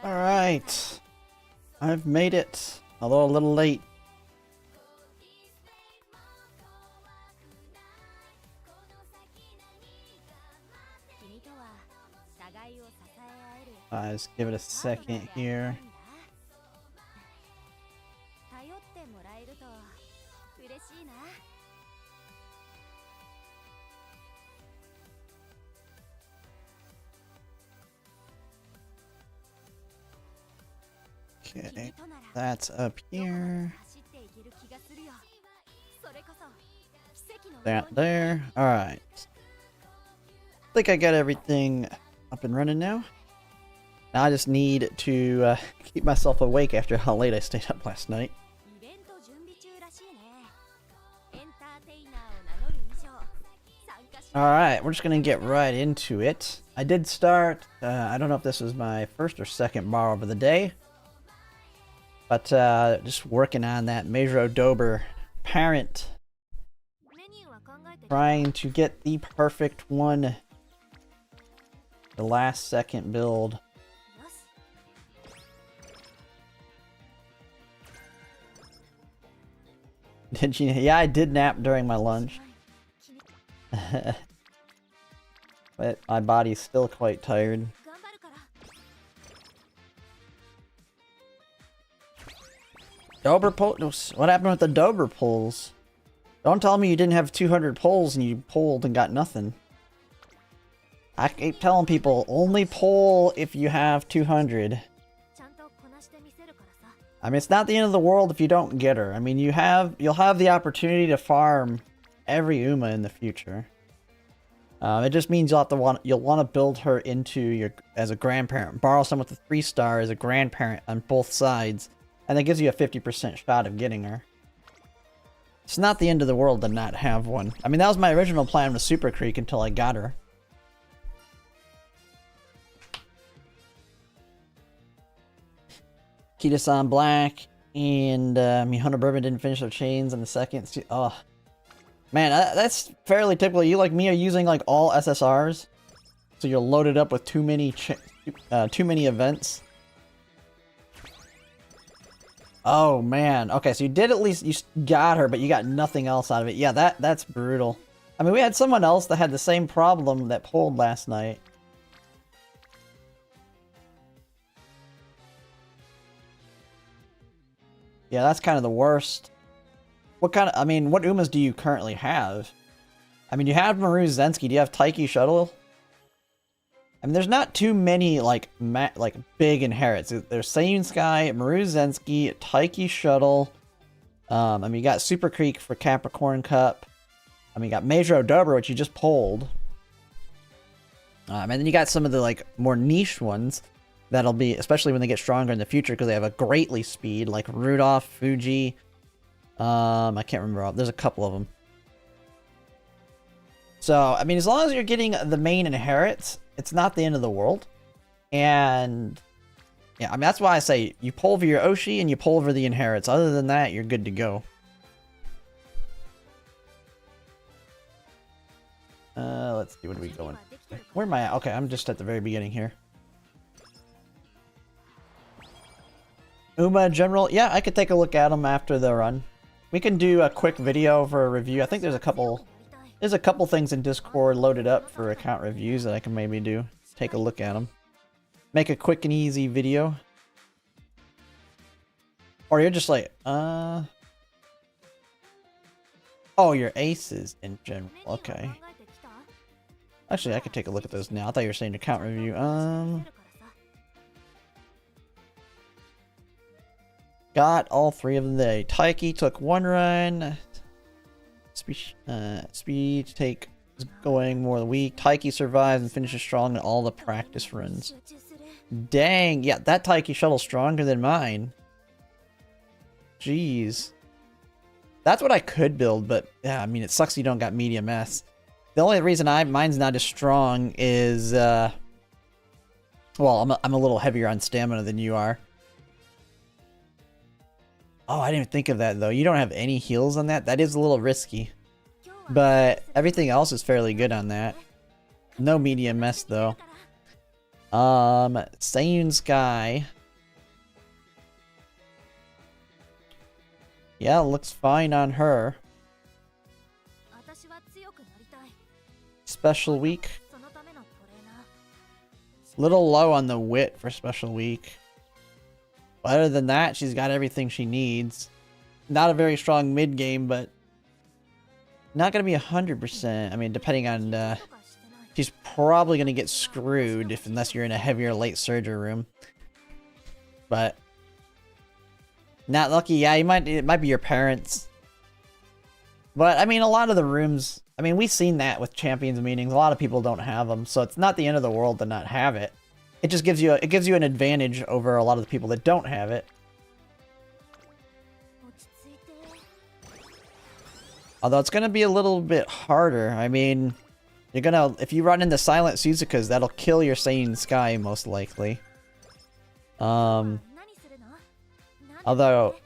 Alright. I've made it, although a little late. Just give it a second here. Okay, that's up here. That there. Alright. I think I got everything up and running now. Now I just need to keep myself awake after how late I stayed up last night. Alright, we're just going to get right into it. I did start, I don't know if this was my first or second bar of the day. But just working on that Mejiro Dober parent. Trying to get the perfect one. The last second build. Did you? Yeah, I did nap during my lunch. But my body's still quite tired. Dober pulls. What happened with the Dober pulls? Don't tell me you didn't have 200 pulls and you pulled and got nothing. I keep telling people, only pull if you have 200. I mean, it's not the end of the world if you don't get her. I mean, you'll have the opportunity to farm every Uma in the future. It just means you'll want to build her into as a grandparent. Borrow someone with a 3-star as a grandparent on both sides. And that gives you a 50% shot of getting her. It's not the end of the world to not have one. I mean, that was my original plan with Super Creek until I got her. Kita-san Black and Mihana Bourbon didn't finish their chains in the second. Oh, man, that's fairly typical. You like me are using like all SSRs, so you're loaded up with too many events. Oh man, okay, so you did at least, you got her, but you got nothing else out of it. Yeah, that's brutal. I mean, we had someone else that had the same problem that pulled last night. Yeah, that's kind of the worst. What Umas do you currently have? I mean, you have Maru Zensky, do you have Taiki Shuttle? I mean, there's not too many, like big inherits. There's Seiyun Sky, Maru Zensky, Taiki Shuttle. I mean, you got Super Creek for Capricorn Cup. I mean, you got Mejiro Dober, which you just pulled. And then you got some of the, like, more niche ones that'll be, especially when they get stronger in the future, because they have a greatly speed, like Rudolph, Fuji. I can't remember. There's a couple of them. So, I mean, as long as you're getting the main inherits, it's not the end of the world. And yeah, I mean, that's why I say you pull over your Oshi and you pull over the inherits. Other than that, you're good to go. Let's see, what are we going? Where am I at? Okay, I'm just at the very beginning here. Uma General, yeah, I could take a look at them after the run. We can do a quick video for a review. I think there's a couple things in Discord loaded up for account reviews that I can maybe do. Take a look at them. Make a quick and easy video. Or you're just like, oh, your aces in general. Okay. Actually, I could take a look at those now. I thought you were saying account review. Got all 3 of them today. Taiki took 1 run. Speed take is going more than weak. Taiki survives and finishes strong in all the practice runs. Dang, yeah, that Taiki shuttle's stronger than mine. Jeez. That's what I could build, but yeah, I mean, it sucks you don't got medium S. The only reason mine's not as strong is, well, I'm a little heavier on stamina than you are. Oh, I didn't even think of that, though. You don't have any heals on that? That is a little risky. But everything else is fairly good on that. No medium mess though. Seiyun Sky. Yeah, looks fine on her. Special week. Little low on the wit for special week. Other than that, she's got everything she needs. Not a very strong mid game, but not gonna be 100%. I mean, depending on, she's probably gonna get screwed unless you're in a heavier late surgery room. But not lucky. Yeah, it might be your parents. But I mean, a lot of the rooms. I mean, we've seen that with champions meetings. A lot of people don't have them, so it's not the end of the world to not have it. It just gives you an advantage over a lot of the people that don't have it. Although it's gonna be a little bit harder. I mean, if you run into Silent Suzukas, that'll kill your Seiyun Sky most likely. Although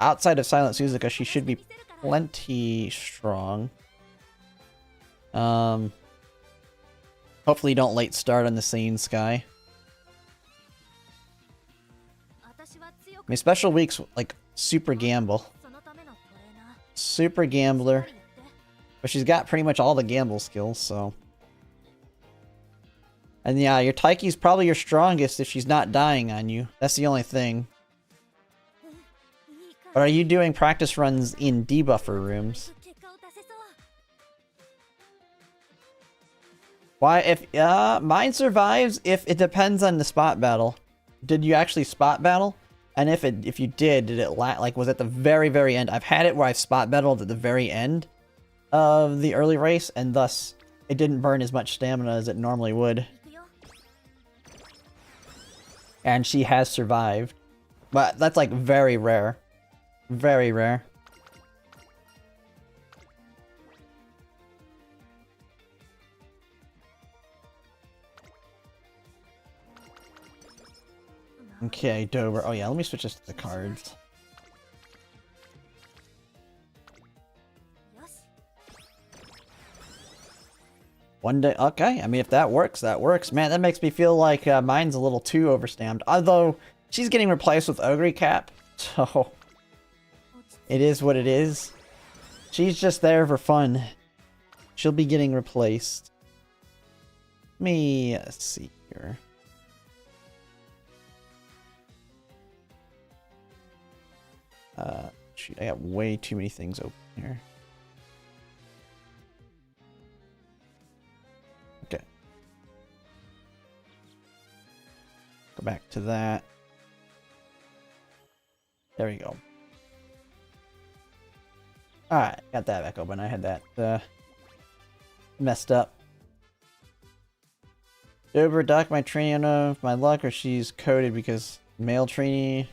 outside of Silent Suzuka, she should be plenty strong. Hopefully you don't late start on the Seiyun Sky. I mean, special weeks, like, super gamble. Super gambler. But she's got pretty much all the gamble skills, so. And yeah, your Taiki's probably your strongest if she's not dying on you. That's the only thing. But are you doing practice runs in debuffer rooms? Why, if, mine survives if it depends on the spot battle. Did you actually spot battle? And if you did it like, was at the very, very end? I've had it where I've spot battled at the very end of the early race, and thus it didn't burn as much stamina as it normally would. And she has survived. But that's like very rare. Very rare. Okay, Dober. Oh yeah, let me switch this to the cards. One day, okay. I mean, if that works, that works. Man, that makes me feel like mine's a little too overstamped. Although, she's getting replaced with Ogre Cap, so it is what it is. She's just there for fun. She'll be getting replaced. Let me see here. Shoot, I got way too many things open here. Okay. Go back to that. There we go. Alright, got that back open. I had that messed up. Dober, dock my trainee of my luck, or she's coded because male trainee.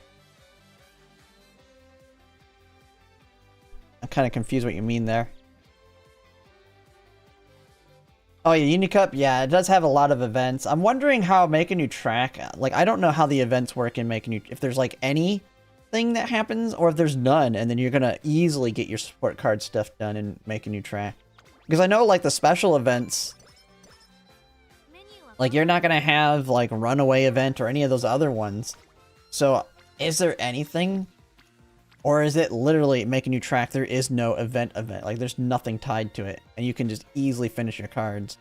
I'm kind of confused what you mean there. Oh yeah, Unicup, yeah, it does have a lot of events. I'm wondering how Make a New Track, like, I don't know how the events work in Make a New, if there's like anything that happens, or if there's none, and then you're gonna easily get your support card stuff done and Make a New Track. Because I know, like, the special events, like, you're not gonna have, like, Runaway event or any of those other ones. So, is there anything? Or is it literally Make a New Track, there is no event? Like, there's nothing tied to it, and you can just easily finish your cards.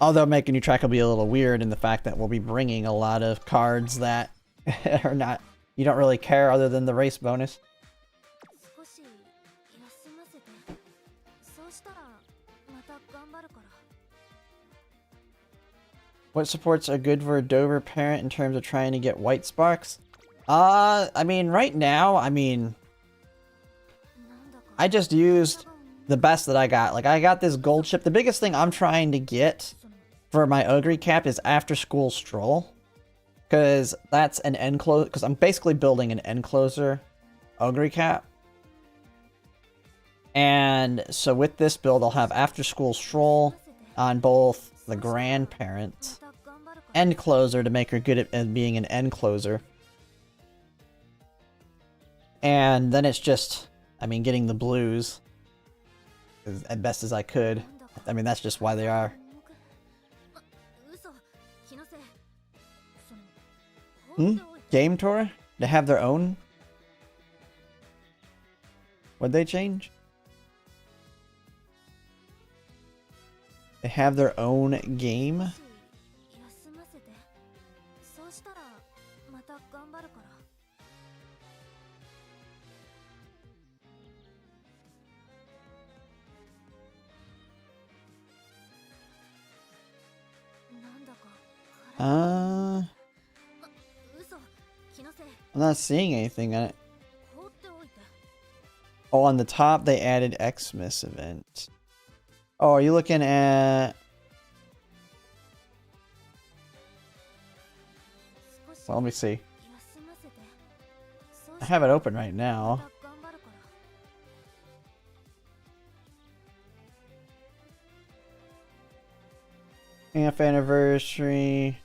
Although Make a New Track will be a little weird in the fact that we'll be bringing a lot of cards that are not, you don't really care other than the race bonus. What supports are good for a Dober parent in terms of trying to get white sparks? I mean, right now, I mean, I just used the best that I got. Like, I got this gold chip. The biggest thing I'm trying to get for my Ogre Cap is After School Stroll. Because that's an end close. Because I'm basically building an end closer Ogre Cap. And so with this build, I'll have After School Stroll on both the grandparents. End closer to make her good at being an end closer. And then it's just, I mean, getting the blues as best as I could. I mean, that's just why they are. Game Tour? They have their own? What'd they change? They have their own game? I'm not seeing anything on it. Oh, on the top they added Xmas event. Oh, are you looking at... Well, let me see. I have it open right now. Half anniversary.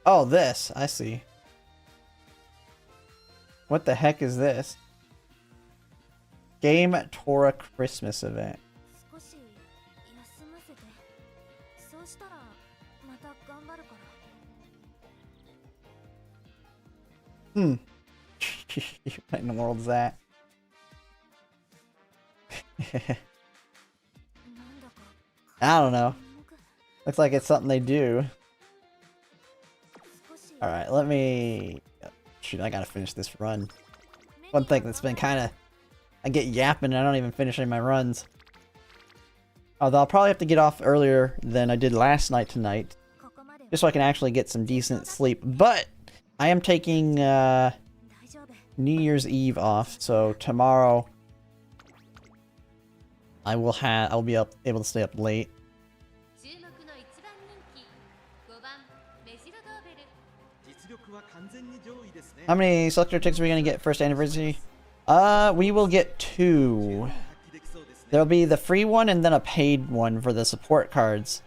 Oh, this. I see. What the heck is this? Game Torah Christmas event. What in the world is that? I don't know. Looks like it's something they do. Alright, let me... Shoot, I gotta finish this run. One thing that's been kinda... I get yapping and I don't even finish any of my runs. Although I'll probably have to get off earlier than I did last night tonight. Just so I can actually get some decent sleep. But! I am taking New Year's Eve off, so tomorrow I'll be able to stay up late. How many selector tickets are we gonna get first anniversary? We will get 2. There'll be the free one and then a paid one for the support cards.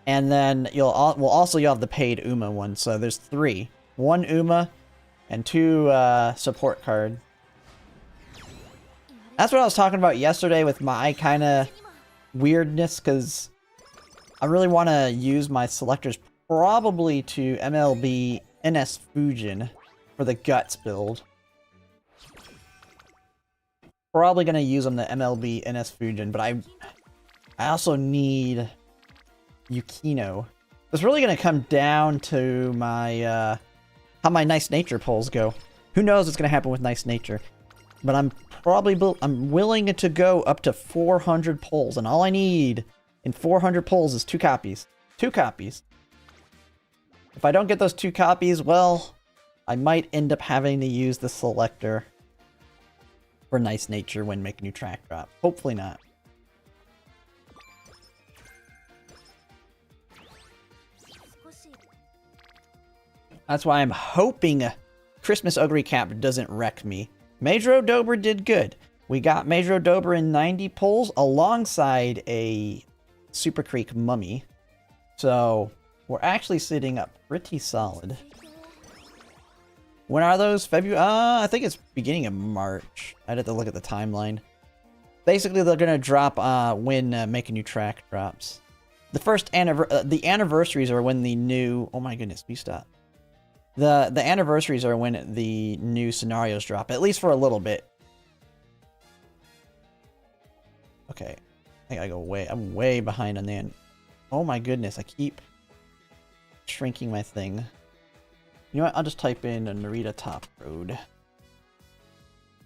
And then you'll have the paid Uma one, so there's 3. 1 Uma and 2 support card. That's what I was talking about yesterday with my kind of weirdness, because I really want to use my selectors probably to MLB NS Fujin for the Guts build. Probably going to use them to MLB NS Fujin, but I also need Yukino. It's really going to come down to my how my Nice Nature pulls go. Who knows what's going to happen with Nice Nature. But I'm willing to go up to 400 pulls, and all I need in 400 pulls is 2 copies. 2 copies. If I don't get those 2 copies, well, I might end up having to use the selector for Nice Nature when making new track drop. Hopefully not. That's why I'm hoping Christmas Ogre Recap doesn't wreck me. Mejiro Dober did good. We got Mejiro Dober in 90 pulls alongside a Super Creek Mummy. So we're actually sitting up pretty solid. When are those? February? I think it's beginning of March. I'd have to look at the timeline. Basically, they're gonna drop when Make a New Track drops. The first the anniversaries are when the new... Oh my goodness, you stop. The anniversaries are when the new scenarios drop, at least for a little bit. Okay, I gotta go way. I'm way behind on the. Oh my goodness, I keep shrinking my thing. You know what? I'll just type in a Narita Top Road.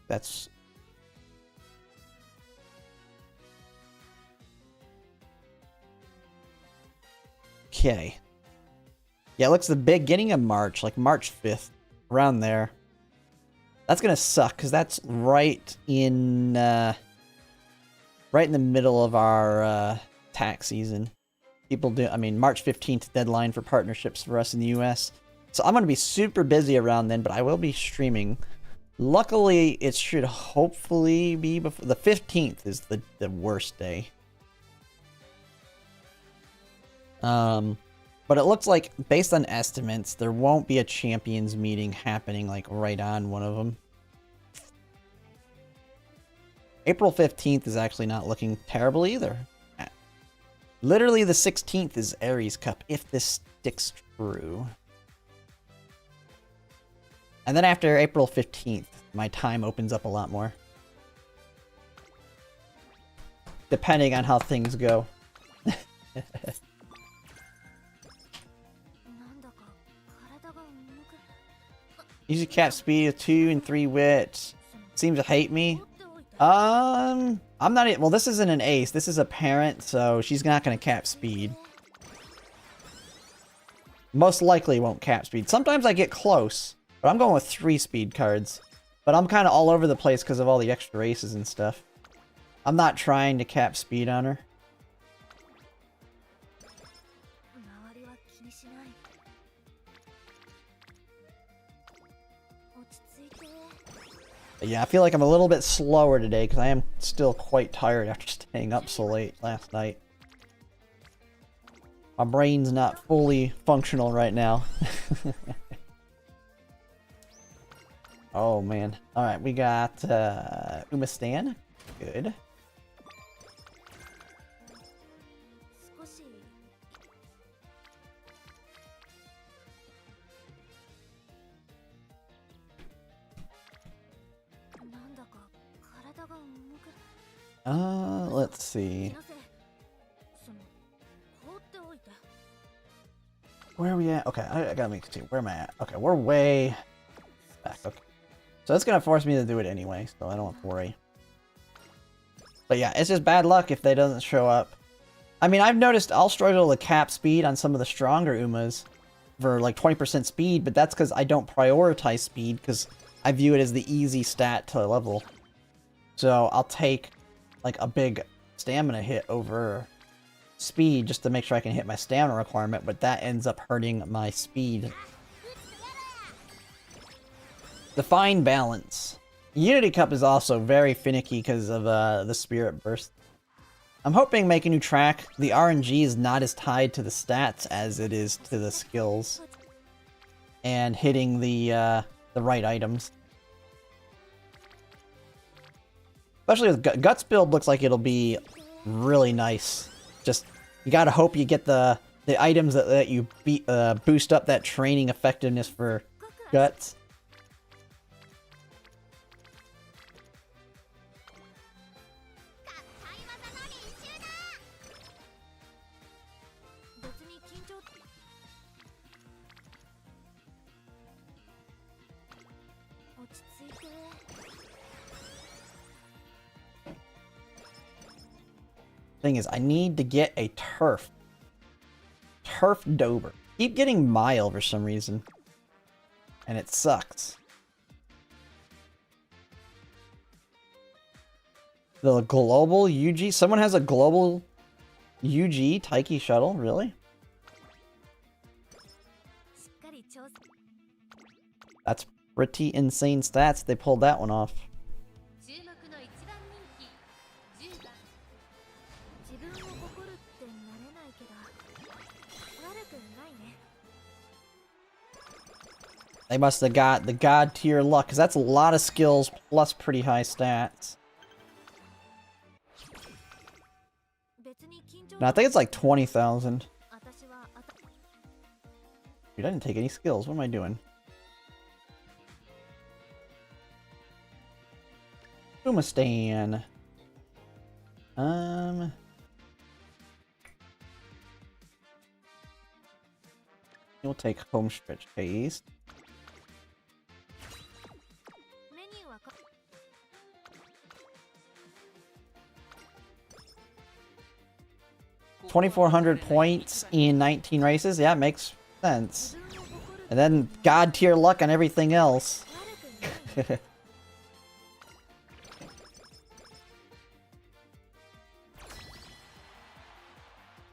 That's. Okay. Yeah, it looks the beginning of March, like March 5th, around there. That's gonna suck, because that's right in the middle of our tax season. March 15th deadline for partnerships for us in the US. So I'm gonna be super busy around then, but I will be streaming. Luckily, it should hopefully be before the 15th is the worst day. But it looks like, based on estimates, there won't be a champions meeting happening like right on one of them. April 15th is actually not looking terrible either. Literally the 16th is Aries Cup, if this sticks true. And then after April 15th, my time opens up a lot more. Depending on how things go. Use your cap speed of 2 and 3 wits. Seems to hate me. I'm not. Well, this isn't an ace. This is a parent, so she's not going to cap speed. Most likely won't cap speed. Sometimes I get close, but I'm going with 3 speed cards. But I'm kind of all over the place because of all the extra aces and stuff. I'm not trying to cap speed on her. But yeah, I feel like I'm a little bit slower today because I am still quite tired after staying up so late last night. My brain's not fully functional right now. Oh man. Alright, we got Umamusume. Good. Let's see. Where are we at? Okay, I gotta make it. Where am I at? Okay, we're way back. Okay. So that's gonna force me to do it anyway, so I don't have to worry. But yeah, it's just bad luck if they doesn't show up. I mean, I've noticed I'll struggle to cap speed on some of the stronger Umas for like 20% speed, but that's because I don't prioritize speed because I view it as the easy stat to level. So I'll take like a big stamina hit over speed just to make sure I can hit my stamina requirement, but that ends up hurting my speed. The fine balance. Unity Cup is also very finicky because of the Spirit Burst. I'm hoping making a new track, the RNG is not as tied to the stats as it is to the skills. And hitting the right items. Especially with Guts build looks like it'll be really nice. Just, you gotta hope you get the items that let you boost up that training effectiveness for Guts. Thing is, I need to get a turf. Turf Dober. Keep getting Mile for some reason. And it sucks. The global UG? Someone has a global UG Taiki shuttle? Really? That's pretty insane stats. They pulled that one off. They must have got the god tier luck, because that's a lot of skills plus pretty high stats. No, I think it's like 20,000. Dude, I didn't take any skills. What am I doing? Umamusume. We'll take home stretch haste. $2,400 points in 19 races. Yeah, it makes sense. And then god tier luck on everything else.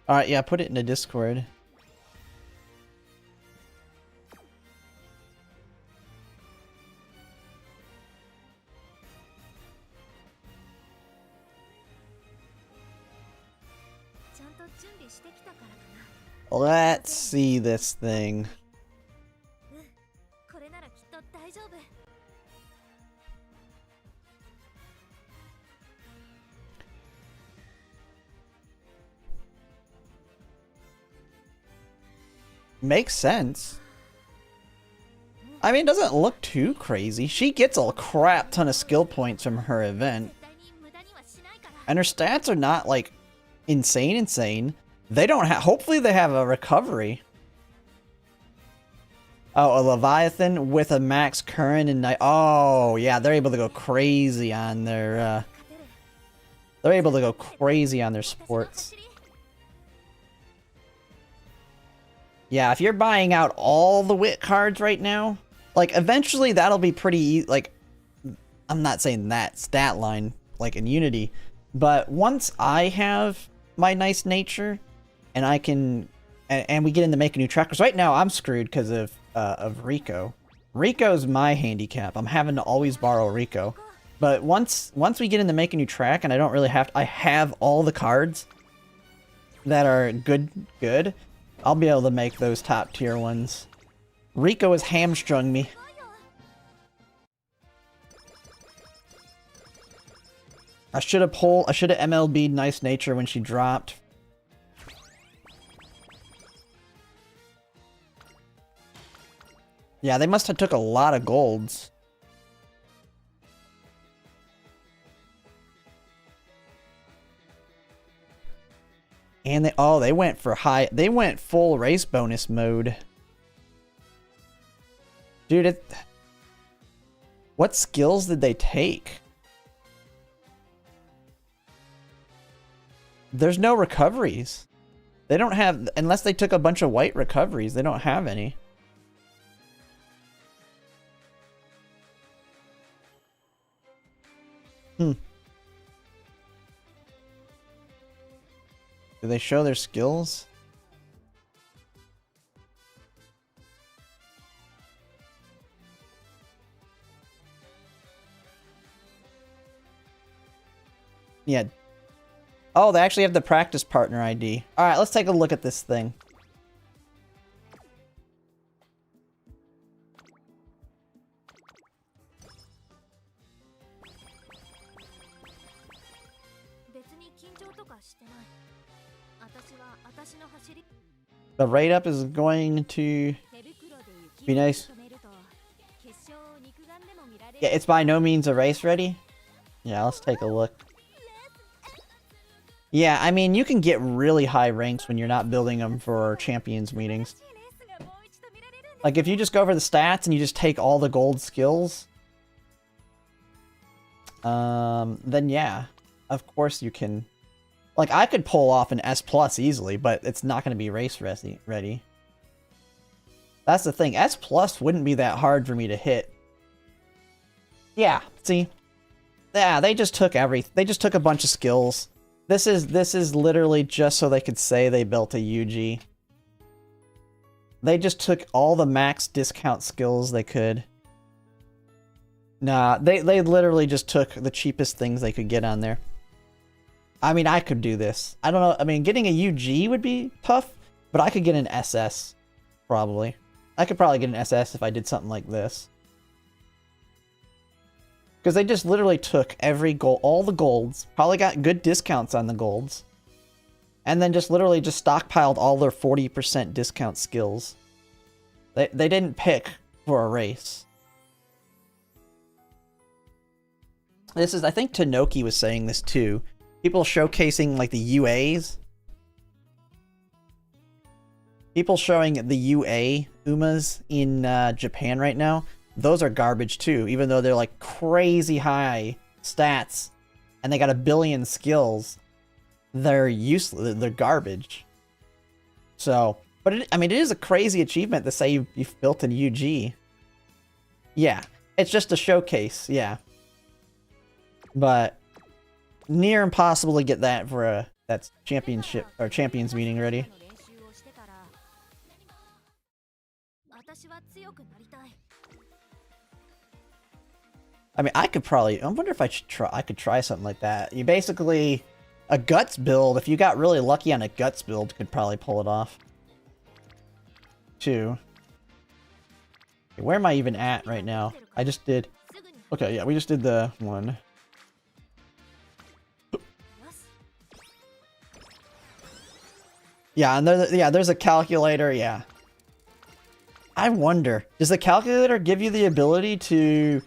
Alright, yeah, put it in the Discord. Let's see this thing. Makes sense. I mean, it doesn't look too crazy. She gets a crap ton of skill points from her event. And her stats are not, like, insane. They don't have... Hopefully they have a recovery. Oh, a Leviathan with a max current and... Oh, yeah, they're able to go crazy on their... They're able to go crazy on their sports. Yeah, if you're buying out all the wit cards right now... Like, eventually that'll be pretty... Like, I'm not saying that stat line, like in Unity. But once I have my nice nature, and I can... And we get into making new trackers. Right now, I'm screwed because of Rico. Rico's my handicap. I'm having to always borrow Rico. But once we get into making new track, and I don't really have to... I have all the cards that are good. I'll be able to make those top tier ones. Rico has hamstrung me. I should have MLB'd Nice Nature when she dropped. Yeah, they must have took a lot of golds. And they went for they went full race bonus mode. Dude, what skills did they take? There's no recoveries. They don't have, unless they took a bunch of white recoveries, they don't have any. Do they show their skills? Yeah. Oh, they actually have the practice partner ID. Alright, let's take a look at this thing. The rate up is going to be nice. Yeah, it's by no means a race ready. Yeah, let's take a look. Yeah, I mean, you can get really high ranks when you're not building them for champions meetings. Like, if you just go over the stats and you just take all the gold skills, then yeah, of course you can. Like, I could pull off an S+ easily, but it's not going to be race ready. That's the thing. S+ wouldn't be that hard for me to hit. Yeah, see? Yeah, they just took they just took a bunch of skills. This is literally just so they could say they built a UG. They just took all the max discount skills they could. Nah, they literally just took the cheapest things they could get on there. I mean, I could do this. I don't know. I mean, getting a UG would be tough, but I could get an SS, probably. I could probably get an SS if I did something like this. Because they just literally took every gold, all the golds, probably got good discounts on the golds, and then just literally just stockpiled all their 40% discount skills. They didn't pick for a race. This is, I think Tanoki was saying this too. People showcasing like the UAs. People showing the UA Umas in Japan right now. Those are garbage too, even though they're like crazy high stats and they got a billion skills. They're useless. They're garbage. So, but I mean, it is a crazy achievement to say you've built an UG. Yeah, it's just a showcase. Yeah, but near impossible to get that for a that's championship or champions meeting ready. I mean, I wonder if I could try something like that. You basically, a guts build, if you got really lucky on a guts build, could probably pull it off. too. Okay, where am I even at right now? I just did... Okay, yeah, we just did the one. Yeah, and there's a calculator, yeah. I wonder, does the calculator give you the ability to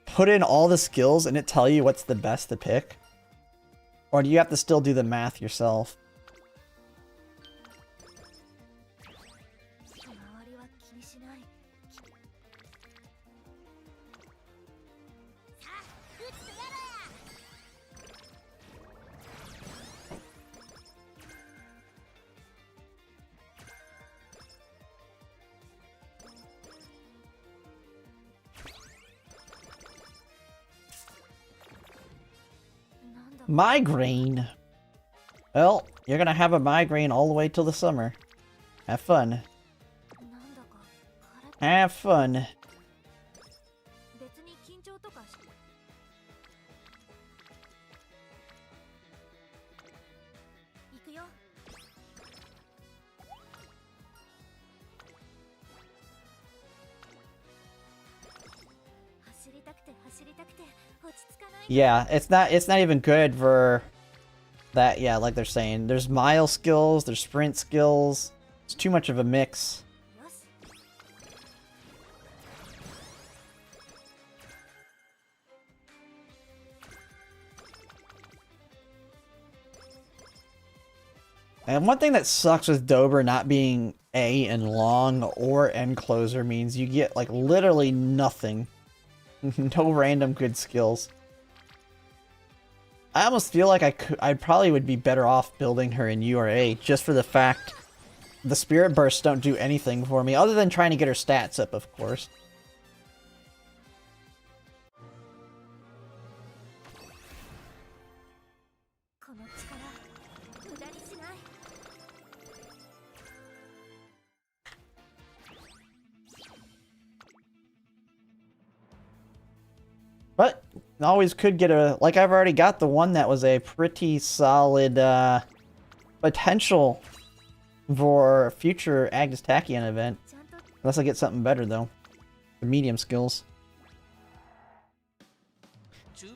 put in all the skills and it tell you what's the best to pick? Or do you have to still do the math yourself? Migraine. Well, you're gonna have a migraine all the way till the summer. Have fun. Have fun. Yeah, it's not even good for that. Yeah, like they're saying, there's mile skills, there's sprint skills. It's too much of a mix. And one thing that sucks with Dober not being A and long or end closer means you get like literally nothing. No random good skills. I almost feel like I probably would be better off building her in U or A just for the fact the Spirit Bursts don't do anything for me other than trying to get her stats up, of course. But always could get a... Like, I've already got the one that was a pretty solid potential for future Agnes Tachyon event. Unless I get something better, though. The medium skills.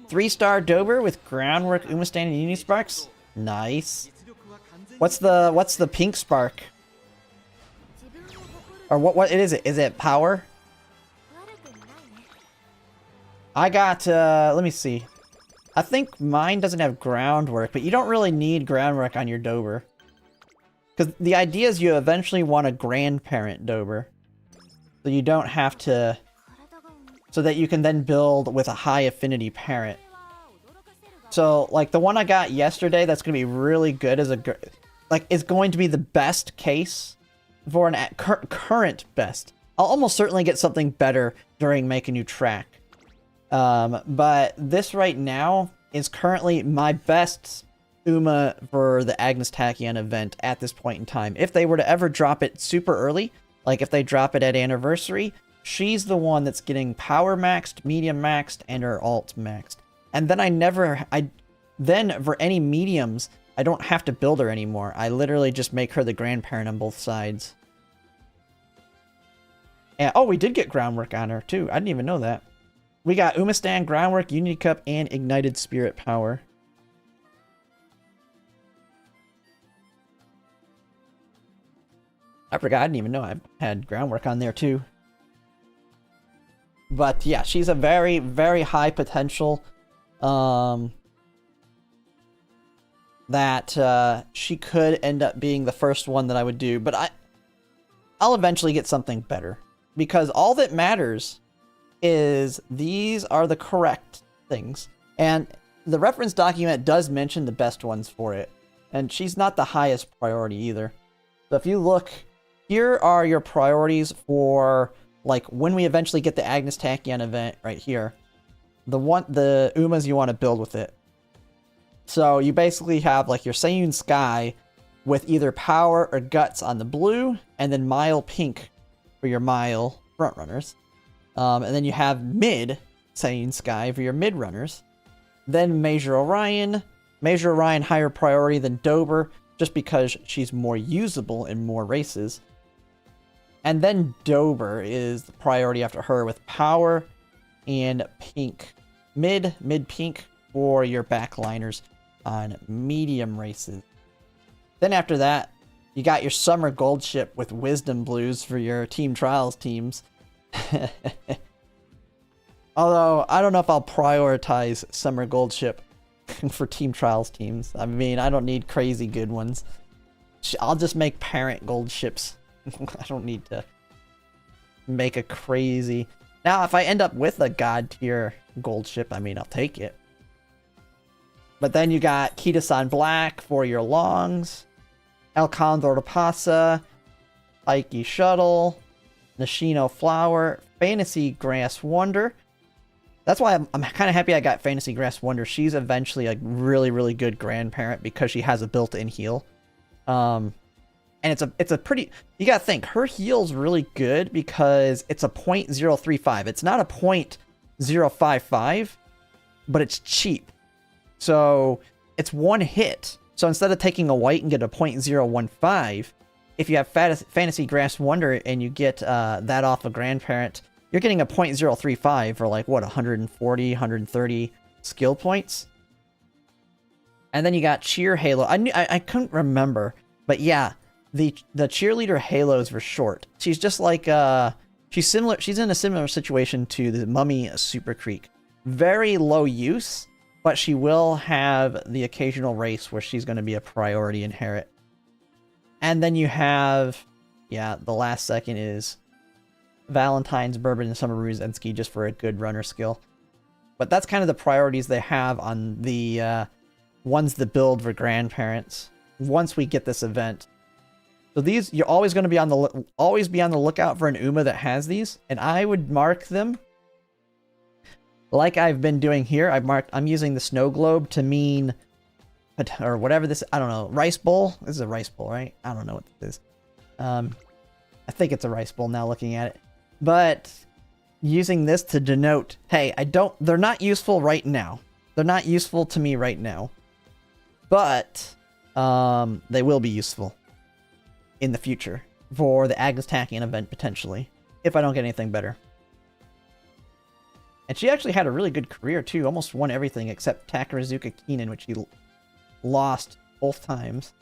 3-star Dober with Groundwork, Umamusume, and Unisparks. Nice. What's the pink spark? Or what is it? Is it power? I got, let me see. I think mine doesn't have groundwork, but you don't really need groundwork on your Dober. Because the idea is you eventually want a grandparent Dober. So you don't have to... So that you can then build with a high affinity parent. So, like, the one I got yesterday that's going to be really good as a... Like, is going to be the best case for an current best. I'll almost certainly get something better during Make a New Track. But this right now is currently my best Uma for the Agnes Tachyon event at this point in time. If they were to ever drop it super early, like if they drop it at Anniversary, she's the one that's getting power maxed, medium maxed, and her alt maxed. And then then for any mediums, I don't have to build her anymore. I literally just make her the grandparent on both sides. And, oh, we did get groundwork on her too. I didn't even know that. We got Umamusume, Groundwork, Unity Cup, and Ignited Spirit Power. I forgot, I didn't even know I had Groundwork on there too. But yeah, she's a very, very high potential. That she could end up being the first one that I would do. But I'll eventually get something better. Because all that matters is these are the correct things. And the reference document does mention the best ones for it. And she's not the highest priority either. So if you look, here are your priorities for, like, when we eventually get the Agnes Tachyon event right here. The Umas you want to build with it. So you basically have, like, your Seiyun Sky with either Power or Guts on the blue, and then Mile Pink for your Mile frontrunners. And then you have Mid Seiyun Sky for your mid runners. Then Major Orion. Major Orion higher priority than Dober, just because she's more usable in more races. And then Dober is the priority after her with power and pink. Mid pink for your backliners on medium races. Then after that, you got your summer gold ship with wisdom blues for your team trials teams. Although, I don't know if I'll prioritize summer gold ship for team trials teams. I mean, I don't need crazy good ones. I'll just make parent gold ships. I don't need to make a crazy... Now, if I end up with a god tier gold ship, I mean, I'll take it. But then you got Kita-san Black for your longs, El Condor de Pasa, Aiki Shuttle, Nishino Flower, Fantasy Grass Wonder. That's why I'm kind of happy I got Fantasy Grass Wonder. She's eventually a really, really good grandparent because she has a built-in heal. And it's a pretty... You gotta think, her heal's really good because it's a 0.035. It's not a 0.055, but it's cheap. So, it's one hit. So instead of taking a white and get a 0.015, if you have Fantasy Grass Wonder and you get that off a grandparent, you're getting a 0.035 for like, what, 140, 130 skill points? And then you got Cheer Halo. I couldn't remember, but yeah, the cheerleader halos were short. She's just like, she's in a similar situation to the Mummy Super Creek. Very low use, but she will have the occasional race where she's going to be a priority inherit. And then you have, yeah, the last second is Valentine's, Bourbon, and Summer Ruzensky just for a good runner skill. But that's kind of the priorities they have on the ones that build for grandparents once we get this event. So these, you're always going to be on the lookout for an Uma that has these, and I would mark them like I've been doing here. I'm using the snow globe to mean, or whatever this, I don't know, rice bowl? This is a rice bowl, right? I don't know what this is. I think it's a rice bowl now looking at it. But using this to denote, hey, they're not useful right now. They're not useful to me right now. But they will be useful in the future for the Agnes Tachyon event potentially, if I don't get anything better. And she actually had a really good career too, almost won everything except Takarazuka Keenan, which he lost both times.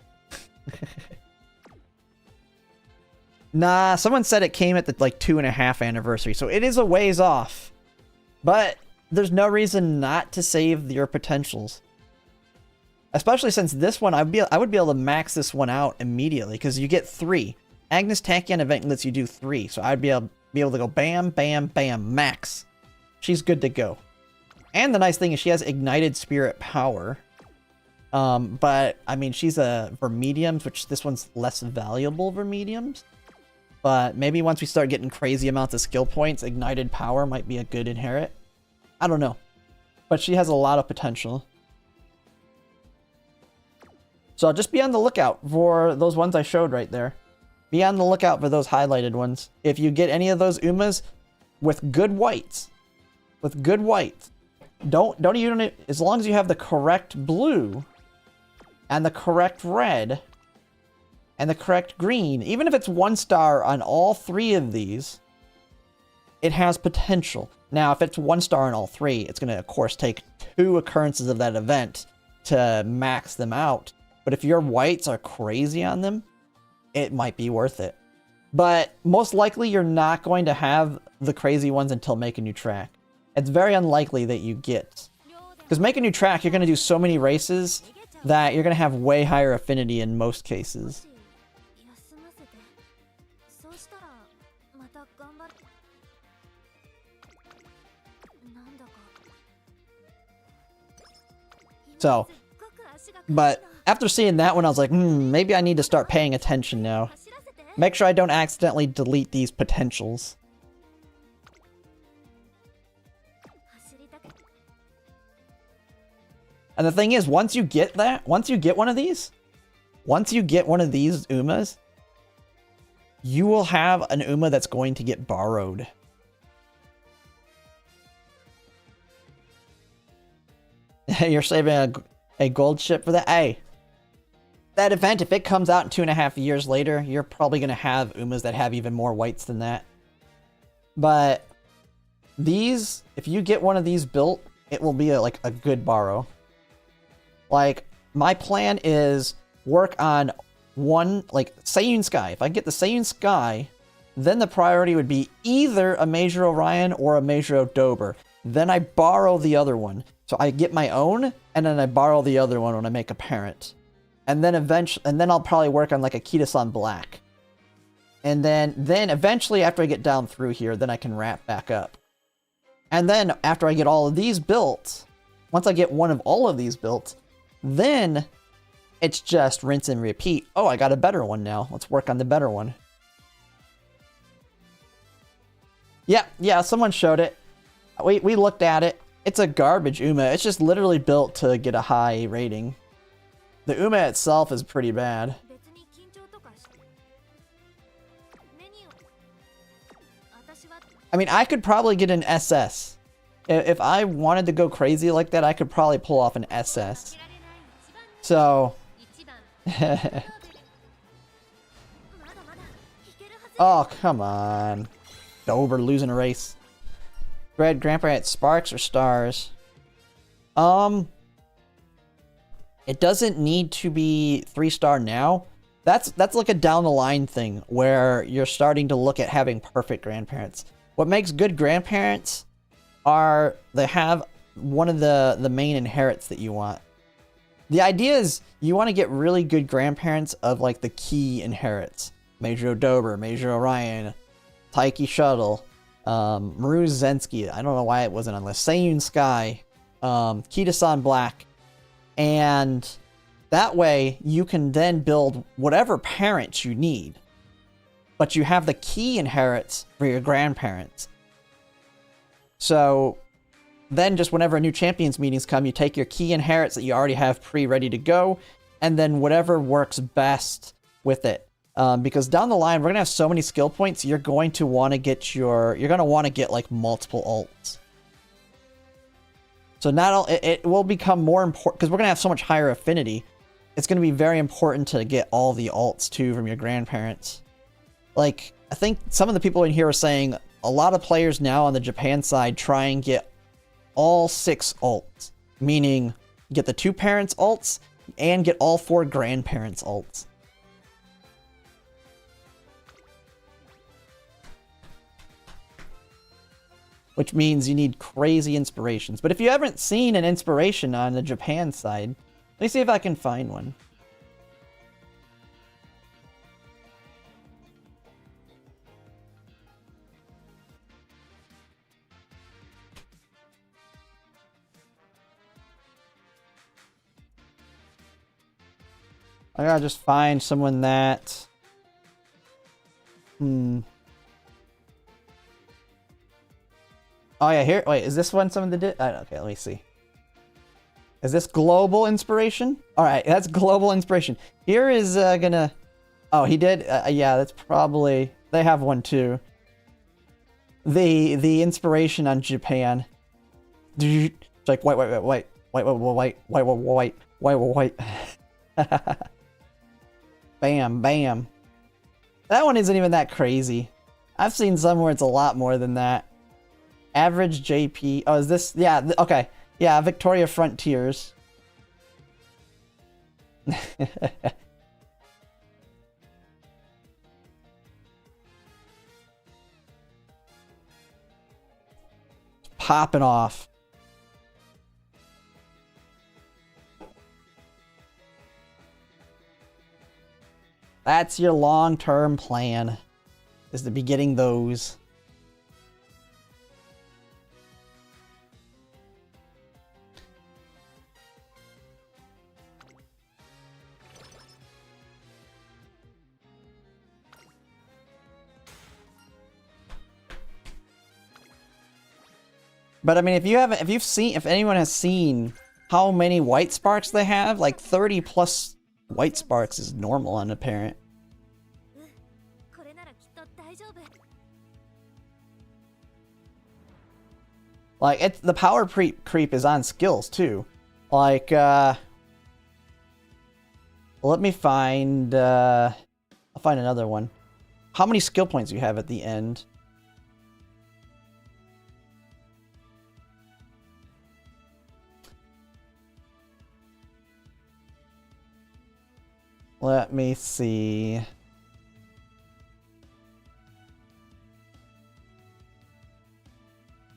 Nah, someone said it came at the like 2.5 anniversary, so it is a ways off. But there's no reason not to save your potentials. Especially since this one, I would be able to max this one out immediately, because you get 3. Agnes Tachyon event lets you do 3, so I'd be able to go bam, bam, bam, max. She's good to go. And the nice thing is she has Ignited Spirit Power. But, I mean, she's for mediums, which this one's less valuable for mediums. But maybe once we start getting crazy amounts of skill points, Ignited Power might be a good inherit. I don't know. But she has a lot of potential. So just be on the lookout for those ones I showed right there. Be on the lookout for those highlighted ones. If you get any of those Umas with good whites, don't even, as long as you have the correct blue and the correct red and the correct green, even if it's 1 star on all 3 of these, it has potential. Now, if it's 1 star on all 3, it's going to, of course, take 2 occurrences of that event to max them out. But if your whites are crazy on them, it might be worth it. But most likely, you're not going to have the crazy ones until Make a New Track. It's very unlikely that you get. Because Make a New Track, you're going to do so many races that you're going to have way higher affinity in most cases. So, but after seeing that one, I was like, maybe I need to start paying attention now. Make sure I don't accidentally delete these potentials. And the thing is, once you get one of these Umas, you will have an Uma that's going to get borrowed. You're saving a gold ship for that? Hey, that event, if it comes out in 2.5 years later, you're probably going to have Umas that have even more whites than that. But these, if you get one of these built, it will be like a good borrow. Like, my plan is work on one, like, Seiyun Sky. If I get the Seiyun Sky, then the priority would be either a Mejiro Ryan or a Mejiro Dober. Then I borrow the other one. So I get my own, and then I borrow the other one when I make a parent. And then I'll probably work on like a Kitasan Black. And then eventually after I get down through here, then I can wrap back up. And then after I get all of these built, once I get one of all of these built, then it's just rinse and repeat. Oh, I got a better one now. Let's work on the better one. Yeah, someone showed it. We looked at it. It's a garbage Uma. It's just literally built to get a high rating. The Uma itself is pretty bad. I mean, I could probably get an SS. If I wanted to go crazy like that, I could probably pull off an SS. So... Oh, come on. Dober losing a race. Red Grandparent Sparks or Stars? It doesn't need to be 3-star now. That's like a down the line thing where you're starting to look at having perfect grandparents. What makes good grandparents are they have one of the main inherits that you want. The idea is you want to get really good grandparents of like the key inherits. Mejiro Dober, Mejiro Ryan, Taiki Shuttle, Maru Zensky. I don't know why it wasn't on the list. Seiyun Sky, Kitasan Black. And that way you can then build whatever parents you need. But you have the key inherits for your grandparents. So then just whenever new champions meetings come, you take your key inherits that you already have pre-ready to go, and then whatever works best with it. Because down the line, we're going to have so many skill points, you're going to want to get like multiple ults. So it will become more important, because we're going to have so much higher affinity. It's going to be very important to get all the ults too from your grandparents. Like, I think some of the people in here are saying a lot of players now on the Japan side try and get all 6 ults. Meaning, get the 2 parents ults and get all 4 grandparents ults. Which means you need crazy inspirations. But if you haven't seen an inspiration on the Japan side, let me see if I can find one. I gotta just find someone that... Oh yeah, here, wait, is this one someone that did? Okay, let me see. Is this global inspiration? Alright, that's global inspiration. Here is gonna... Oh, he did? Yeah, that's probably... They have one too. The inspiration on Japan. It's like white. Bam, bam. That one isn't even that crazy. I've seen some where it's a lot more than that. Average JP. Oh, is this? Yeah, okay. Yeah, Victoria Frontiers. Popping off. That's your long-term plan, is to be getting those. But I mean, if anyone has seen how many white sparks they have, like 30 plus white sparks is normal on a parent. Like, the power creep is on skills too. Like, Let me find, I'll find another one. How many skill points do you have at the end? Let me see.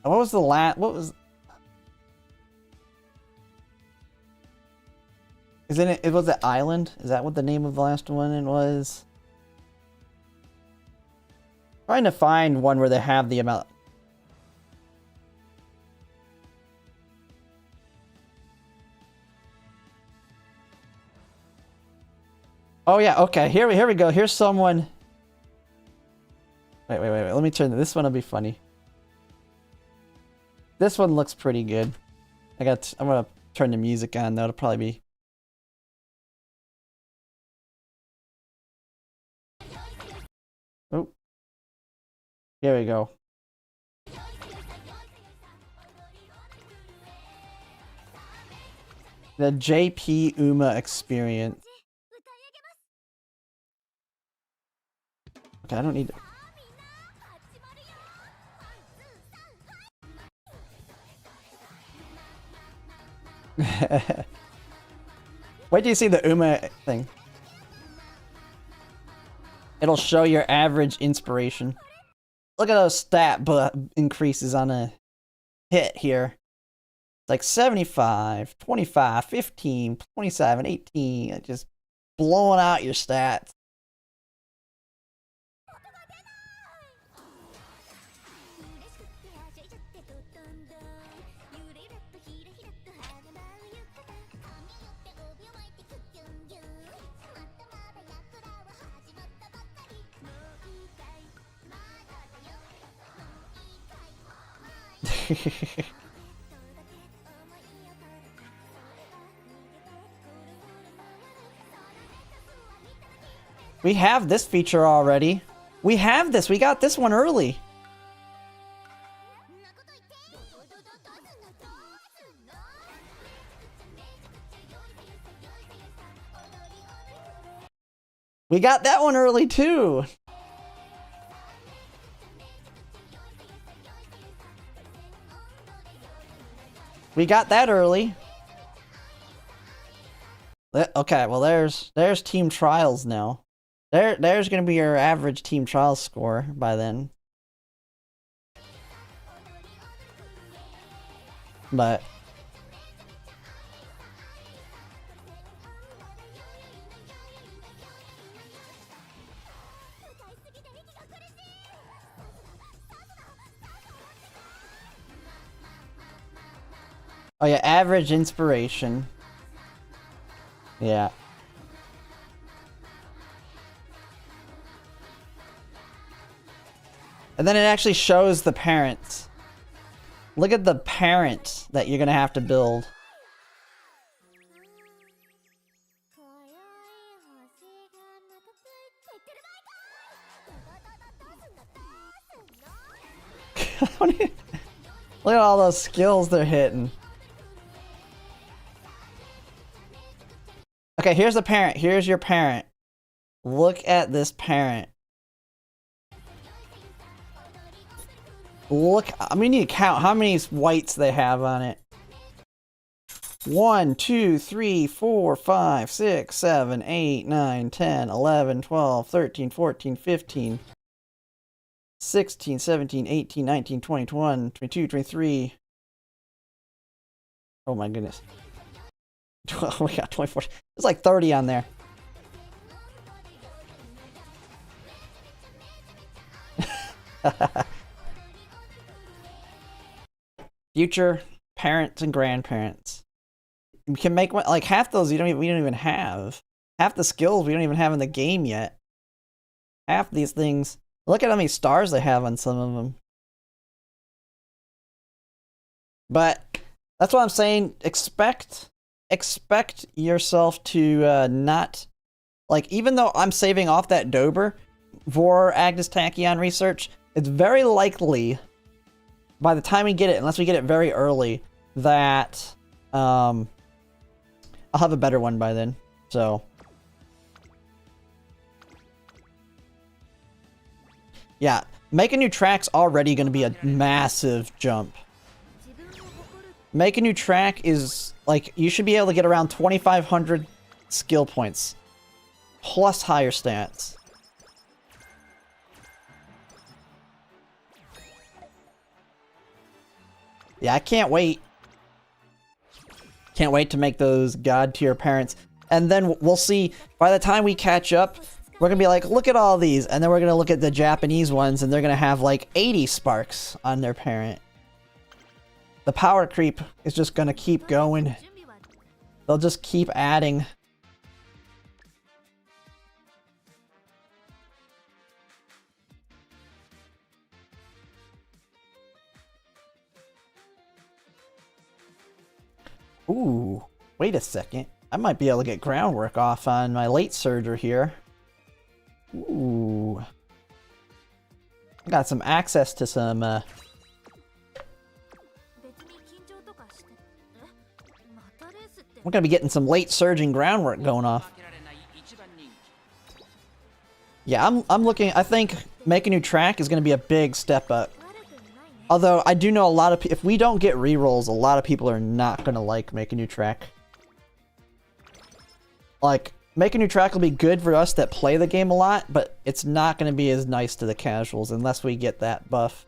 What was the last, what was... Isn't it, it was the island? Is that what the name of the last one was? Trying to find one where they have the amount. Oh yeah, okay. Here we go. Here's someone. Wait. Let me turn this one. Will be funny. This one looks pretty good. I'm gonna turn the music on though. It'll probably be. Oh. Here we go. The JP Uma experience. Okay, I don't need to... Wait till you see the Uma thing. It'll show your average inspiration. Look at those stat increases on a hit here. It's like 75, 25, 15, 27, 18. Just blowing out your stats. We have this feature already. We have this. We got this one early. We got that one early too. We got that early. Okay, well there's team trials now. There's gonna be your average team trials score by then. But oh yeah, average inspiration. Yeah. And then it actually shows the parents. Look at the parents that you're gonna have to build. Look at all those skills they're hitting. Okay, here's the parent. Here's your parent. Look at this parent. Look, I mean, you need to count how many whites they have on it. 1, 2, 3, 4, 5, 6, 7, 8, 9, 10, 11, 12, 13, 14, 15, 16, 17, 18, 19, 20, 21, 22, 23. Oh my goodness. Oh my god, 24. There's like 30 on there. Future parents and grandparents. We can make one, like half those we don't even have. Half the skills we don't even have in the game yet. Half these things. Look at how many stars they have on some of them. But that's what I'm saying. Expect yourself to not, like, even though I'm saving off that Dober for Agnes Tachyon research, it's very likely by the time we get it, unless we get it very early, that I'll have a better one by then. So Yeah, make a new track's already going to be a massive jump. Make a new track is, like, you should be able to get around 2,500 skill points. Plus higher stats. Yeah, I can't wait. Can't wait to make those god tier parents. And then we'll see, by the time we catch up, we're going to be like, look at all these. And then we're going to look at the Japanese ones, and they're going to have like 80 sparks on their parent. The power creep is just going to keep going. They'll just keep adding. Ooh, wait a second. I might be able to get groundwork off on my late surger here. Ooh. I got some access to some, We're gonna be getting some late surging groundwork going off. Yeah, I'm looking, I think making a new track is gonna be a big step up. Although, I do know a lot of people, if we don't get rerolls, a lot of people are not gonna like Make a New Track. Like, Make a New Track will be good for us that play the game a lot, but it's not gonna be as nice to the casuals unless we get that buff.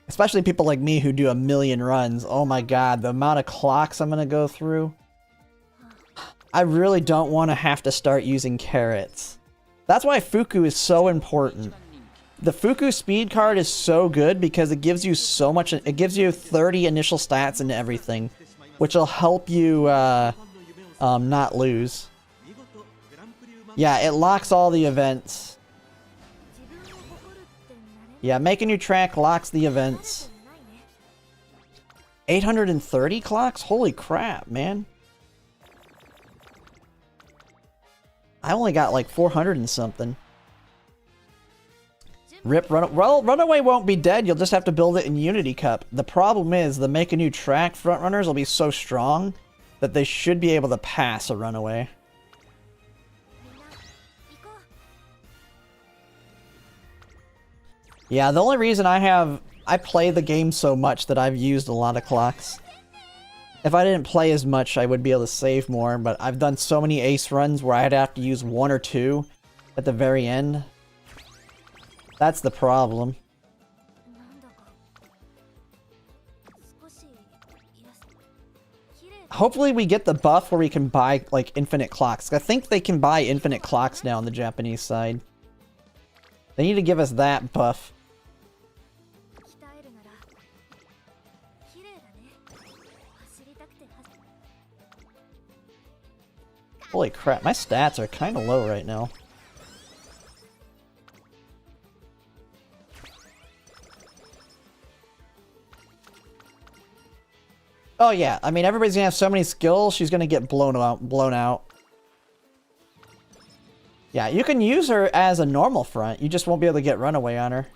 Especially people like me who do a million runs. Oh my god, the amount of clocks I'm gonna go through. I really don't want to have to start using carrots. That's why Fuku is so important. The Fuku speed card is so good because it gives you so much. It gives you 30 initial stats and everything, which will help you not lose. Yeah, it locks all the events. Yeah, Make a New Track locks the events. 830 clocks? Holy crap, man. I only got like 400 and something. Rip, well, Runaway won't be dead. You'll just have to build it in Unity Cup. The problem is the Make a New Track frontrunners will be so strong that they should be able to pass a Runaway. Yeah, the only reason I play the game so much that I've used a lot of clocks. If I didn't play as much, I would be able to save more, but I've done so many ace runs where I'd have to use 1 or 2 at the very end. That's the problem. Hopefully we get the buff where we can buy, like, infinite clocks. I think they can buy infinite clocks now on the Japanese side. They need to give us that buff. Holy crap, my stats are kind of low right now. Oh yeah, I mean everybody's gonna have so many skills, she's gonna get blown out. Yeah, you can use her as a normal front, you just won't be able to get Runaway on her.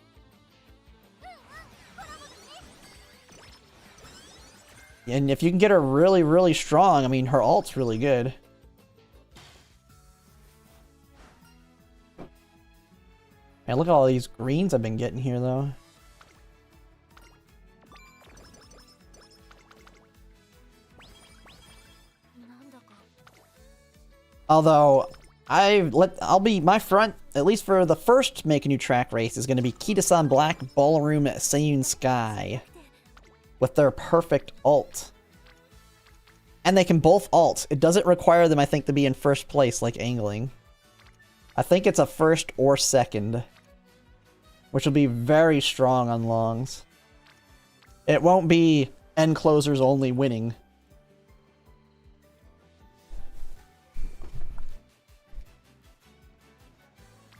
And if you can get her really, really strong, I mean her ult's really good. Man, look at all these greens I've been getting here, though. Although, I'll be, my front, at least for the first Make a New Track race, is going to be Kita-san Black, Ballroom, Seiyun Sky. With their perfect ult. And they can both ult. It doesn't require them, I think, to be in first place, like Angling. I think it's a first or second. Which will be very strong on longs. It won't be end closers only winning.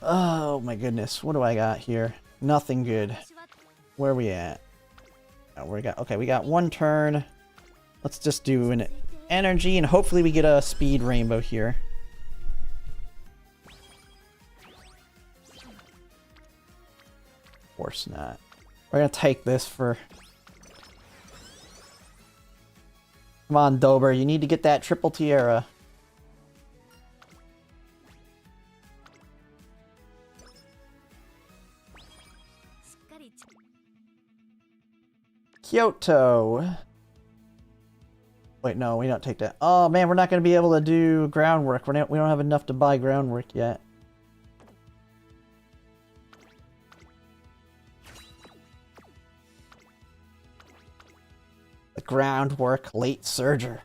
Oh my goodness, what do I got here? Nothing good. Where are we at? Oh, we got one turn. Let's just do an energy and hopefully we get a speed rainbow here. Of course not. We're gonna take this for... Come on, Dober, you need to get that triple tiara. Kyoto. Wait, no, we don't take that. Oh man, we're not going to be able to do groundwork. We don't have enough to buy groundwork yet. The groundwork late surger.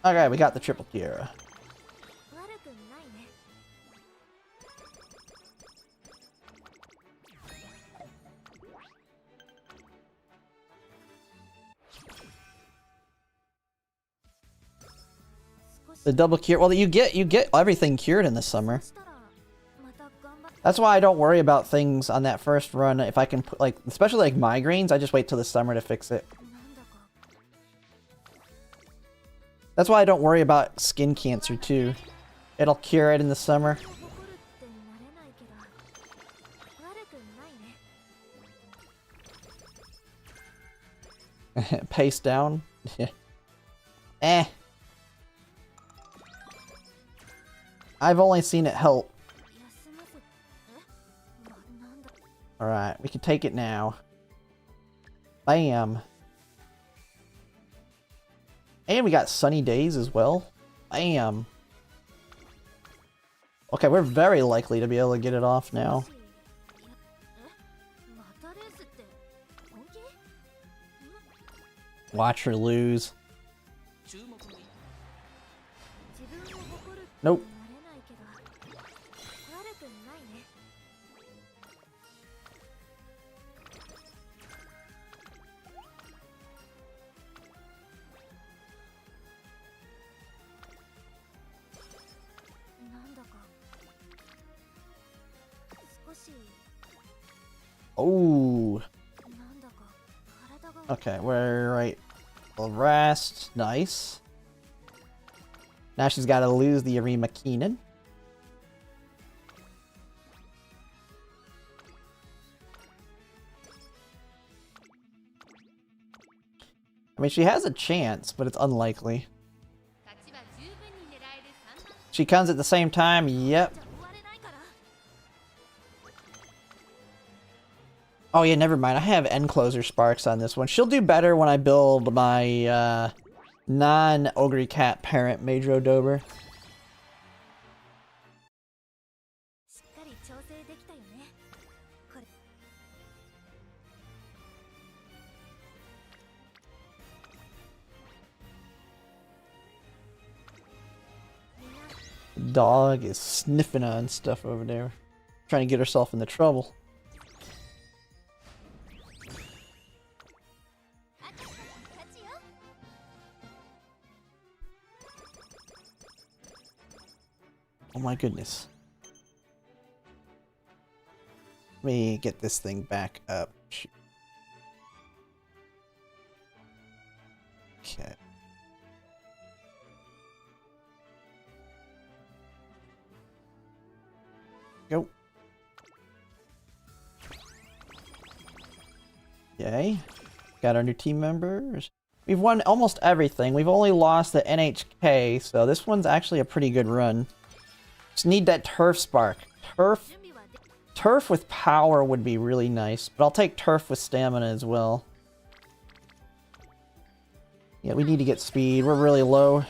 Okay, we got the triple cure. The double cure. Well, you get everything cured in the summer. That's why I don't worry about things on that first run. If I can put, like, especially like migraines, I just wait till the summer to fix it. That's why I don't worry about skin cancer too. It'll cure it in the summer. Pace down. Eh. I've only seen it help. Alright, we can take it now. Bam. And we got sunny days as well. Bam. Okay, we're very likely to be able to get it off now. Watch her lose. Nope. Oh. Okay, we're right. Well, rest. Nice. Now she's got to lose the Arima Keenan. I mean, she has a chance, but it's unlikely. She comes at the same time. Yep. Oh yeah, never mind. I have end closer sparks on this one. She'll do better when I build my non-Ogre Cat parent Mejiro Dober. Dog is sniffing on stuff over there, trying to get herself into trouble. Oh my goodness. Let me get this thing back up. Okay. Go. Okay. Got our new team members. We've won almost everything. We've only lost the NHK, so this one's actually a pretty good run. Just need that turf spark. Turf with power would be really nice, but I'll take turf with stamina as well. Yeah, we need to get speed. We're really low.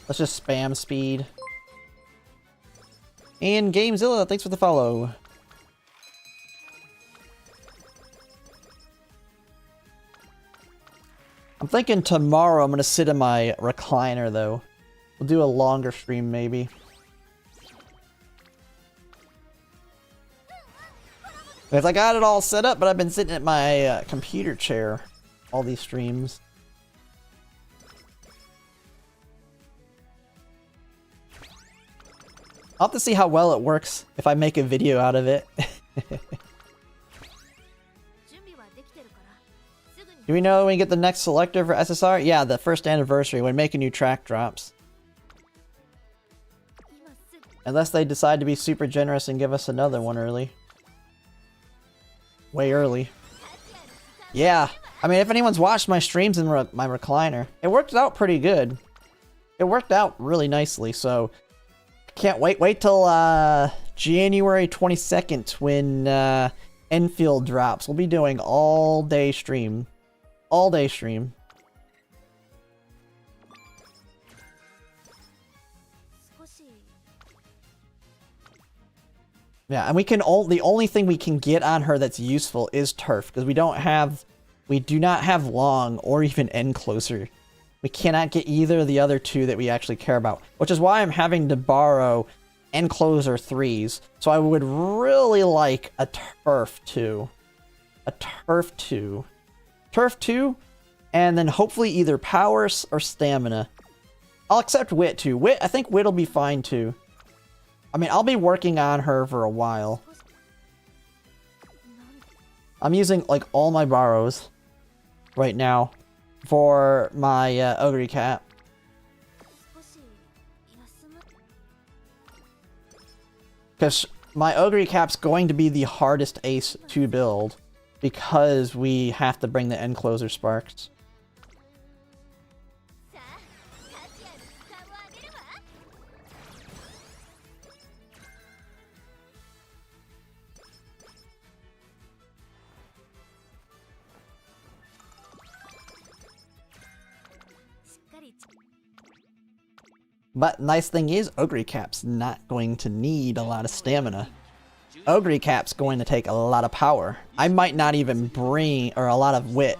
Let's just spam speed. And Gamezilla, thanks for the follow. I'm thinking tomorrow I'm going to sit in my recliner, though. We'll do a longer stream, maybe. Because I got it all set up, but I've been sitting at my computer chair all these streams. I'll have to see how well it works if I make a video out of it. Do we know when we get the next selector for SSR? Yeah, the first anniversary when making new track drops. Unless they decide to be super generous and give us another one early. Way early. Yeah, I mean, if anyone's watched my streams in my recliner, it worked out pretty good. It worked out really nicely, so can't wait till January 22nd when Enfield drops. We'll be doing all day stream. All day stream. Yeah, and we can the only thing we can get on her that's useful is turf, because we do not have long or even encloser. We cannot get either of the other two that we actually care about, which is why I'm having to borrow encloser 3s. So I would really like a turf 2. A turf 2. Turf 2, and then hopefully either power or stamina. I'll accept wit too. I think wit will be fine too. I mean, I'll be working on her for a while. I'm using, like, all my borrows right now for my Ogre Cap. Because my Ogre Cap's going to be the hardest ace to build because we have to bring the encloser sparks. But nice thing is, Ogre Cap's not going to need a lot of stamina. Ogre Cap's going to take a lot of power. I might not even bring, or a lot of wit.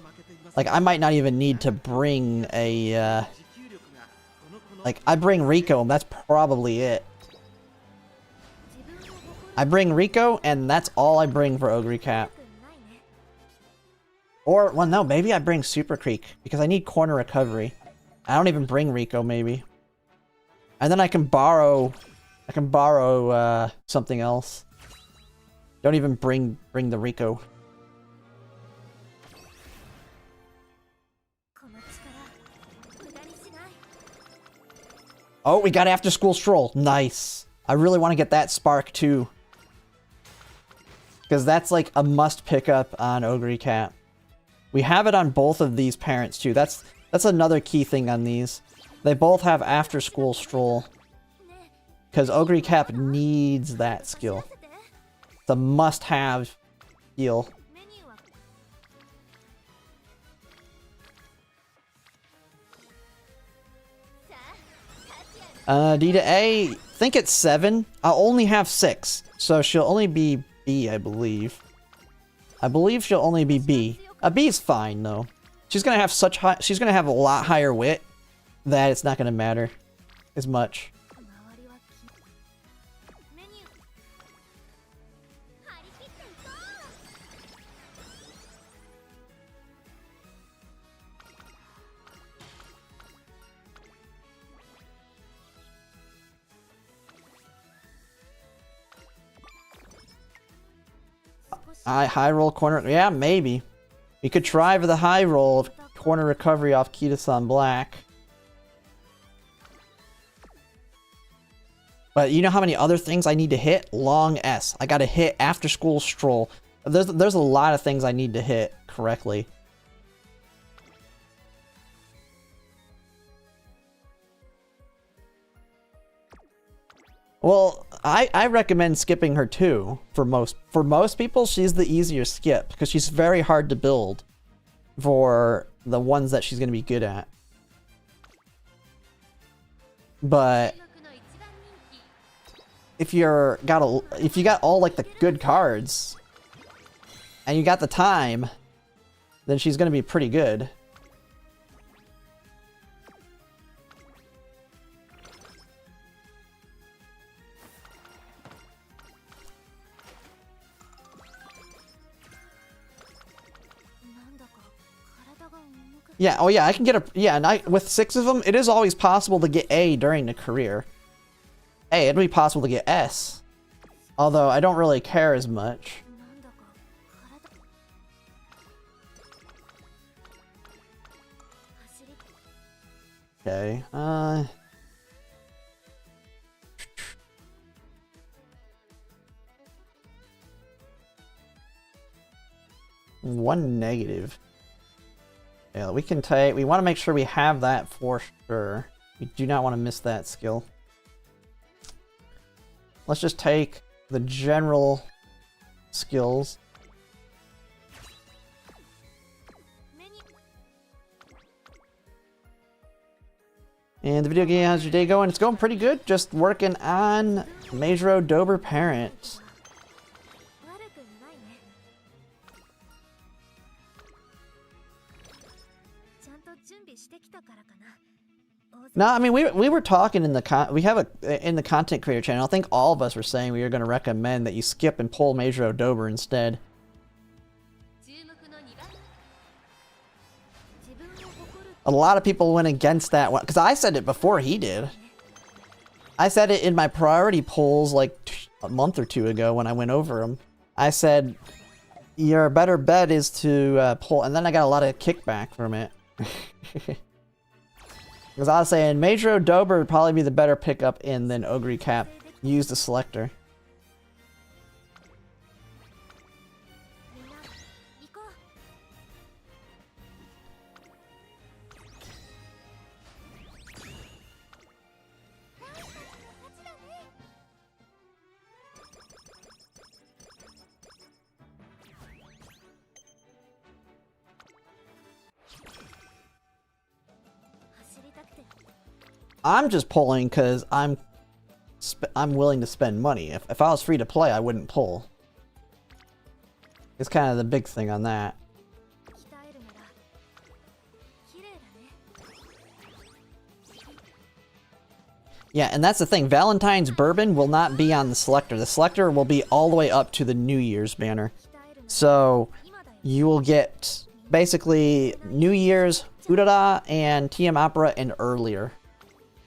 Like, I might not even need to bring a, like, I bring Rico, and that's probably it. I bring Rico, and that's all I bring for Ogre Cap. Or, well, no, maybe I bring Super Creek, because I need corner recovery. I don't even bring Rico, maybe. And then I can borrow something else. Don't even bring the Rico. Oh, we got after school stroll. Nice. I really want to get that spark too. Because that's like a must pick up on Ogre Cap. We have it on both of these parents too. That's another key thing on these. They both have after school stroll. Because Ogre Cap needs that skill. It's a must-have skill. D to A, I think it's 7. I'll only have 6. So she'll only be B, I believe. I believe she'll only be B. A B is fine, though. She's gonna have a lot higher wit that it's not gonna matter as much. High roll corner. Yeah, maybe. We could try for the high roll of corner recovery off Kita-san Black. But you know how many other things I need to hit? Long S. I gotta hit after school stroll. There's a lot of things I need to hit correctly. Well, I recommend skipping her too. For most people, she's the easier skip because she's very hard to build for the ones that she's gonna be good at. But if you got all like the good cards and you got the time, then she's gonna be pretty good. Yeah, oh yeah, I can get a... Yeah, and with 6 of them, it is always possible to get A during the career. A, it'd be possible to get S. Although, I don't really care as much. Okay, one negative. Yeah, we can take... We want to make sure we have that for sure. We do not want to miss that skill. Let's just take the general skills. And the video game, how's your day going? It's going pretty good. Just working on Mejiro Dober parents. No, I mean we were talking in the we have in the content creator channel. I think all of us were saying we were going to recommend that you skip and pull Mejiro Dober instead. A lot of people went against that one because I said it before he did. I said it in my priority polls like a month or two ago when I went over them. I said your better bet is to pull, and then I got a lot of kickback from it. Because I was saying Mejiro Dober would probably be the better pickup in than Ogre Cap. Use the selector. I'm just pulling because I'm willing to spend money. If I was free to play, I wouldn't pull. It's kind of the big thing on that. Yeah, and that's the thing. Valentine's Bourbon will not be on the selector. The selector will be all the way up to the New Year's banner. So you will get basically New Year's, Urara, and TM Opera, and earlier.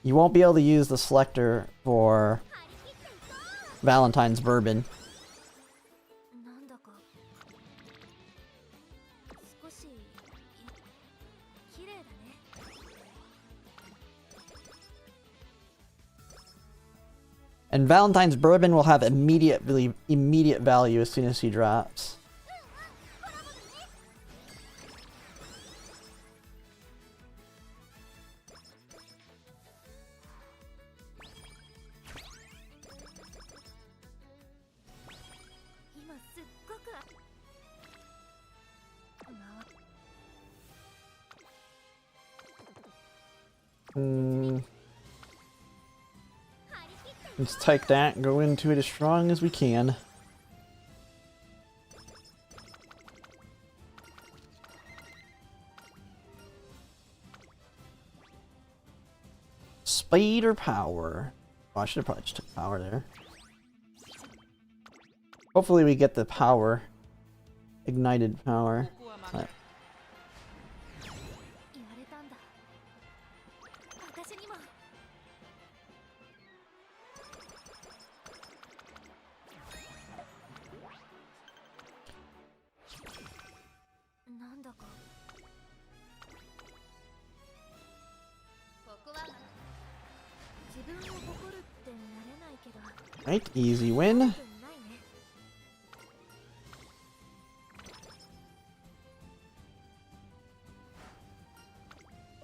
You won't be able to use the selector for Valentine's Bourbon. And Valentine's Bourbon will have immediate value as soon as he drops. Let's take that and go into it as strong as we can. Speed or power? Oh, I should have probably just took power there. Hopefully we get the power. Ignited power. Right. Right, easy win.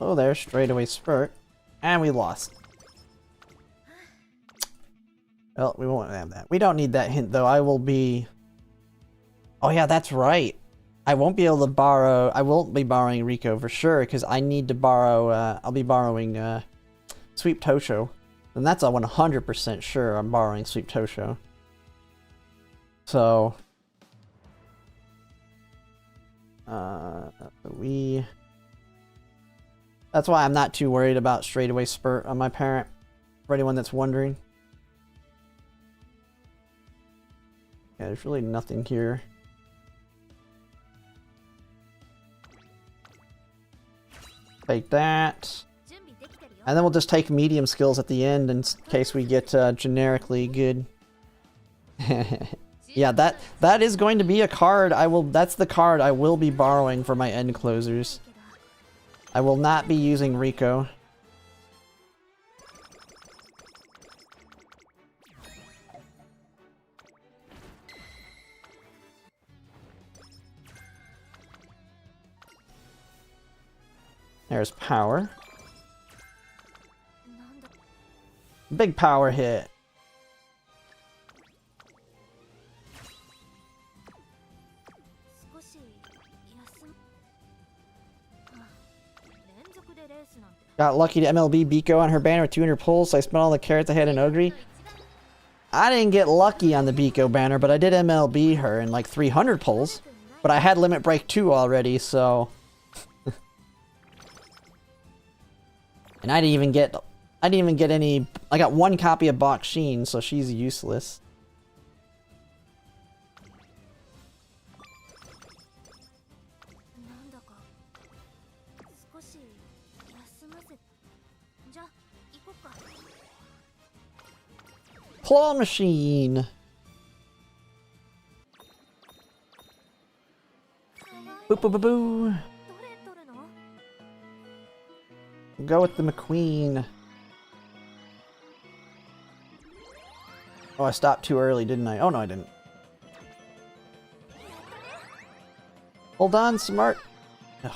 Oh, there, straightaway spurt. And we lost. Well, we won't have that. We don't need that hint, though. I will be... Oh, yeah, that's right. I won't be able to borrow... I won't be borrowing Rico for sure, because I need to borrow... I'll be borrowing Sweep Tosho. And that's a 100% sure I'm borrowing Sweep Tosho. So... That's why I'm not too worried about straightaway spurt on my parent, for anyone that's wondering. Yeah, there's really nothing here. Take that. And then we'll just take medium skills at the end in case we get generically good. Yeah, that is going to be a card that's the card I will be borrowing for my end closers. I will not be using Rico. There's power. Big power hit. Got lucky to MLB Biko on her banner with 200 pulls, so I spent all the carrots I had in Ogre. I didn't get lucky on the Biko banner, but I did MLB her in like 300 pulls. But I had Limit Break 2 already, so... And I didn't even get any... I got one copy of Bok Sheen, so she's useless. Claw Machine! Boo boo boo boo! Go with the McQueen. Oh, I stopped too early, didn't I? Oh, no, I didn't. Hold on, smart. Ugh.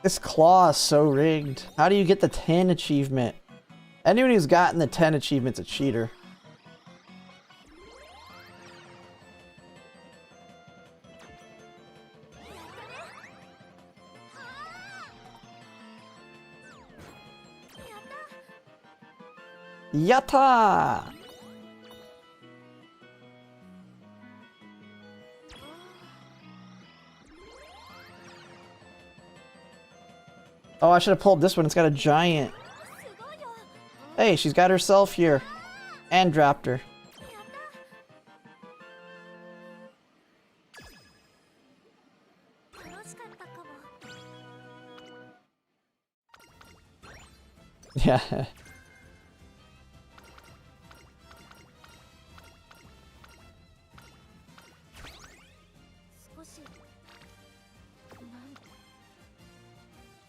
This claw is so rigged. How do you get the 10 achievement? Anyone who's gotten the 10 achievement's a cheater. Yatta! Oh, I should have pulled this one. It's got a giant. Hey, she's got herself here. And dropped her. Yeah.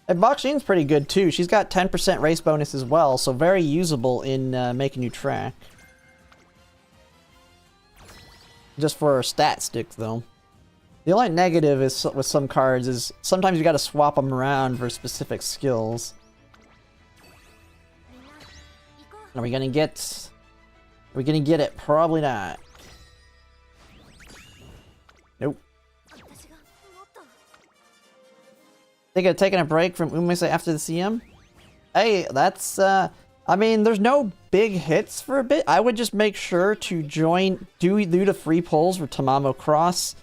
And Bok Sheen's pretty good too. She's got 10% race bonus as well, so very usable in making you track. Just for her stat sticks though. The only negative is with some cards is sometimes you gotta swap them around for specific skills. Are we gonna get... Are we gonna get it? Probably not. Nope. Think of taking a break from Umamusume after the CM? Hey, that's, I mean, there's no big hits for a bit. I would just make sure to do the free polls for Tamamo Cross.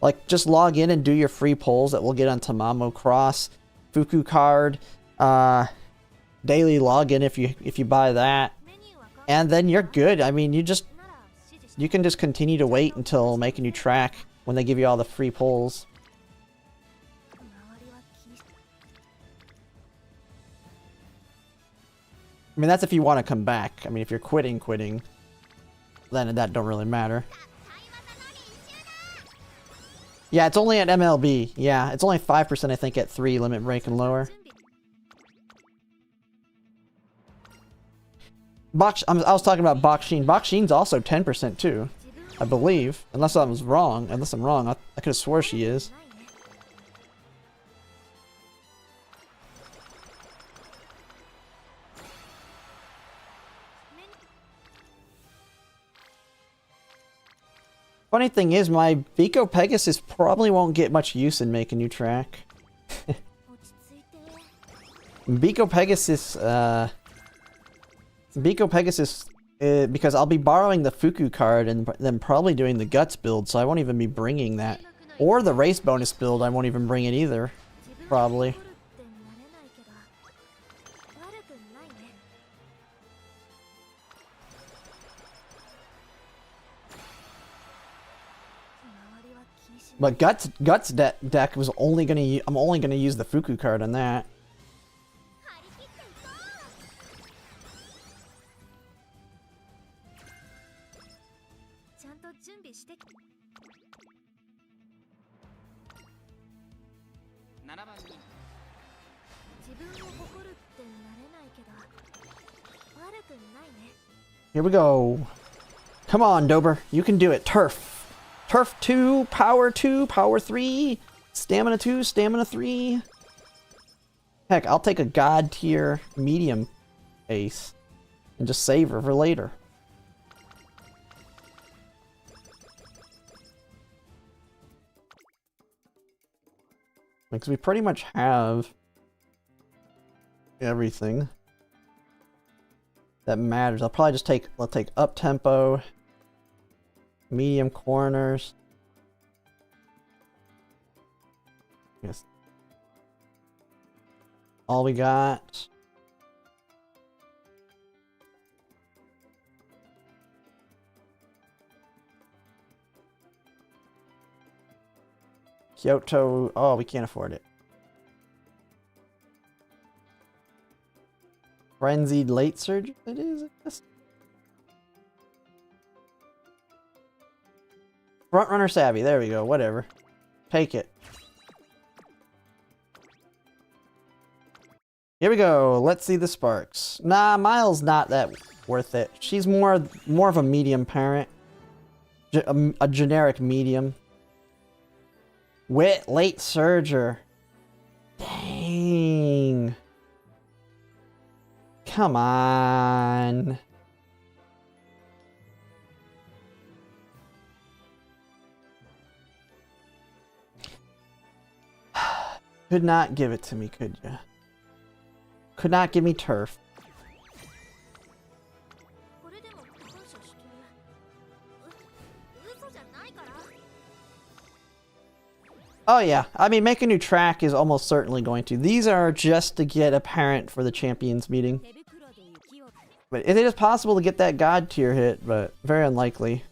Like, just log in and do your free polls that we'll get on Tamamo Cross. Fuku card, daily login if you buy that. And then you're good. I mean, you can just continue to wait until making you track when they give you all the free polls. I mean, that's if you want to come back. I mean, if you're quitting, then that don't really matter. Yeah, it's only at MLB. Yeah, it's only 5% I think at 3 limit break and lower. I was talking about Bok Sheen. Bok Sheen's also 10% too, I believe. Unless I was wrong. Unless I'm wrong. I could have swore she is. Funny thing is, my Biko Pegasus probably won't get much use in making you track. Biko Pegasus, because I'll be borrowing the Fuku card and then probably doing the Guts build, so I won't even be bringing that. Or the race bonus build, I won't even bring it either. Probably. But Guts deck was only gonna I'm only gonna use the Fuku card on that. Here we go. Come on, Dober. You can do it. Turf. Turf 2, Power 3, Stamina 2, Stamina 3. Heck, I'll take a God tier medium ace and just save her for later. Because we pretty much have everything that matters. I'll probably just take, let's take up tempo, medium corners. Yes. All we got. Kyoto. Oh, we can't afford it. Frenzied late surge. It is. Front runner savvy. There we go. Whatever. Take it. Here we go. Let's see the sparks. Nah, Miles not that worth it. She's more of a medium parent. A generic medium. Wit late surger. Dang. Come on. Could not give it to me, could you? Could not give me turf. Oh yeah, I mean, make a new track is almost certainly going to. These are just to get a parent for the champions meeting. But it is possible to get that god tier hit, but very unlikely.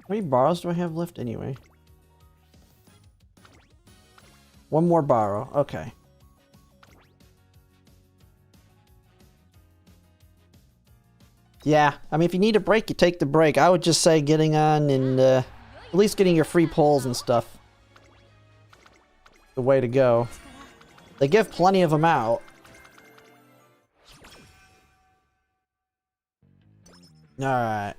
How many borrows do I have left anyway? One more borrow. Okay. Yeah, I mean, if you need a break, you take the break. I would just say getting on and at least getting your free pulls and stuff. The way to go. They give plenty of them out. Alright.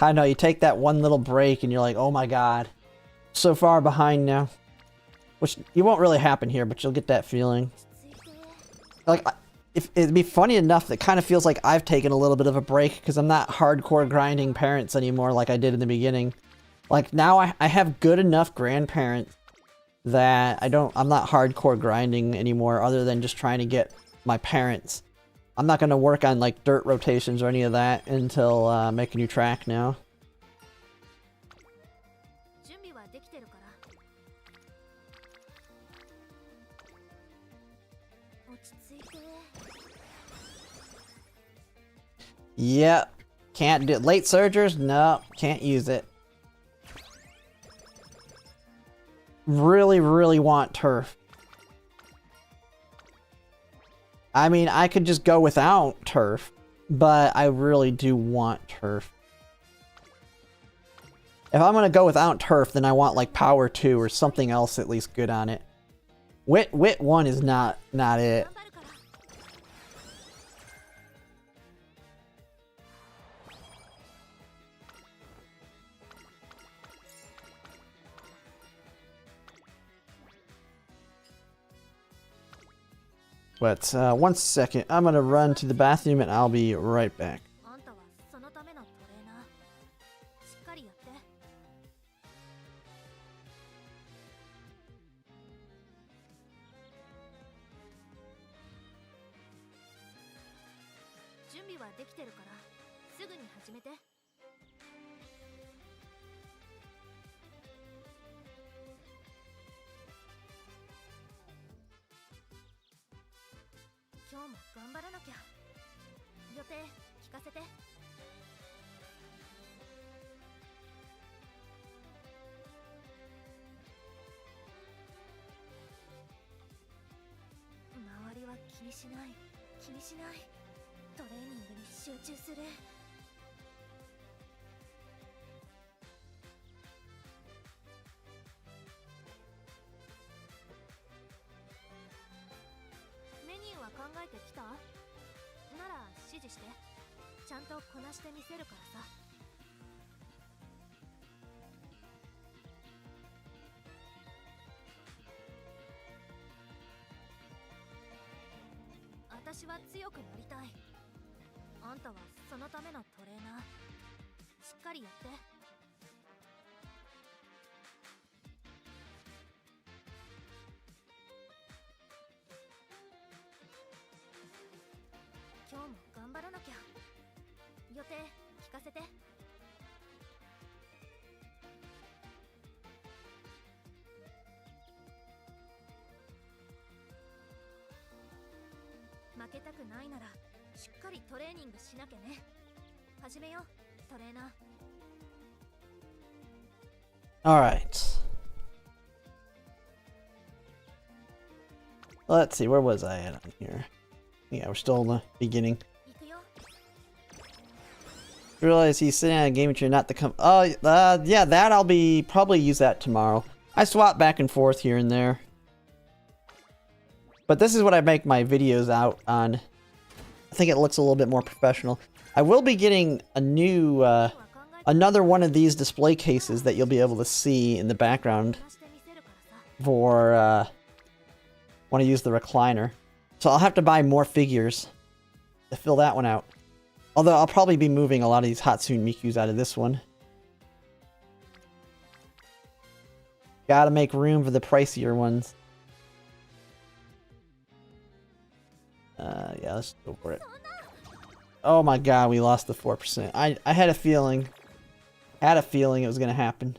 I know, you take that one little break and you're like, oh my god. So far behind now. Which, it won't really happen here, but you'll get that feeling. Like, if it'd be funny enough, it kind of feels like I've taken a little bit of a break because I'm not hardcore grinding parents anymore like I did in the beginning. Like, now I have good enough grandparents that I'm not hardcore grinding anymore other than just trying to get my parents. I'm not going to work on, like, dirt rotations or any of that until make a new track now. Yep. Can't do it. Late surgers? No. Can't use it. Really, really want turf. I mean, I could just go without turf, but I really do want turf. If I'm gonna go without turf, then I want like power 2 or something else at least good on it. Wit 1 is not it. But, 1 second. I'm gonna run to the bathroom and I'll be right back. 私は強くなりたい。あんたはそのためのトレーナー。しっかりやって。今日も頑張らなきゃ。予定聞かせて。負けたくないならしっかりトレーニングしなきゃね。始めよう、トレーナー。Alright. Let's see, where was I at on here? Yeah, we're still in the beginning. Realize he's sitting on a game chair, not the yeah, that I'll be probably use that tomorrow. I swap back and forth here and there. But this is what I make my videos out on. I think it looks a little bit more professional. I will be getting a new, another one of these display cases that you'll be able to see in the background for, when I use the recliner. So I'll have to buy more figures to fill that one out. Although I'll probably be moving a lot of these Hatsune Mikus out of this one. Gotta make room for the pricier ones. Yeah, let's go for it. Oh my god, we lost the 4%. I had a feeling. Had a feeling it was gonna happen.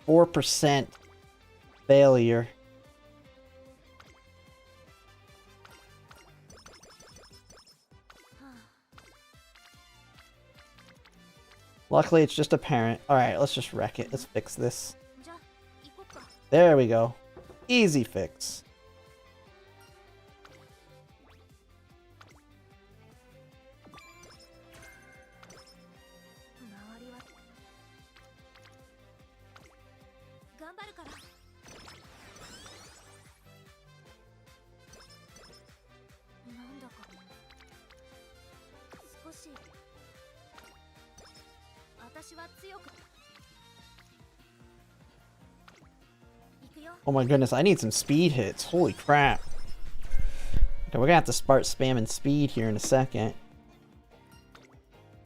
4% failure. Luckily, it's just a parent. Alright, let's just wreck it. Let's fix this. There we go. Easy fix. Oh my goodness, I need some speed hits. Holy crap. Okay, we're gonna have to start spamming speed here in a second.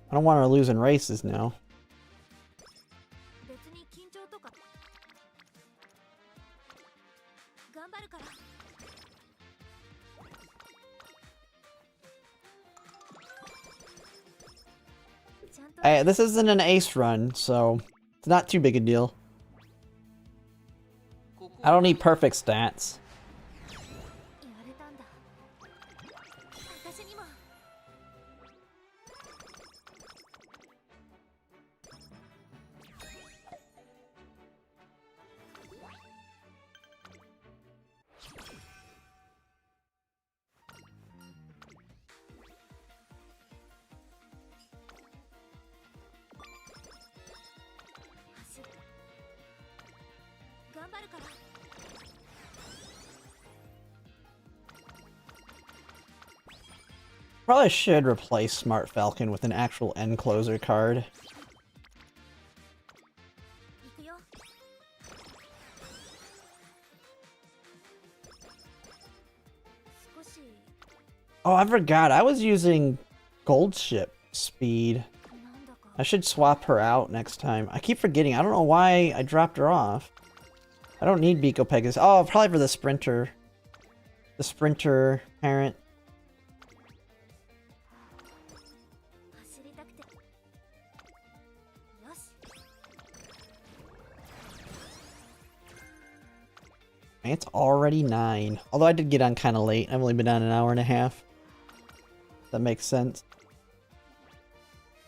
I don't want her losing races now. Hey, this isn't an ace run, so it's not too big a deal. I don't need perfect stats. Probably should replace Smart Falcon with an actual end closer card. Oh, I forgot. I was using Gold Ship speed. I should swap her out next time. I keep forgetting. I don't know why I dropped her off. I don't need Biko Pegasus. Oh, probably for the Sprinter. The Sprinter parent. It's already 9. Although I did get on kind of late. I've only been on an hour and a half. That makes sense.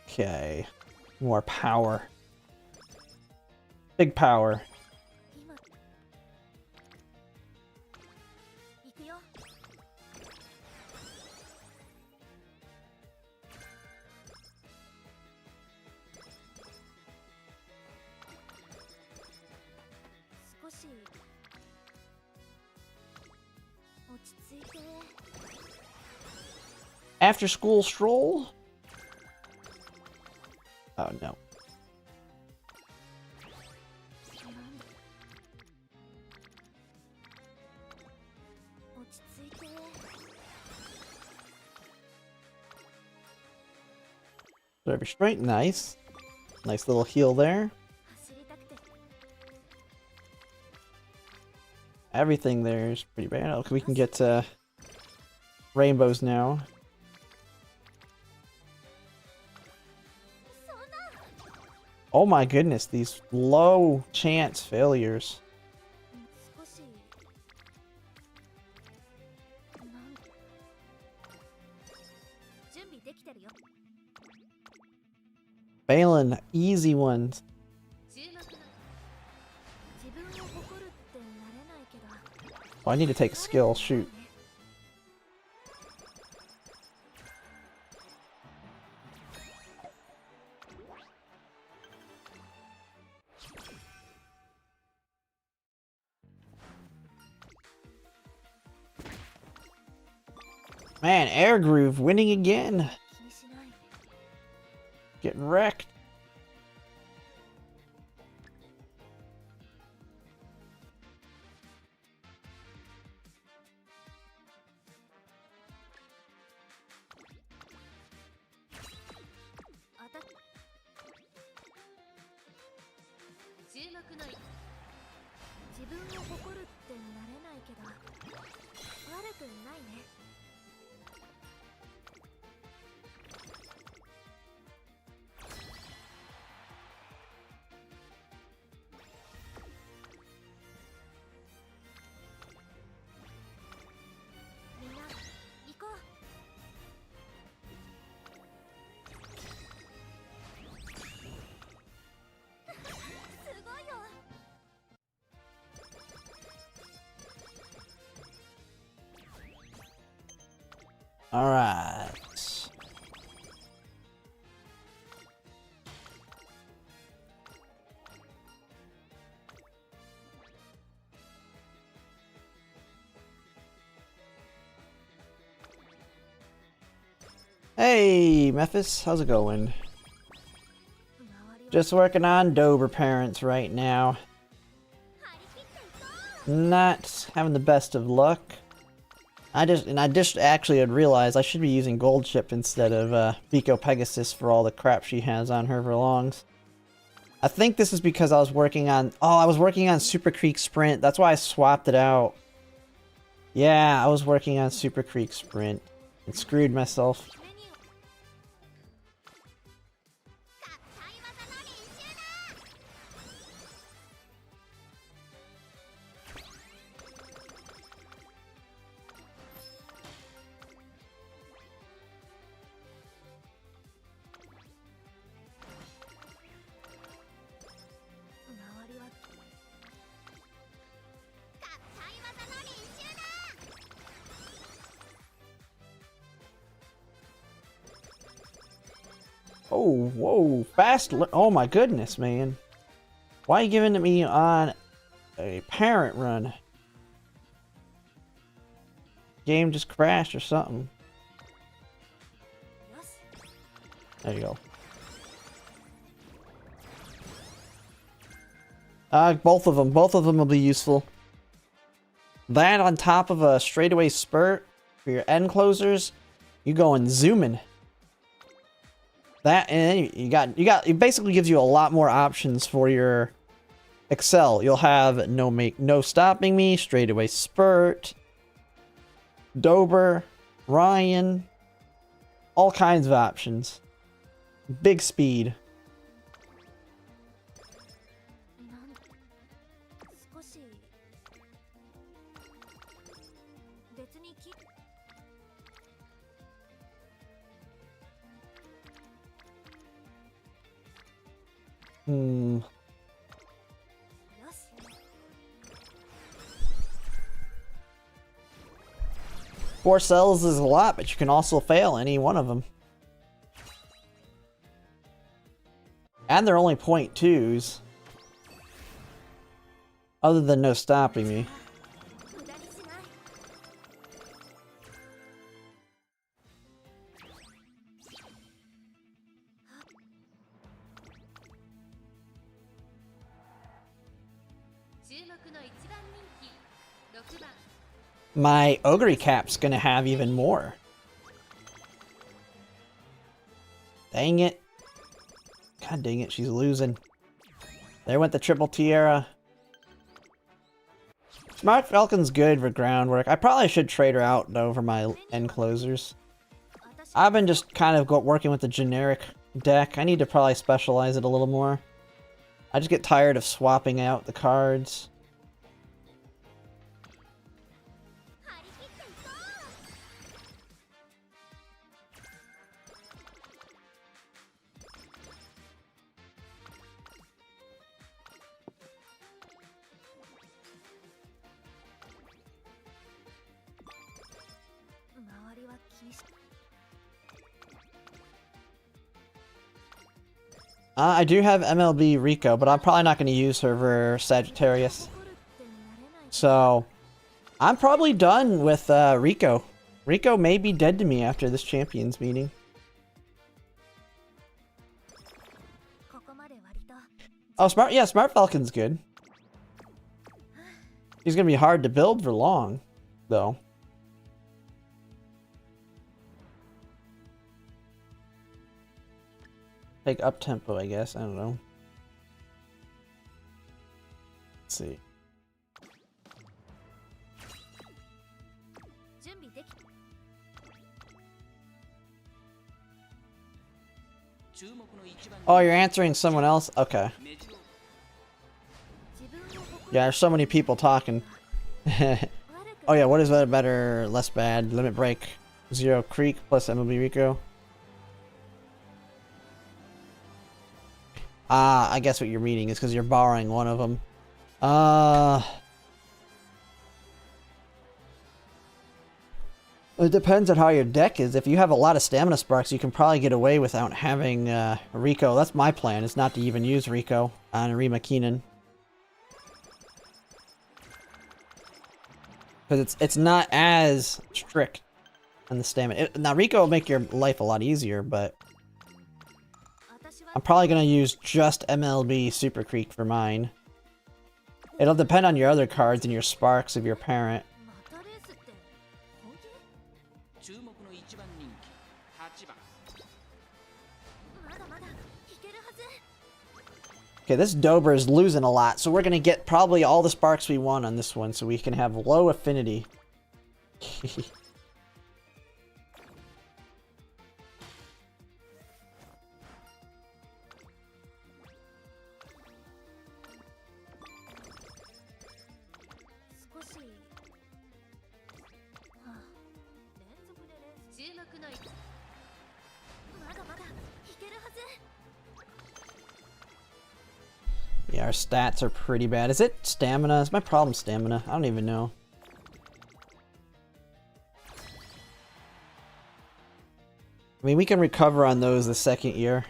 Okay. More power. Big power. After school stroll? Oh no. Preserve your strength, nice. Nice little heal there. 走りたくて Everything there is pretty bad. Okay, we can get rainbows now. そんな Oh my goodness, these low chance failures. 少しなん準備できてるよ Balin, easy ones. 注目の自分を誇るってなれないけど Oh, I need to take a skill, shoot. Man, Air Groove winning again. 気にしない Getting wrecked. All right. Hey, Memphis, how's it going? Just working on Dober parents right now. Not having the best of luck. I just actually had realized I should be using Gold Ship instead of Vico Pegasus for all the crap she has on her belongs. I think this is because I was working on Super Creek Sprint. That's why I swapped it out. Yeah, I was working on Super Creek Sprint and screwed myself. Oh, whoa, oh my goodness, man. Why are you giving it me on a parent run? Game just crashed or something. There you go. Both of them will be useful. That on top of a straightaway spurt for your end closers, you going zooming. That, and then it basically gives you a lot more options for your Excel. You'll have no stopping me, straightaway spurt, Dober, Ryan, all kinds of options. Big speed. Hmm. 4 cells is a lot, but you can also fail any one of them. And they're only 0.2s. Other than no stopping me. My Ogre Cap's gonna have even more. Dang it. God dang it, she's losing. There went the triple tiara. Smart Falcon's good for groundwork. I probably should trade her out, though, for my end closers. I've been just kind of working with the generic deck. I need to probably specialize it a little more. I just get tired of swapping out the cards. I do have MLB Rico, but I'm probably not going to use her for Sagittarius. So, I'm probably done with Rico. Rico may be dead to me after this Champions meeting. Oh, Smart Falcon's good. He's going to be hard to build for long, though. Take up tempo, I guess. I don't know. Let's see. Oh, you're answering someone else? Okay. Yeah, there's so many people talking. Oh yeah, what is that better, less bad? Limit Break, Zero Creek plus MLB Rico. Ah, I guess what you're meaning is because you're borrowing one of them. It depends on how your deck is. If you have a lot of stamina sparks, you can probably get away without having Rico. That's my plan, is not to even use Rico on Rima Keenan. Because it's not as strict on the stamina. Now, Rico will make your life a lot easier, but I'm probably going to use just MLB Super Creek for mine. It'll depend on your other cards and your sparks of your parent. Okay, this Dober is losing a lot, so we're going to get probably all the sparks we want on this one, so we can have low affinity. Yeah, our stats are pretty bad. Is it stamina? Is my problem stamina? I don't even know. I mean, we can recover on those the second year.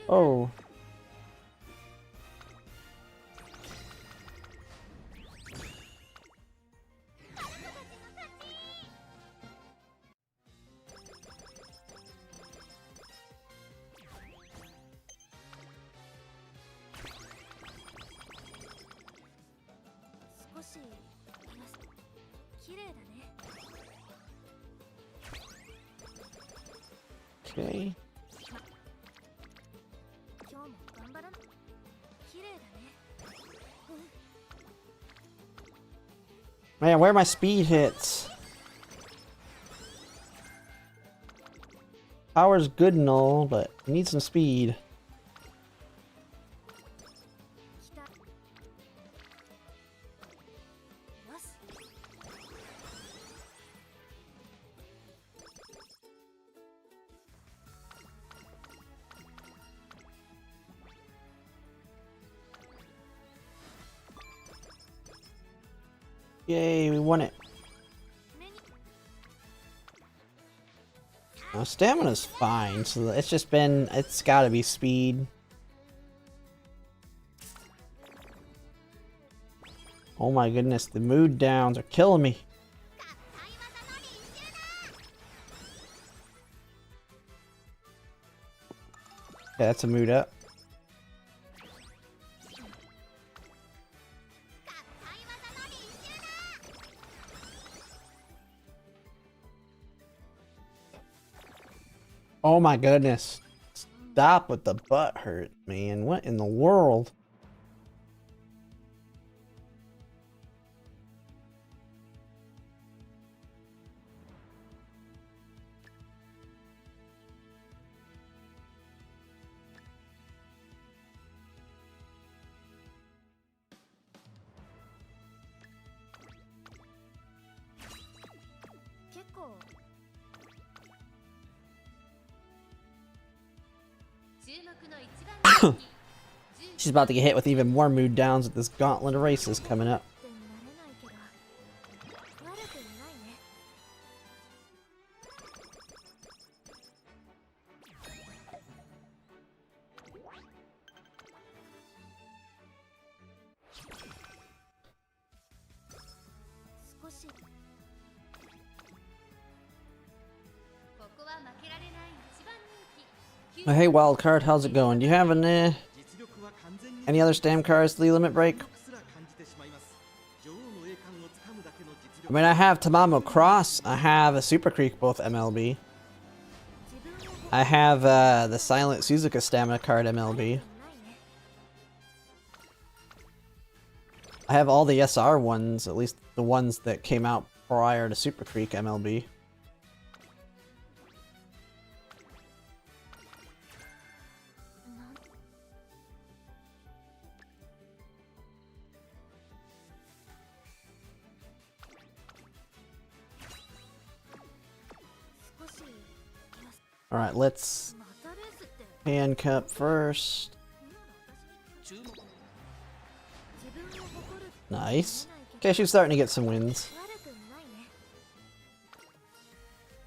Oh. Okay. Man, where are my speed hits? Power's good and all, but I need some speed. Yay, we won it. Now, stamina's fine, so it's just been, it's gotta be speed. Oh my goodness, the mood downs are killing me. Okay, that's a mood up. Oh my goodness. Stop with the butt hurt, man. What in the world? She's about to get hit with even more mood downs with this gauntlet of races coming up. Oh, hey Wildcard, how's it going? Do you have an any other stam cards to the limit break? I mean, I have Tamamo Cross, I have a Super Creek, both MLB. I have the Silent Suzuka Stamina card MLB. I have all the SR ones, at least the ones that came out prior to Super Creek MLB. Alright, let's hand cup first. Nice. Okay, she's starting to get some wins.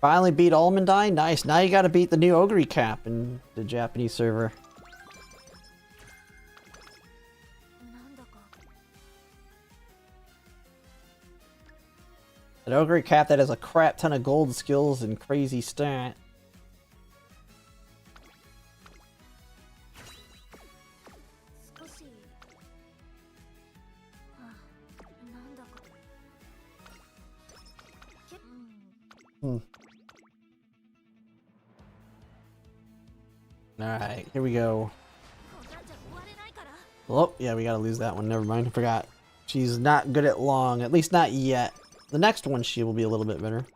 Finally beat Almondine. Nice. Now you gotta beat the new Ogre cap in the Japanese server. An Ogre cap that has a crap ton of gold skills and crazy stat. Alright, here we go. Oh, yeah, we gotta lose that one. Never mind, I forgot. She's not good at long, at least not yet. The next one she will be a little bit better.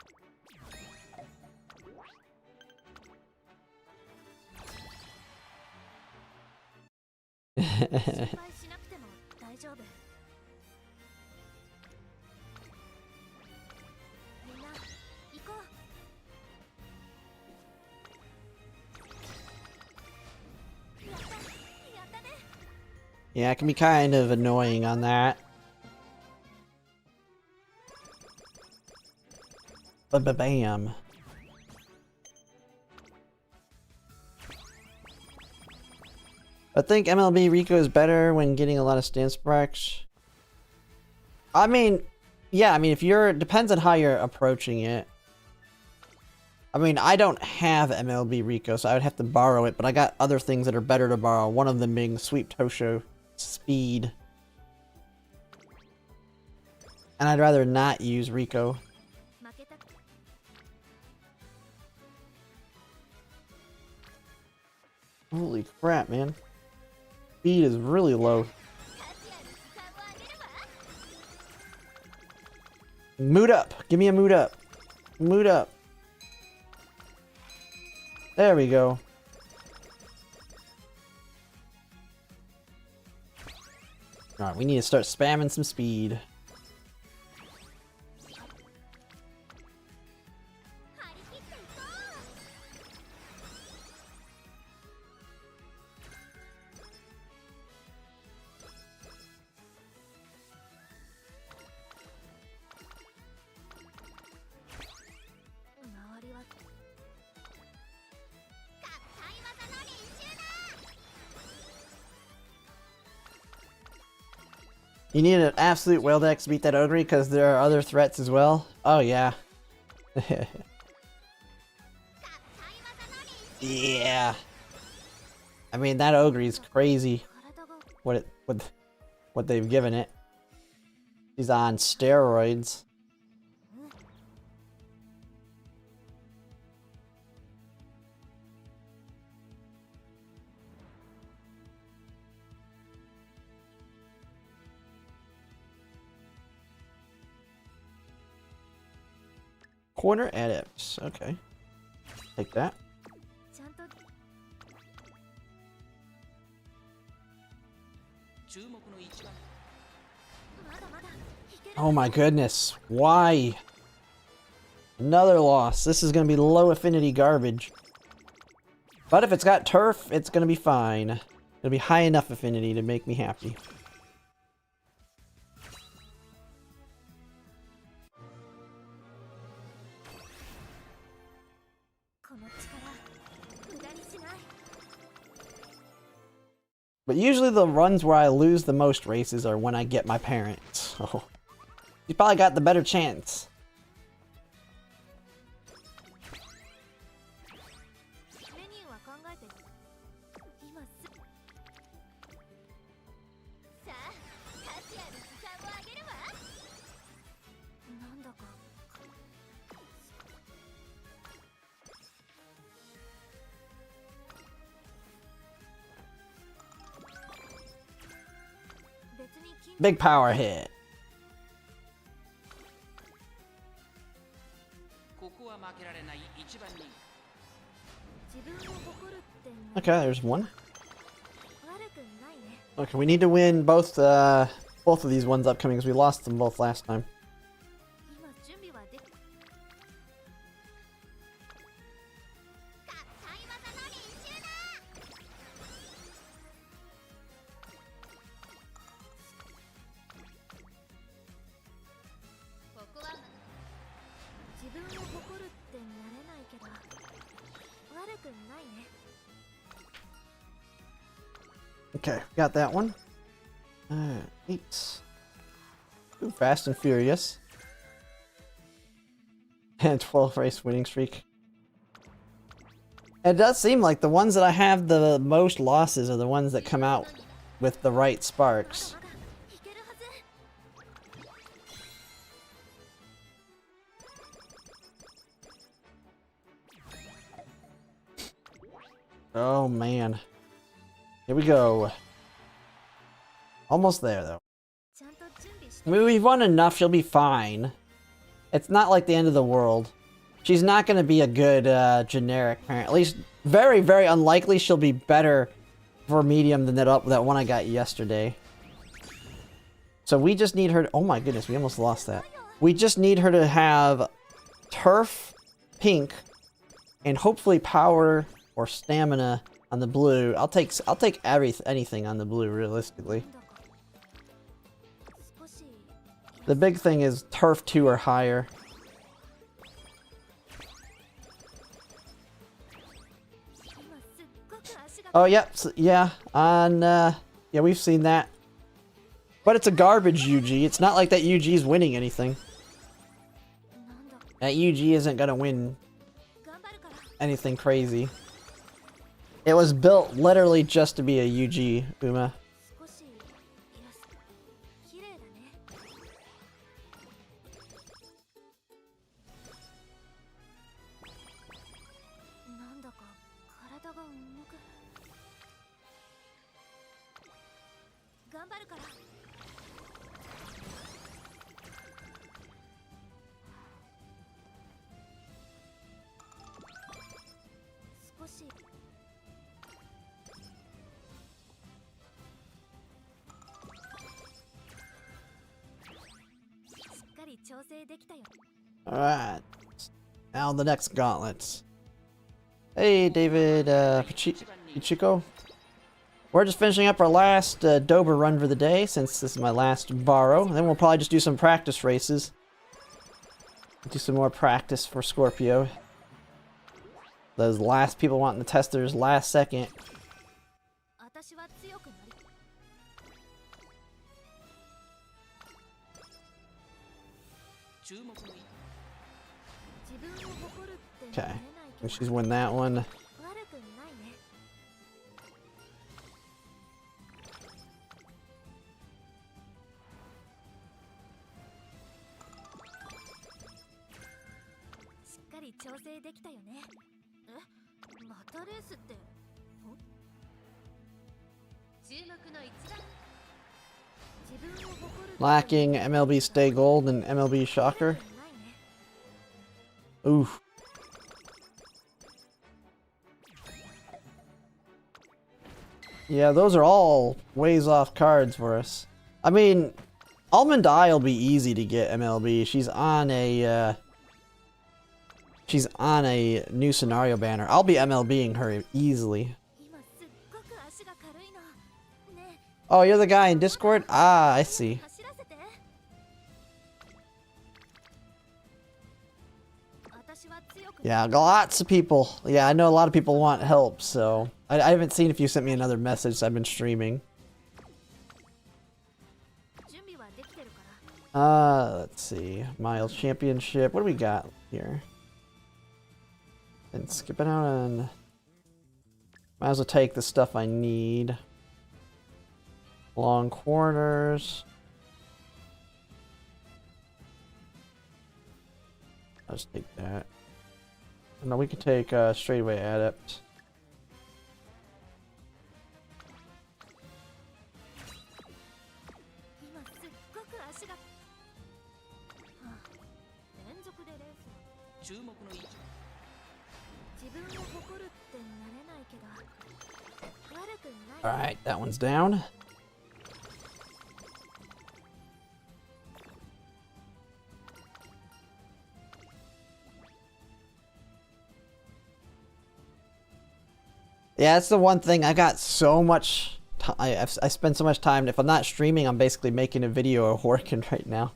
Yeah, it can be kind of annoying on that. Ba-ba-bam. I think MLB Rico is better when getting a lot of stance breaks. I mean, yeah, I mean, if you're, it depends on how you're approaching it. I mean, I don't have MLB Rico, so I would have to borrow it, but I got other things that are better to borrow. One of them being Sweep Tosho Speed. And I'd rather not use Rico. Holy crap, man. Speed is really low. Mood up. Give me a mood up. Mood up. There we go. Alright, we need to start spamming some speed. You need an absolute whale deck to beat that Ogre because there are other threats as well. Oh yeah. Yeah. I mean, that Ogre is crazy. What they've given it. He's on steroids. Corner adepts. Okay. Take that. ちゃんと まだまだいける Oh my goodness. Why? Another loss. This is going to be low affinity garbage. But if it's got turf, it's going to be fine. It'll be high enough affinity to make me happy. この力無駄にしない But usually the runs where I lose the most races are when I get my parents. So you probably got the better chance. メニューは考えて今すさあ価値ある時間をあげるわなんだか 別に緊 Big power hit. ここは負けられない一番人気。自分を誇るってね Okay, there's one. 悪くないね Okay, we need to win both of these ones upcoming because we lost them both last time. 今準備はでき合体技の練習だここは自分を誇るってなれないけど悪くないね Okay, got that one. 8. Ooh, Fast and Furious. And 12 race winning streak. It does seem like the ones that I have the most losses are the ones that come out with the right sparks. まだいけるはず Oh man. Here we go. Almost there though. ちゃんと準備し I mean, we've won enough, she'll be fine. It's not like the end of the world. She's not going to be a good generic parent. At least very, very unlikely she'll be better for medium than that one I got yesterday. So we just need her to, oh my goodness, we almost lost that. We just need her to have turf, pink, and hopefully power or stamina on the blue. I'll take anything on the blue realistically. 少し The big thing is turf 2 or higher. 今すっごく足が Oh, yep, yeah, on, yeah, we've seen that. But it's a garbage UG. It's not like that UG is winning anything. なんだ That UG isn't gonna win 頑張るから anything crazy. It was built literally just to be a UG, Uma. 少しイラスト綺麗だねなんだか体が動く頑張るから少し しっかり調整できたよ Alright. Now the next gauntlets. Hey, David, Pichico. We're just finishing up our last Dober run for the day, since this is my last borrow. Then we'll probably just do some practice races. Do some more practice for Scorpio. Those last people wanting to test theirs last second. 私は強くなり 注目の一自分を誇るってな Okay. れないけ And ど she's win that one. 悪くないね しっかり調整できたよねえまたレースって注目の一番自分を誇る Lacking MLB Stay Gold and MLB Shocker. ないね Oof. Yeah, those are all ways off cards for us. I mean, Almond Eye will be easy to get MLB. She's on a new scenario banner. I'll be MLBing her easily. 今すっごく足が軽いの。ね、 Oh, you're the guy in Discord? Ah, I see. 走らせて。私は強く。 Yeah, lots of people. Yeah, I know a lot of people want help, so... I haven't seen if you sent me another message. I've been streaming. 準備はできてるから。 Let's see. Miles Championship. What do we got here? And skipping out on... Might as well take the stuff I need. Long corners. I'll just take that. No, we can take straightaway adept. 今すっごく足が。はあ、連続でレース。注目の位置。自分を誇るってなれないけど。悪くない。 Alright, that one's down. Yeah, that's the one thing. I got so much I spend so much time. If I'm not streaming, I'm basically making a video or working right now.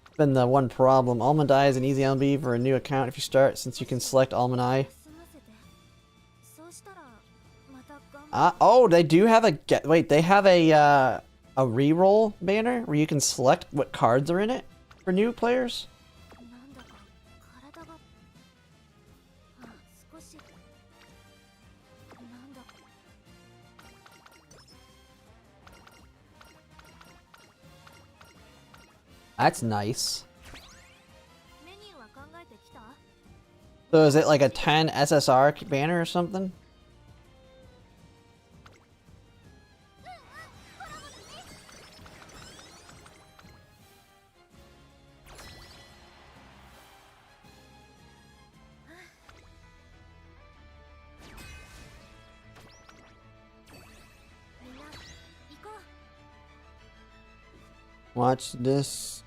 It's been the one problem. Almond Eye is an easy LB for a new account if you start, since you can select Almond Eye. 済ませて。そうしたらまた頑張る。 Oh, they do have a wait. They have a reroll banner where you can select what cards are in it for new players. なんだか体が。あ、少し。なんだか。 That's nice. メニューは考えてきた？ So is it like a 10 SSR banner or something? Watch this.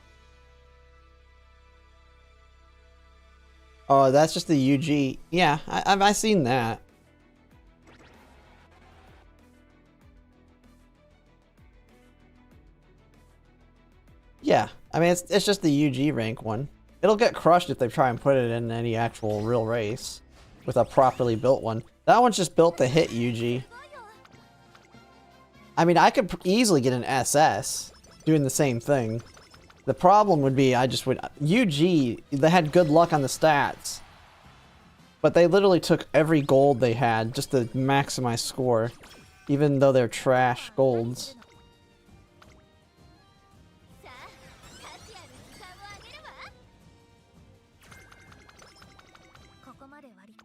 Oh, that's just the UG. Yeah, I've seen that. Yeah, I mean it's just the UG rank one. It'll get crushed if they try and put it in any actual real race with a properly built one. That one's just built to hit UG. I mean, I could easily get an SS doing the same thing. The problem would be I just would... UG, they had good luck on the stats. But they literally took every gold they had just to maximize score. Even though they're trash golds. さあ、価値ある時間をあげるわ。ここまで割り。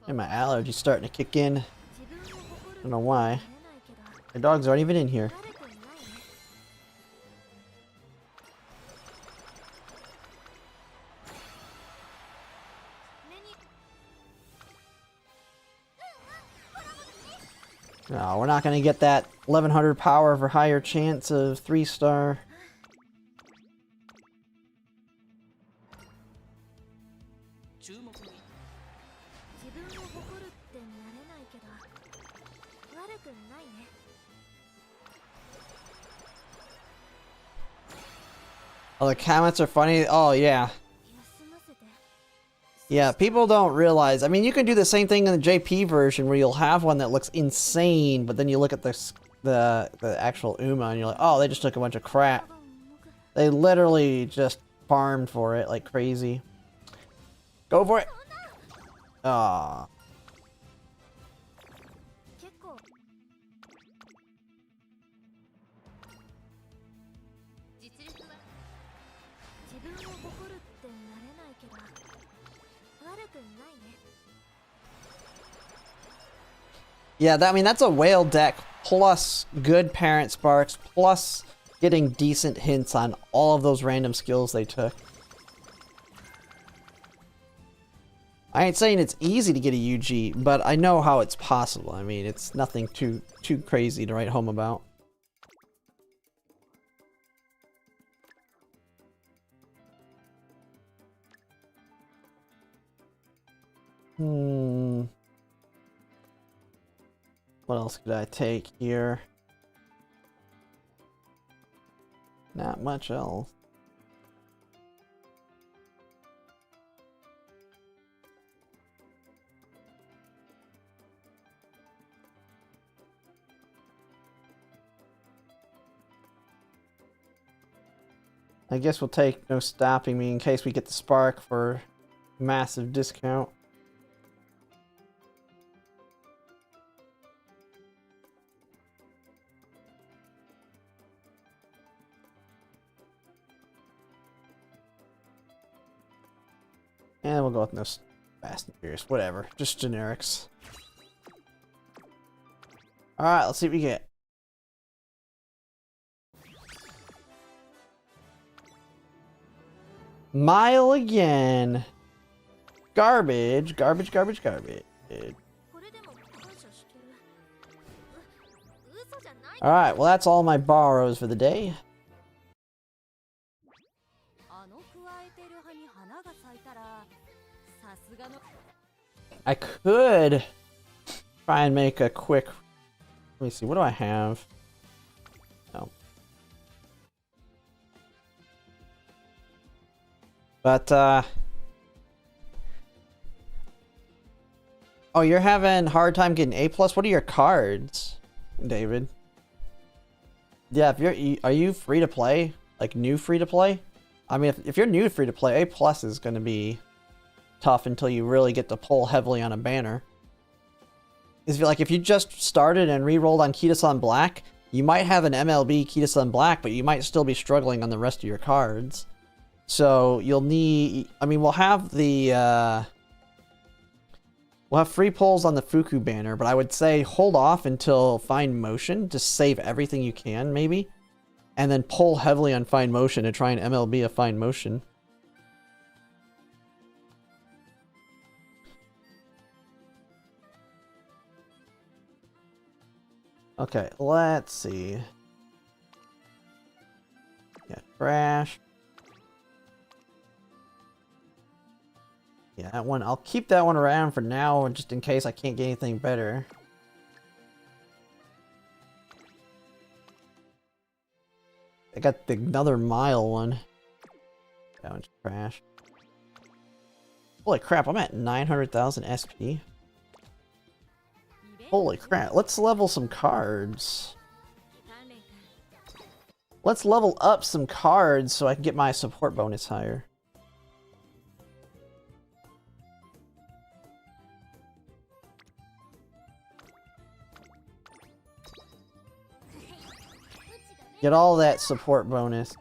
And my allergy's starting to kick in. 自分を誇る I don't know why. なれないけど。 My dogs aren't even in here. 悪くないね。メニュー。 No, we're not gonna get that 1100 power for higher chance of 3-star. 注目の位置。自分を誇るってなれないけど。悪くないね。 Oh, the comments are funny. Oh, yeah. 休ませて。 Yeah, people don't realize. I mean, you can do the same thing in the JP version where you'll have one that looks insane, but then you look at the actual Uma and you're like, oh, they just took a bunch of crap. They literally just farmed for it like crazy. Go for it. Ah. 結構。実力は自分を誇るってなれないけど。悪くないね。 Yeah, I mean, that's a whale deck plus good parent sparks plus getting decent hints on all of those random skills they took. I ain't saying it's easy to get a UG, but I know how it's possible. I mean, it's nothing too crazy to write home about. What else could I take here? Not much else. I guess we'll take No Stopping Me in case we get the spark for massive discount. And we'll go with No Fast and Furious. Whatever. Just generics. Alright, let's see what we get. Mile again. Garbage, garbage, garbage, garbage. Alright, well that's all my borrows for the day. I could try and make a quick... Let me see, what do I have? No. But, oh, you're having a hard time getting A+? What are your cards, David? Yeah, if you're... Are you free to play? Like, new free to play? I mean, if you're new free to play, A+ is going to be tough until you really get to pull heavily on a banner. If you just started and re-rolled on Kita-san Black, you might have an MLB Kita-san Black, but you might still be struggling on the rest of your cards. So you'll need... I mean, we'll have the... we'll have free pulls on the Fuku banner, but I would say hold off until Find Motion. Just save everything you can, maybe. And then pull heavily on Find Motion to try and MLB a Find Motion. Okay, let's see. Yeah, trash. Yeah, that one. I'll keep that one around for now, just in case I can't get anything better. I got another mile one. That one's trash. Holy crap, I'm at 900,000 SP. Holy crap, let's level some cards. Let's level up some cards so I can get my support bonus higher. Get all that support bonus.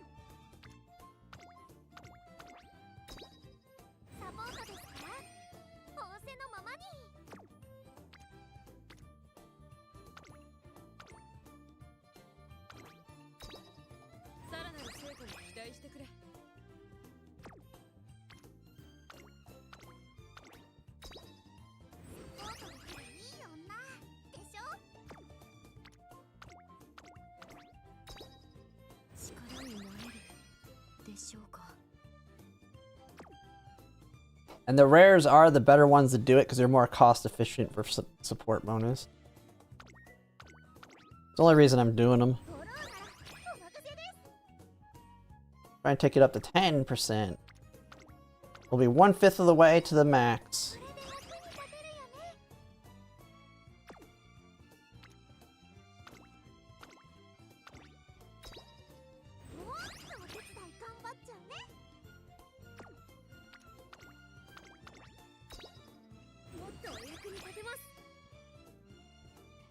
And the rares are the better ones to do it because they're more cost efficient for support bonus. It's the only reason I'm doing them. Try and take it up to 10%. We'll be 1/5 of the way to the max.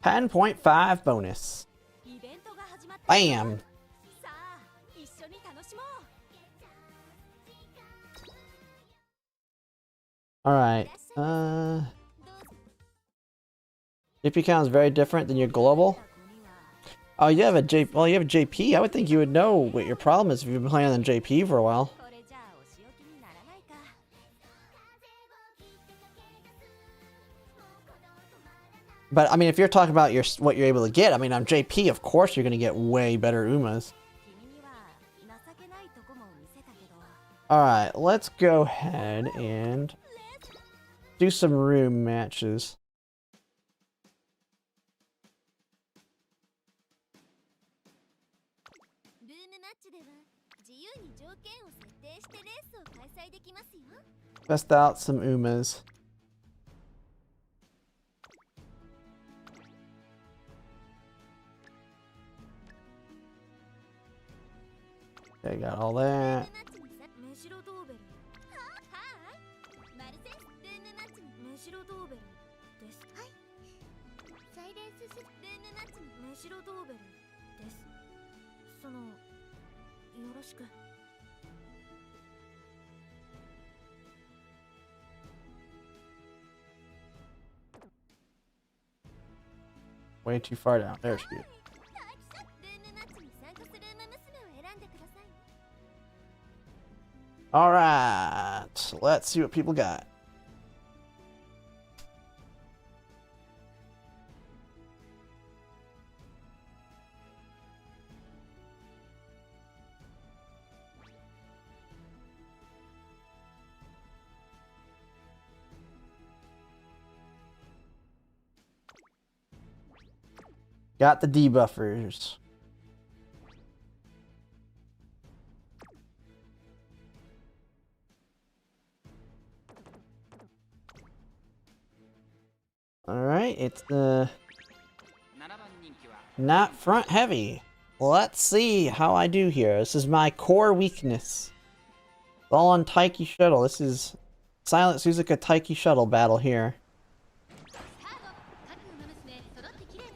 $10.5 bonus. Bam! Alright, GP count is very different than your global. Oh, you have a J. Well, you have a JP. I would think you would know what your problem is if you've been playing on JP for a while. これじゃあお仕置きにならないか。 But I mean, if you're talking about what you're able to get, I mean, on JP, of course, you're gonna get way better Umas. 君には情けないとこも見せたけど。 All right, let's go ahead and do some room matches. ルームマッチでは自由に条件を設定してレースを開催できますよ。 Test out some Umas. Okay, got all ルー that. ムマッチにさメシロドーベル。はあ、マルセルームマッチにメシロドーベルです。はい。サイレンススルームマッチにメシロドーベルです。そのよろしく。 Way too far down. There she is. ルームマッチに参加するウマ娘を選んでください。 All right, let's see what people got. Got the debuffers. Alright, it's 7番人気は not front heavy. Let's see how I do here. This is my core weakness. All on Taiki Shuttle. This is Silent Suzuka Taiki Shuttle battle here. 各ウマ娘揃ってきれいな。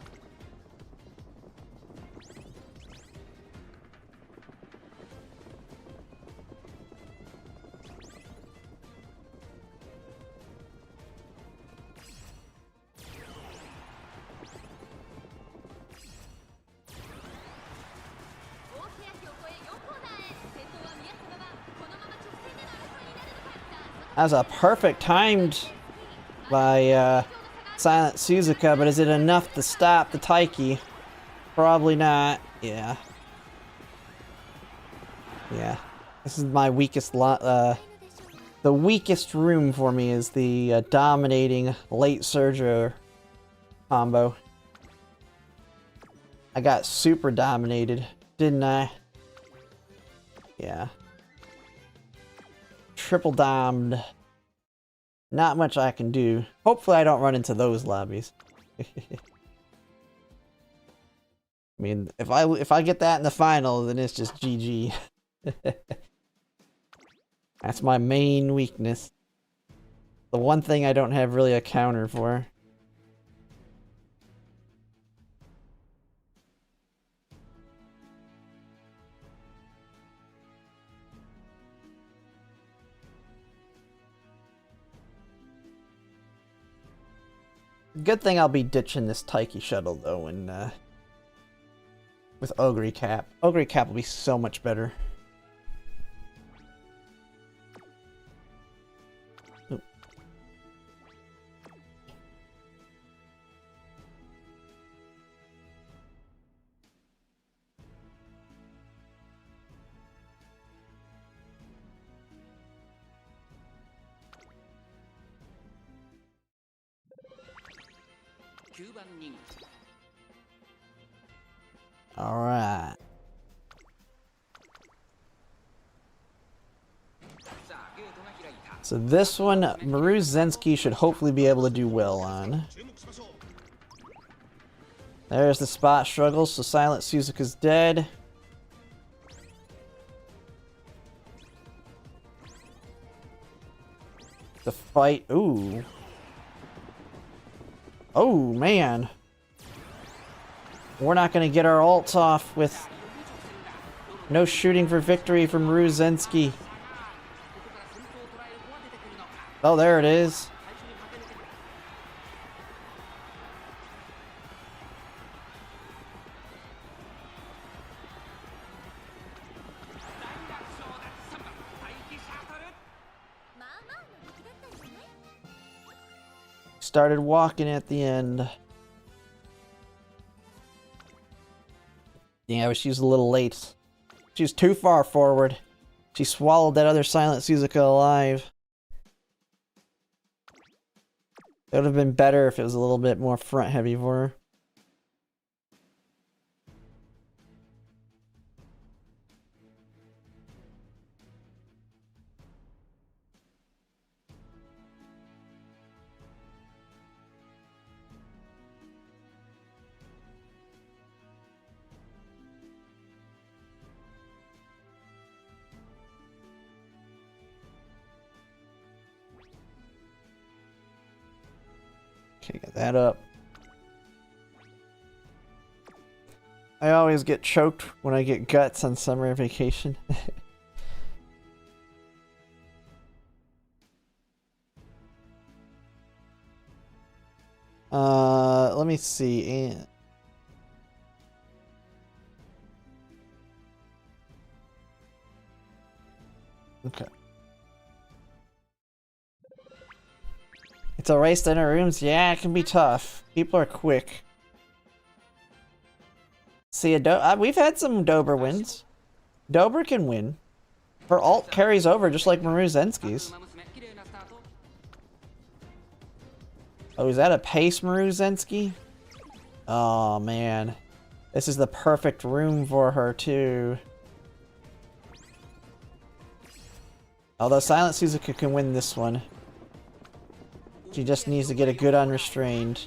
That was a perfect timed by Silent Suzuka, but is it enough to stop the Taiki? Probably not. Yeah. Yeah. This is my weakest the weakest room for me is the dominating late surger combo. I got super dominated, didn't I? Yeah. Triple domed. Not much I can do. Hopefully I don't run into those lobbies. I mean, if I get that in the final, then it's just GG. That's my main weakness. The one thing I don't have really a counter for. Good thing I'll be ditching this Taiki Shuttle though, and with Ogre Cap. Ogre Cap will be so much better. Ooh. All right. So this one, Maru Zensky should hopefully be able to do well on. There's the spot struggle, so Silent Suzuka's dead. The fight, ooh. Oh, man. We're not going to get our ults off with no shooting for victory from Maru Zensky. Oh, there it is. started walking at the end. Yeah, but she was a little late. She was too far forward. She swallowed that other silent Suzuka alive. It would have been better if it was a little bit more front heavy for her. Okay, get that up. I always get choked when I get guts on summer vacation. Let me see. Okay. It's a race to enter rooms? Yeah, it can be tough. People are quick. See, we've had some Dober wins. Dober can win. Her ult carries over just like Maruzensky's. Oh, is that a pace Maruzensky? Oh, man. This is the perfect room for her, too. Although Silent Suzuka can win this one. She just needs to get a good unrestrained.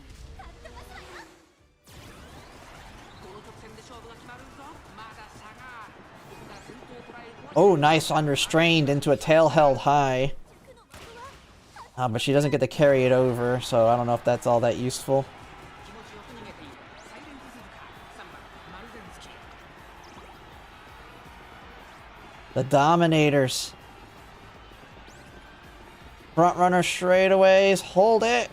Oh, nice unrestrained into a tail held high. But she doesn't get to carry it over, so I don't know if that's all that useful. The Dominators. Front runner straightaways. Hold it.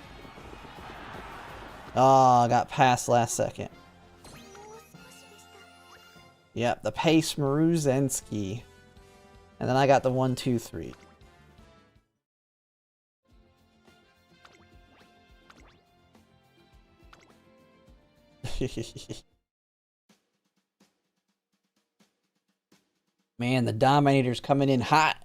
Oh, got past last second. Yep, the pace Maruzensky. And then I got the 1, 2, 3. Man, the Dominator's coming in hot.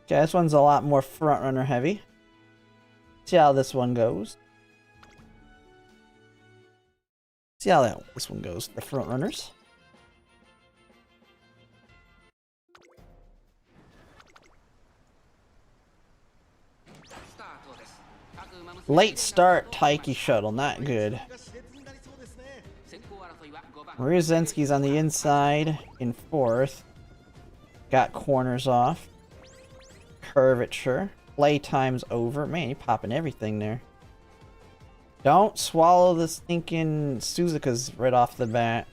Okay, this one's a lot more front runner heavy. See how this one goes. See how this one goes, the front runners. Late start Taiki shuttle, not good. Maruzensky's on the inside in 4th. Got corners off. Curvature. Playtime's over. Man, you're popping everything there. Don't swallow the stinking Suzuka's right off the bat.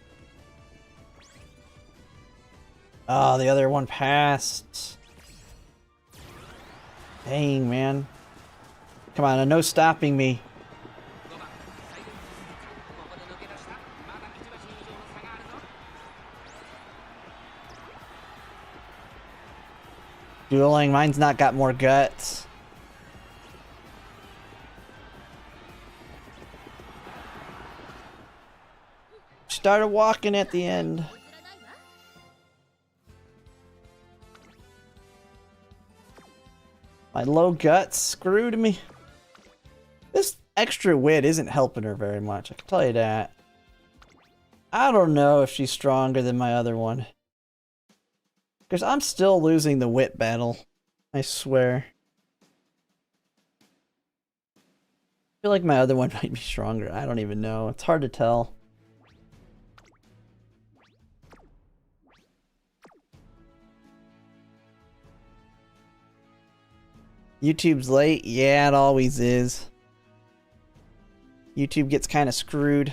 Oh, the other one passed. Dang, man. Come on, no stopping me. Dueling, mine's not got more guts. Started walking at the end. My low guts screwed me. This extra wit isn't helping her very much, I can tell you that. I don't know if she's stronger than my other one. Because I'm still losing the wit battle. I swear. I feel like my other one might be stronger. I don't even know. It's hard to tell. YouTube's late? Yeah, it always is. YouTube gets kind of screwed.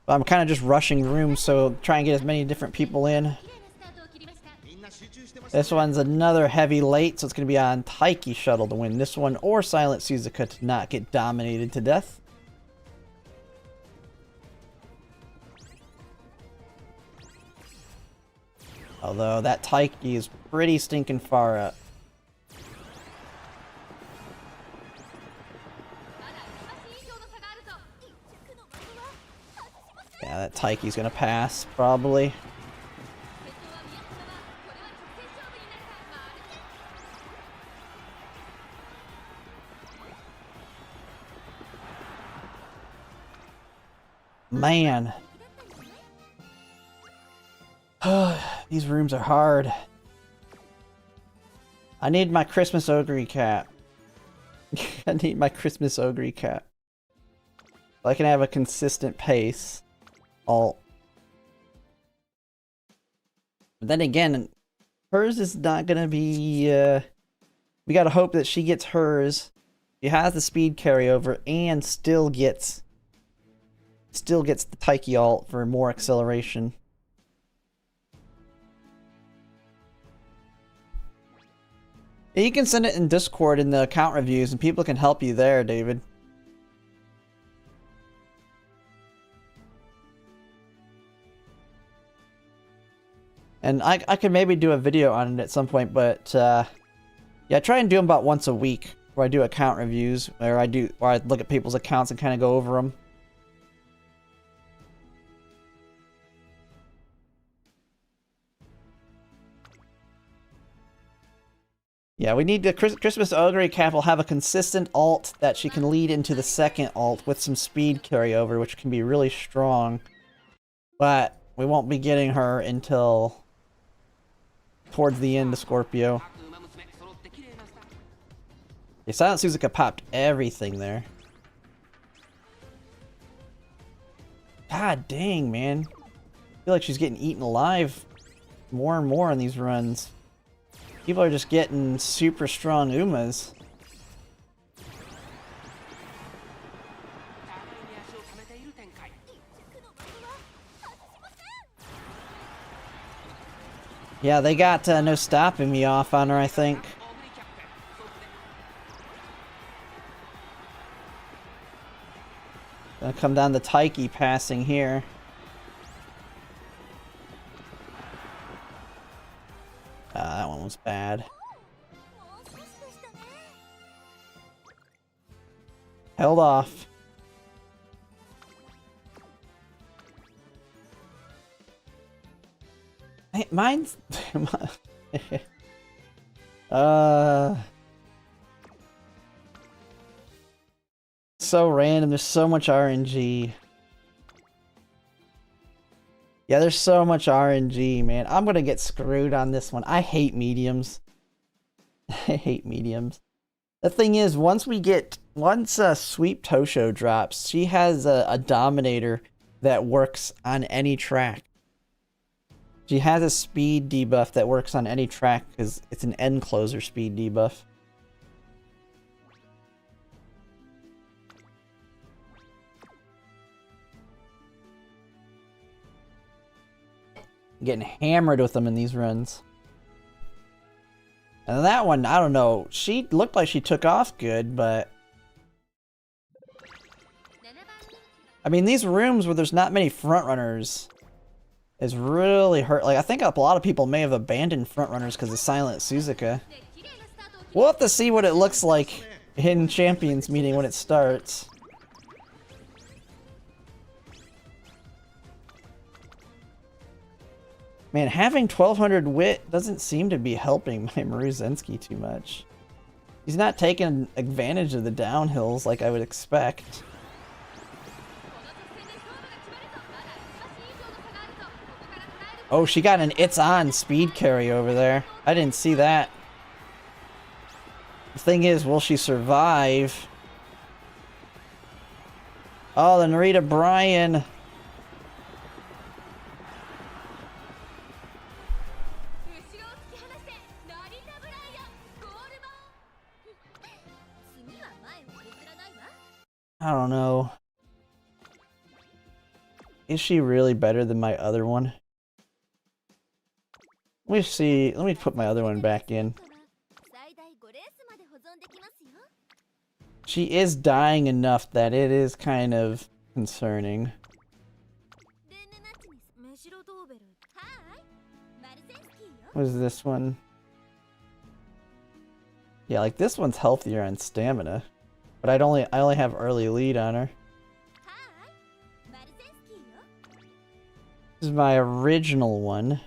But I'm kind of just rushing rooms, so try and get as many different people in. This one's another heavy late, so it's going to be on Taiki Shuttle to win this one, or Silent Suzuka to not get dominated to death. Although that Taiki is pretty stinking far up. Yeah, that Taiki's gonna pass, probably. Man. These rooms are hard. I need my Christmas Ogre cap. I need my Christmas Ogre cap. So I can have a consistent pace. But then again, hers is not gonna be, we gotta hope that she gets hers. She has the speed carryover and still gets the Taiki ult for more acceleration. Yeah, you can send it in Discord in the account reviews and people can help you there, David. And I could maybe do a video on it at some point, but yeah, I try and do them about once a week where I do account reviews, where I look at people's accounts and kind of go over them. Yeah, we need the Christmas Ogre cap will have a consistent ult that she can lead into the second ult with some speed carryover, which can be really strong. But we won't be getting her until towards the end of Scorpio. Yeah, Silent Suzuka popped everything there. God dang, man. I feel like she's getting eaten alive more and more on these runs. People are just getting super strong Umas. Yeah, they got no stopping me off on her, I think. Gonna come down the Taiki passing here. That one was bad. Held off. Hey, mine's... So random, there's so much RNG. Yeah, there's so much RNG, man. I'm gonna get screwed on this one. I hate mediums. I hate mediums. The thing is, once Sweep Tosho drops, she has a Dominator that works on any track. She has a speed debuff that works on any track because it's an end closer speed debuff. Getting hammered with them in these runs. And that one, I don't know. She looked like she took off good, but... I mean, these rooms where there's not many frontrunners is really hurt. Like, I think a lot of people may have abandoned frontrunners because of Silent Suzuka. We'll have to see what it looks like in Champions Meeting when it starts. Man, having 1200 wit doesn't seem to be helping my Maruzensky too much. He's not taking advantage of the downhills like I would expect. Oh, she got an It's On speed carry over there. I didn't see that. The thing is, will she survive? Oh, the Narita Bryan. I don't know. Is she really better than my other one? Let me see. Let me put my other one back in. She is dying enough that it is kind of concerning. What is this one? Yeah, like this one's healthier on stamina, but I only have early lead on her. This is my original one,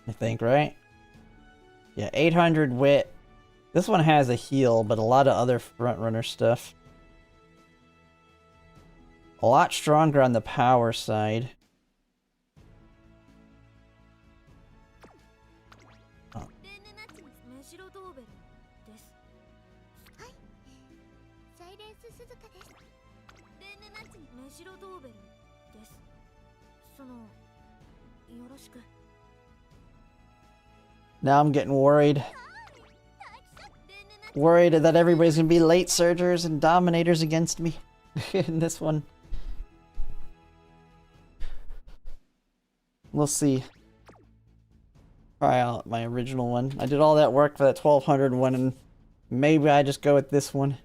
I think, right? Yeah, 800 wit. This one has a heal, but a lot of other front runner stuff. A lot stronger on the power side. Oh. Now I'm getting worried. Worried that everybody's gonna be late surgers and dominators against me in this one. We'll see. Try out my original one. I did all that work for that 1200 one, and maybe I just go with this one.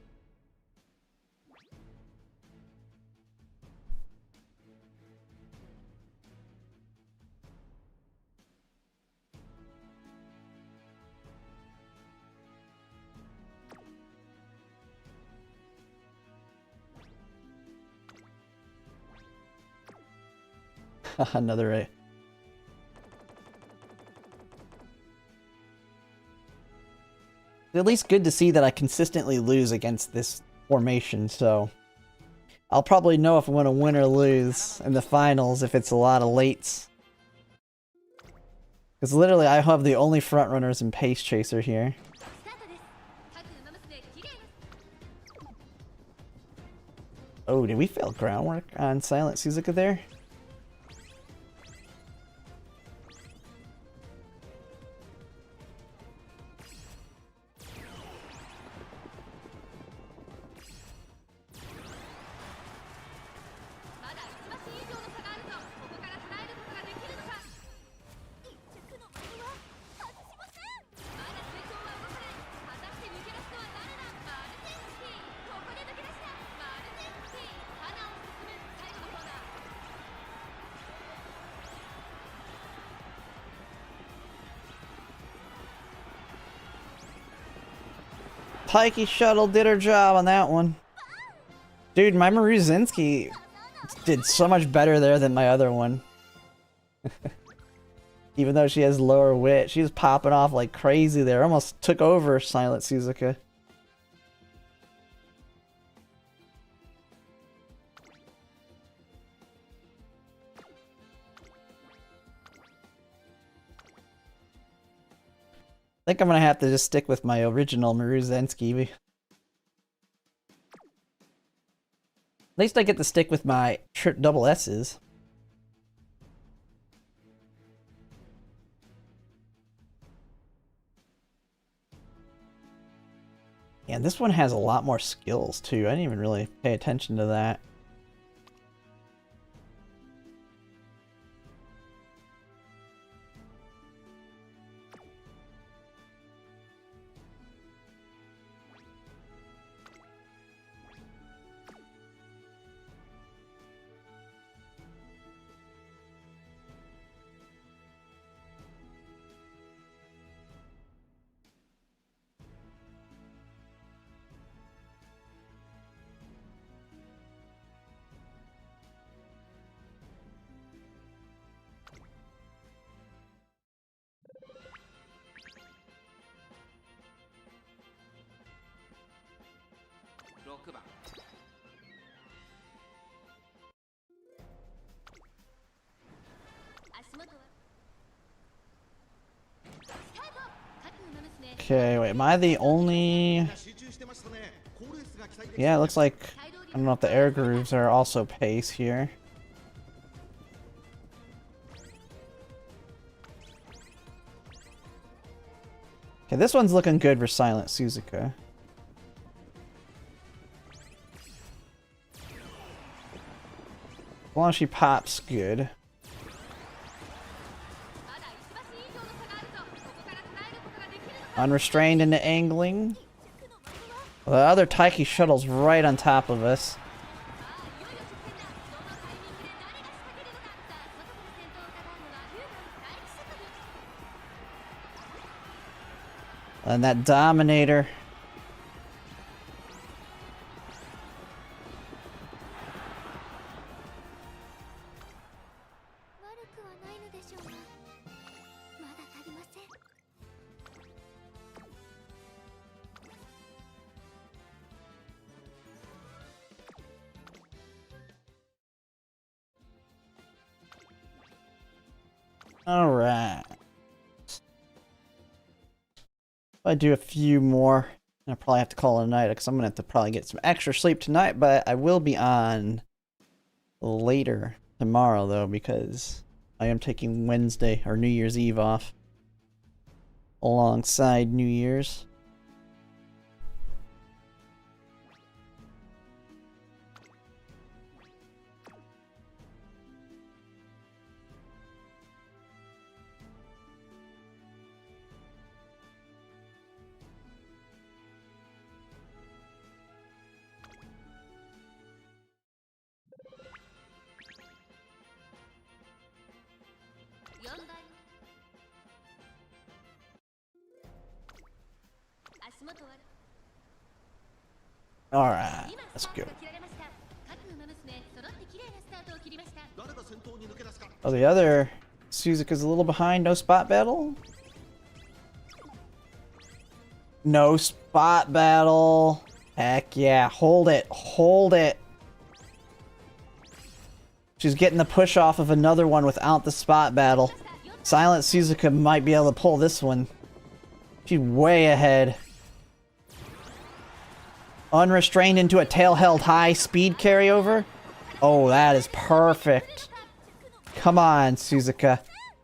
Another A. At least good to see that I consistently lose against this formation, so I'll probably know if I'm going to win or lose in the finals if it's a lot of lates. Because literally I have the only front runners and pace chaser here. Oh, did we fail groundwork on Silent Suzuka there? Pikey Shuttle did her job on that one. Dude, my Maruzinski did so much better there than my other one. Even though she has lower wit, she's popping off like crazy there. Almost took over Silent Suzuka. I think I'm gonna have to just stick with my original Maruzensky. At least I get to stick with my double S's. And this one has a lot more skills too. I didn't even really pay attention to that. Okay, wait, am I the only... Yeah, it looks like... I don't know if the air grooves are also pace here. Okay, this one's looking good for Silent Suzuka. long as she pops good. Unrestrained into angling. The other Taiki shuttle's right on top of us. And that Dominator. All right. I do a few more, and I probably have to call it a night because I'm gonna have to probably get some extra sleep tonight. But I will be on later tomorrow though because I am taking Wednesday or New Year's Eve off alongside New Year's. Alright, let's go. Oh, the other Suzuka's a little behind. No spot battle? No spot battle. Heck yeah. Hold it. Hold it. She's getting the push off of another one without the spot battle. Silent Suzuka might be able to pull this one. She's way ahead. Unrestrained into a tail held high speed carryover. Oh, that is perfect. Come on, Suzuka.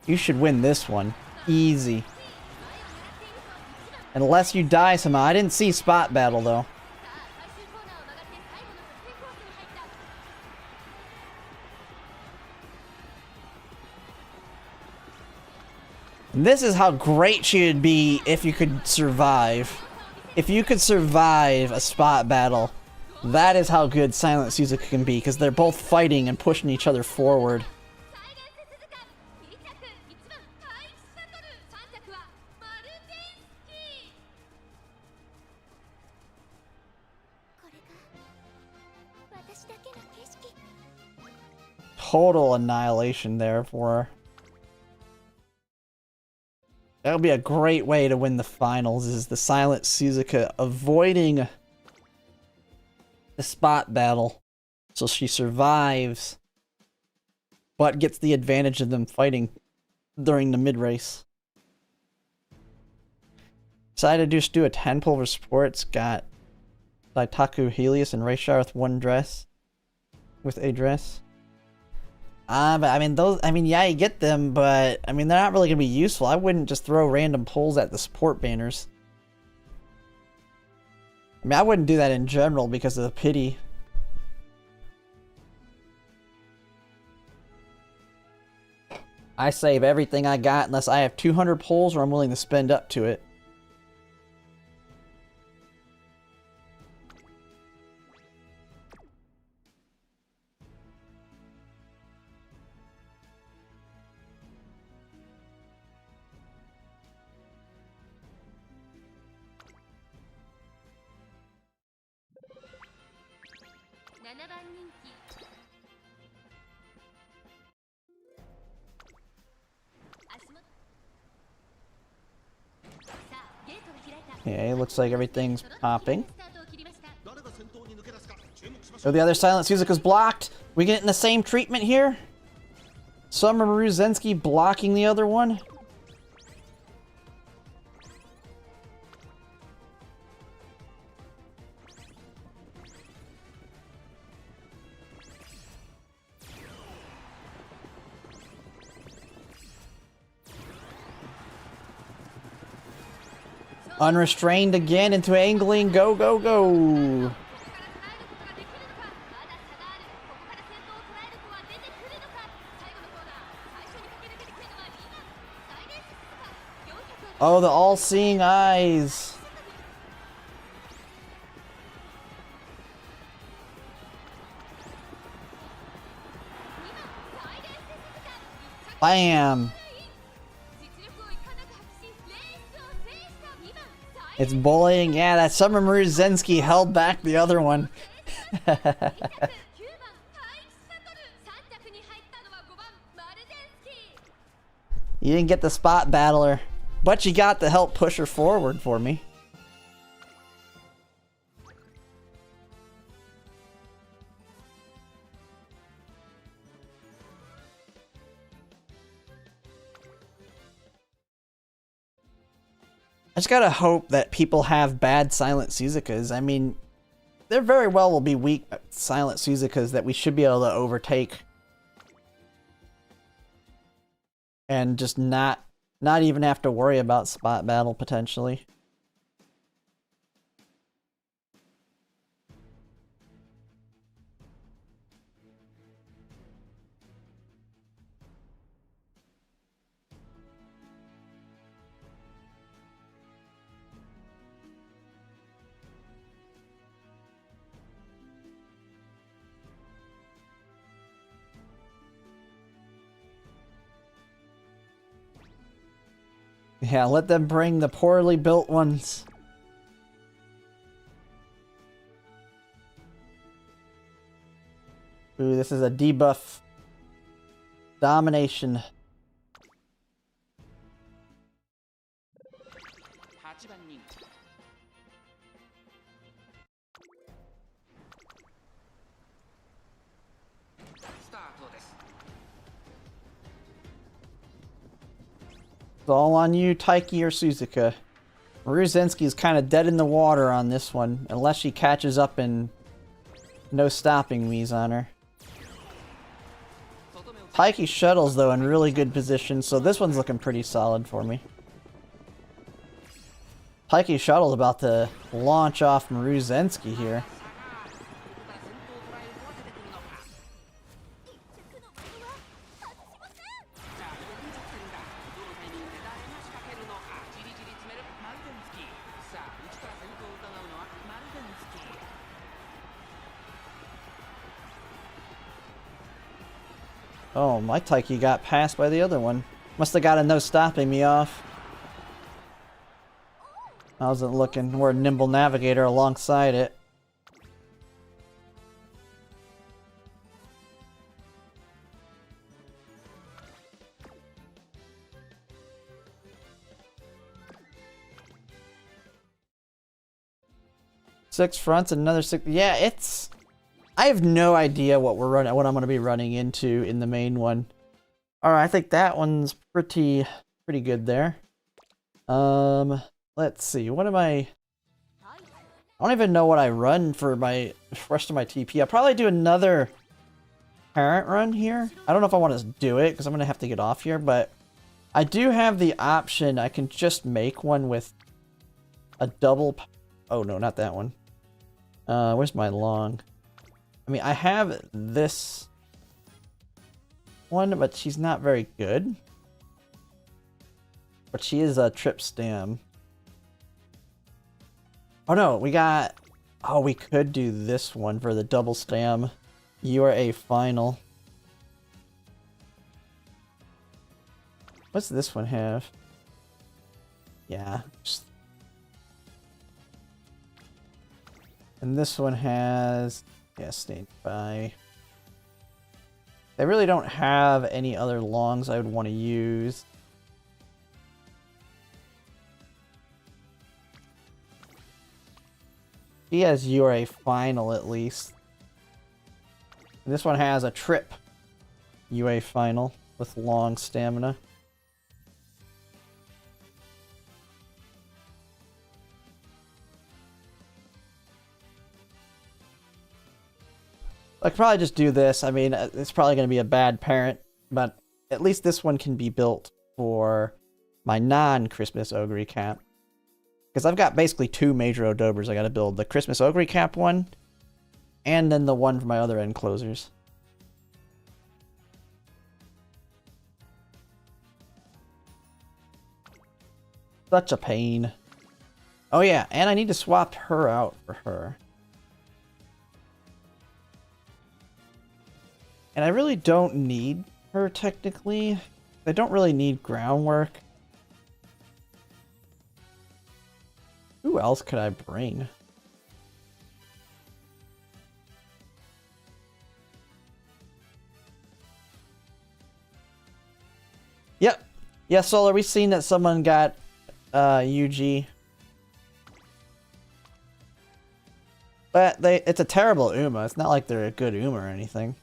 You should win this one. Easy. Unless you die somehow. I didn't see spot battle though. And this is how great she would be if you could survive. If you could survive a spot battle, that is how good Silent Suzuka can be, because they're both fighting and pushing each other forward. Total annihilation there for her. That would be a great way to win the finals, is the Silent Suzuka avoiding the spot battle. So she survives, but gets the advantage of them fighting during the mid-race. Decided to just do a 10 pulver sports. Got Daitaku, Helios, and Rayshar with one dress. With a dress. But I mean, those, I mean, yeah, you get them, but I mean, they're not really going to be useful. I wouldn't just throw random pulls at the support banners. I mean, I wouldn't do that in general because of the pity. I save everything I got unless I have 200 pulls or I'm willing to spend up to it. Okay, looks like everything's popping. So the other Silent Suzuka's blocked. We getting the same treatment here? Sumaru Zensky blocking the other one? Unrestrained again into angling. Go, go, go. Oh, the all-seeing eyes. Bam! It's bullying. Yeah, that Summer Maruzensky held back the other one. You didn't get the spot battler, but you got to help push her forward for me. I just gotta hope that people have bad Silent Suzukas. I mean, there very well will be weak Silent Suzukas that we should be able to overtake. And just not even have to worry about spot battle, potentially. Yeah, let them bring the poorly built ones. Ooh, this is a debuff. Domination. 8番人気 スタートです It's all on you, Taiki or Suzuka. Maruzensky is kind of dead in the water on this one, unless she catches up and no stopping me's on her. Taiki shuttles, though, in really good position, so this one's looking pretty solid for me. Taiki shuttle's about to launch off Maruzensky here. Oh, my Taiki got passed by the other one. Must have got a no stopping me off. I wasn't looking. We're a nimble navigator alongside it. Six fronts, another six. Yeah, it's... I have no idea what we're running, what I'm going to be running into in the main one. All right, I think that one's pretty good there. Let's see. What am I don't even know what I run for my rest of my TP. I'll probably do another parent run here. I don't know if I want to do it because I'm going to have to get off here, but I do have the option. I can just make one with a double. Oh no, not that one. Where's my long? I mean, I have this one, but she's not very good. But she is a trip stam. Oh no, we got... Oh, we could do this one for the double stam. You are a final. What's this one have? Yeah. And this one has... Yeah, stand by. They really don't have any other longs I would want to use. He has URA final at least. And this one has a trip UA final with long stamina. I could probably just do this. I mean, it's probably going to be a bad parent, but at least this one can be built for my non-Christmas Ogre cap. Because I've got basically two Mejiro Dobers I got to build. The Christmas Ogre cap one, and then the one for my other end closers. Such a pain. Oh yeah, and I need to swap her out for her. And I really don't need her technically. I don't really need groundwork. Who else could I bring? Yep. Yeah, Solar, we've seen that someone got UG. But it's a terrible Uma. It's not like they're a good Uma or anything.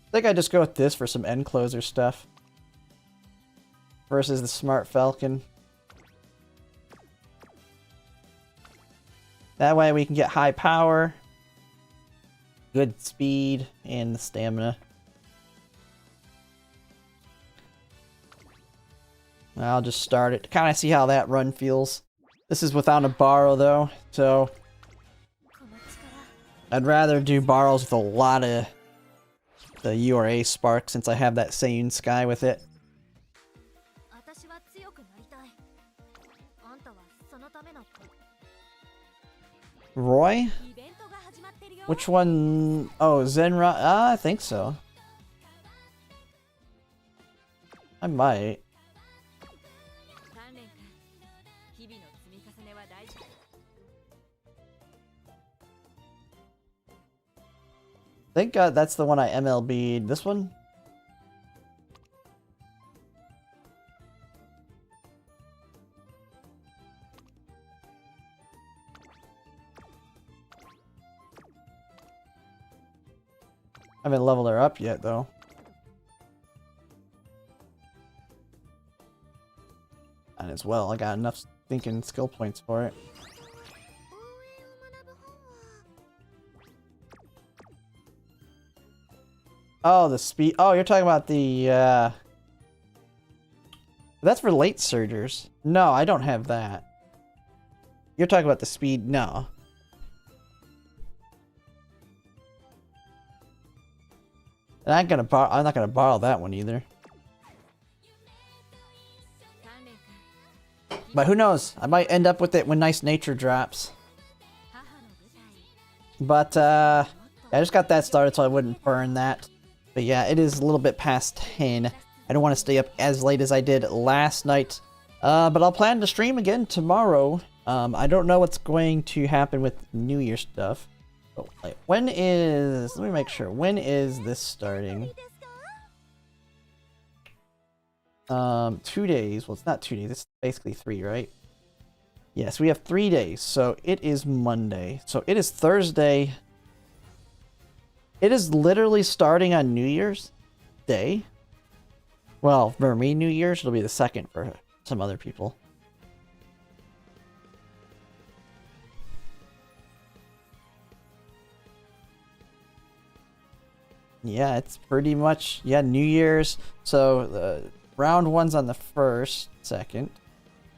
I think I just go with this for some end closer stuff. Versus the Smart Falcon. That way we can get high power, good speed, and the stamina. I'll just start it to kind of see how that run feels. This is without a borrow though, so I'd rather do borrows with a lot of the URA spark since I have that Seiyun Sky with it. Roy? Which one? Oh, Zenra? I think so. I might. Thank God that's the one I MLB'd. This one? I haven't leveled her up yet, though. And as well, I got enough thinking skill points for it. Oh, the speed. Oh, you're talking about the, that's for late surgers. No, I don't have that. You're talking about the speed. No. And I'm not gonna borrow that one either. But who knows? I might end up with it when Nice Nature drops. But I just got that started so I wouldn't burn that. But yeah, it is a little bit past 10. I don't want to stay up as late as I did last night. But I'll plan to stream again tomorrow. I don't know what's going to happen with New Year stuff. Oh, wait, when is... Let me make sure. When is this starting? 2 days. Well, it's not 2 days. It's basically 3, right? Yes, we have 3 days. So it is Monday. So it is Thursday. It is literally starting on New Year's Day. Well, for me, New Year's, it'll be the 2nd for some other people. Yeah, it's pretty much, yeah, New Year's. So the round 1's on the 1st, 2nd.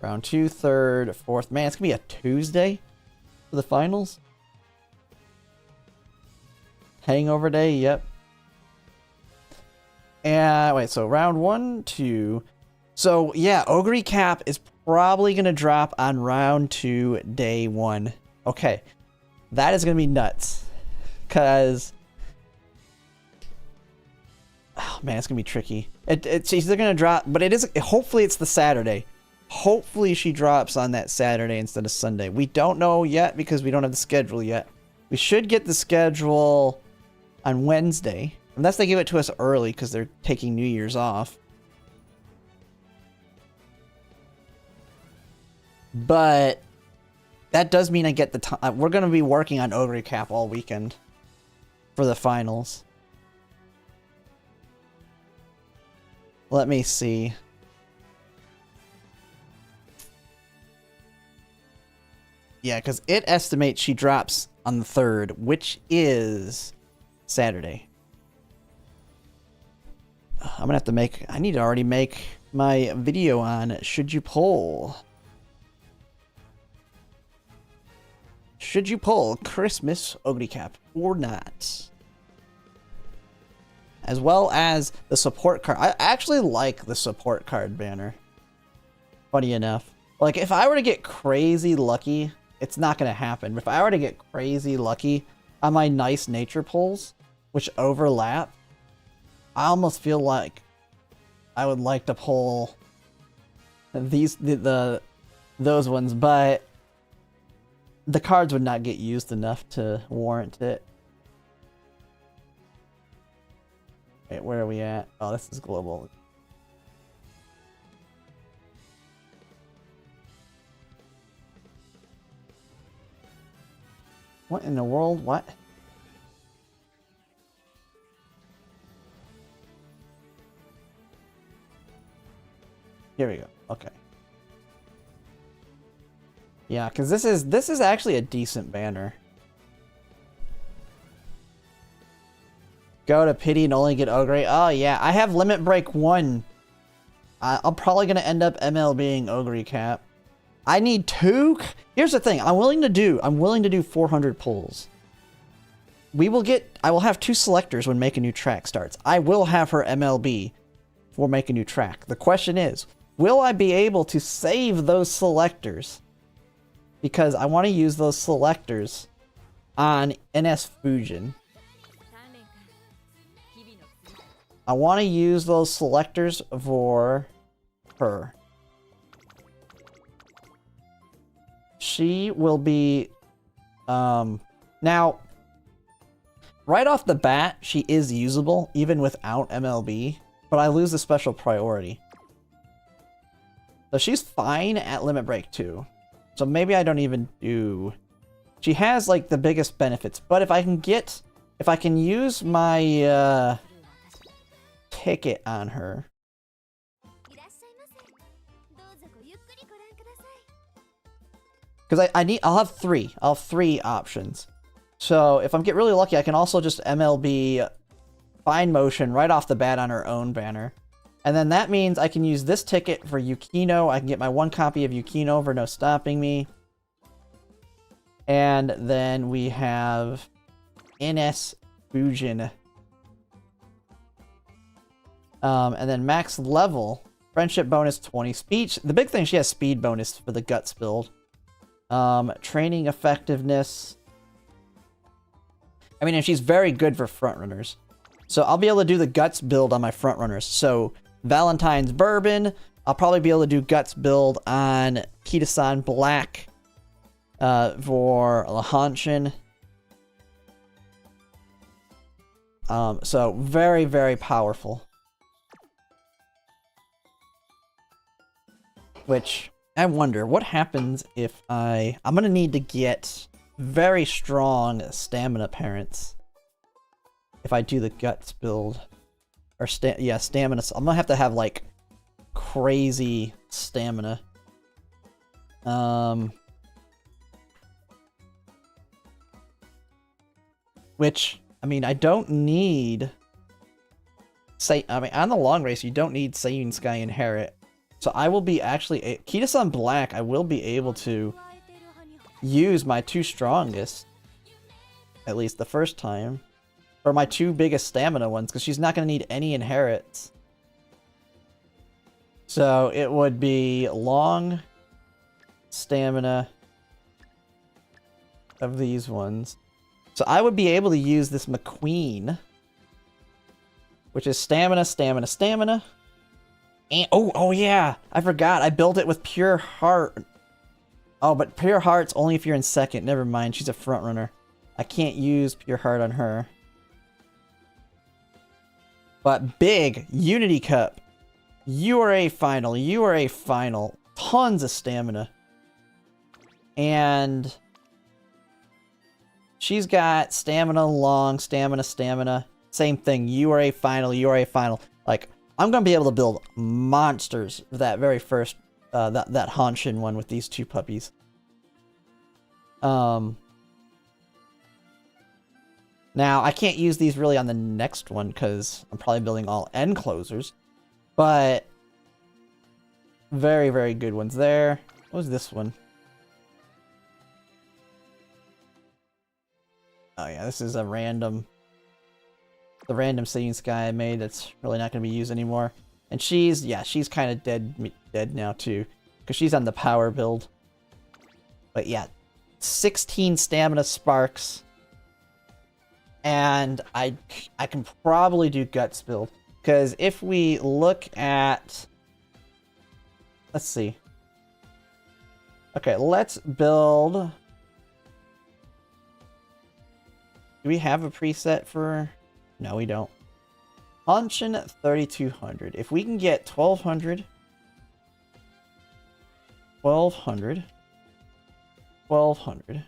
Round 2, 3rd, 4th. Man, it's gonna be a Tuesday for the finals. Hangover day, yep. And wait, so round 1, 2. So yeah, Ogre Cap is probably gonna drop on round 2, day 1. Okay, that is gonna be nuts, cause oh man, it's gonna be tricky. It's either gonna drop, but it is. Hopefully, it's the Saturday. Hopefully, she drops on that Saturday instead of Sunday. We don't know yet because we don't have the schedule yet. We should get the schedule on Wednesday, unless they give it to us early because they're taking New Year's off. But that does mean I get the time. We're gonna be working on Ogre Cap all weekend for the finals. Let me see. Yeah, because it estimates she drops on the 3rd, which is Saturday. I'm gonna have to make... I need to already make my video on Should You Pull. Should you pull Christmas Ogre Cap or not? as well as the support card. I actually like the support card banner. Funny enough. Like, if I were to get crazy lucky, it's not going to happen. If I were to get crazy lucky on my nice nature pulls, which overlap, I almost feel like I would like to pull those ones, but the cards would not get used enough to warrant it. Wait, where are we at? Oh, this is global. What in the world? What? Here we go. Okay. Yeah, because this is actually a decent banner. Go to pity and only get Ogre. Oh yeah, I have limit break 1. I'm probably gonna end up MLBing Ogre Cap. I need 2. Here's the thing. I'm willing to do 400 pulls. I will have 2 selectors when Make a New Track starts. I will have her MLB for Make a New Track. The question is, will I be able to save those selectors? Because I want to use those selectors on NS Fujin. I want to use those selectors for her. She will be... now, right off the bat, she is usable, even without MLB, but I lose the special priority. So she's fine at Limit Break 2. So maybe I don't even do... She has, like, the biggest benefits, but if I can use my, ticket on her... Because I'll have 3. I'll have 3 options. So if I get really lucky, I can also just MLB Fine Motion right off the bat on her own banner. And then that means I can use this ticket for Yukino. I can get my 1 copy of Yukino for No Stopping Me. And then we have NS Fujin. And then max level, friendship bonus 20, speech. The big thing, she has speed bonus for the guts build. Training effectiveness. I mean, and she's very good for front runners. So I'll be able to do the guts build on my front runners. So Valentine's Bourbon, I'll probably be able to do guts build on Kita-san Black for Lahanshin. So very, very powerful. Which, I wonder, what happens if I'm gonna need to get very strong stamina parents if I do the guts build. Or, stamina. I'm gonna have to have, like, crazy stamina. Which, I mean, I don't need... I mean, on the long race, you don't need Seiyun Sky Inherit. So I will be actually... Kita-san Black, I will be able to use my 2 strongest. At least the first time. Or my 2 biggest stamina ones, because she's not going to need any inherits. So it would be long stamina of these ones. So I would be able to use this McQueen, which is stamina, stamina, stamina. And, oh yeah, I forgot. I built it with Pure Heart. Oh, but Pure Heart's only if you're in second. Never mind, she's a front runner. I can't use Pure Heart on her. But big Unity Cup. URA final, URA final. Tons of stamina. And she's got stamina, long, stamina, stamina. Same thing, URA final, URA final. Like, I'm going to be able to build monsters for that very first, that Hanshin one with these 2 puppies. Now, I can't use these really on the next one because I'm probably building all end closers. But, very, very good ones there. What was this one? Oh yeah, this is a random the random Singing Sky I made that's really not going to be used anymore. And she's kind of dead now too, because she's on the power build. But yeah, 16 stamina sparks. And I can probably do Guts build. Because if we look at... Let's see. Okay, let's build... Do we have a preset for... No, we don't. Punch-in 3200. If we can get 1200... 1200... 1200...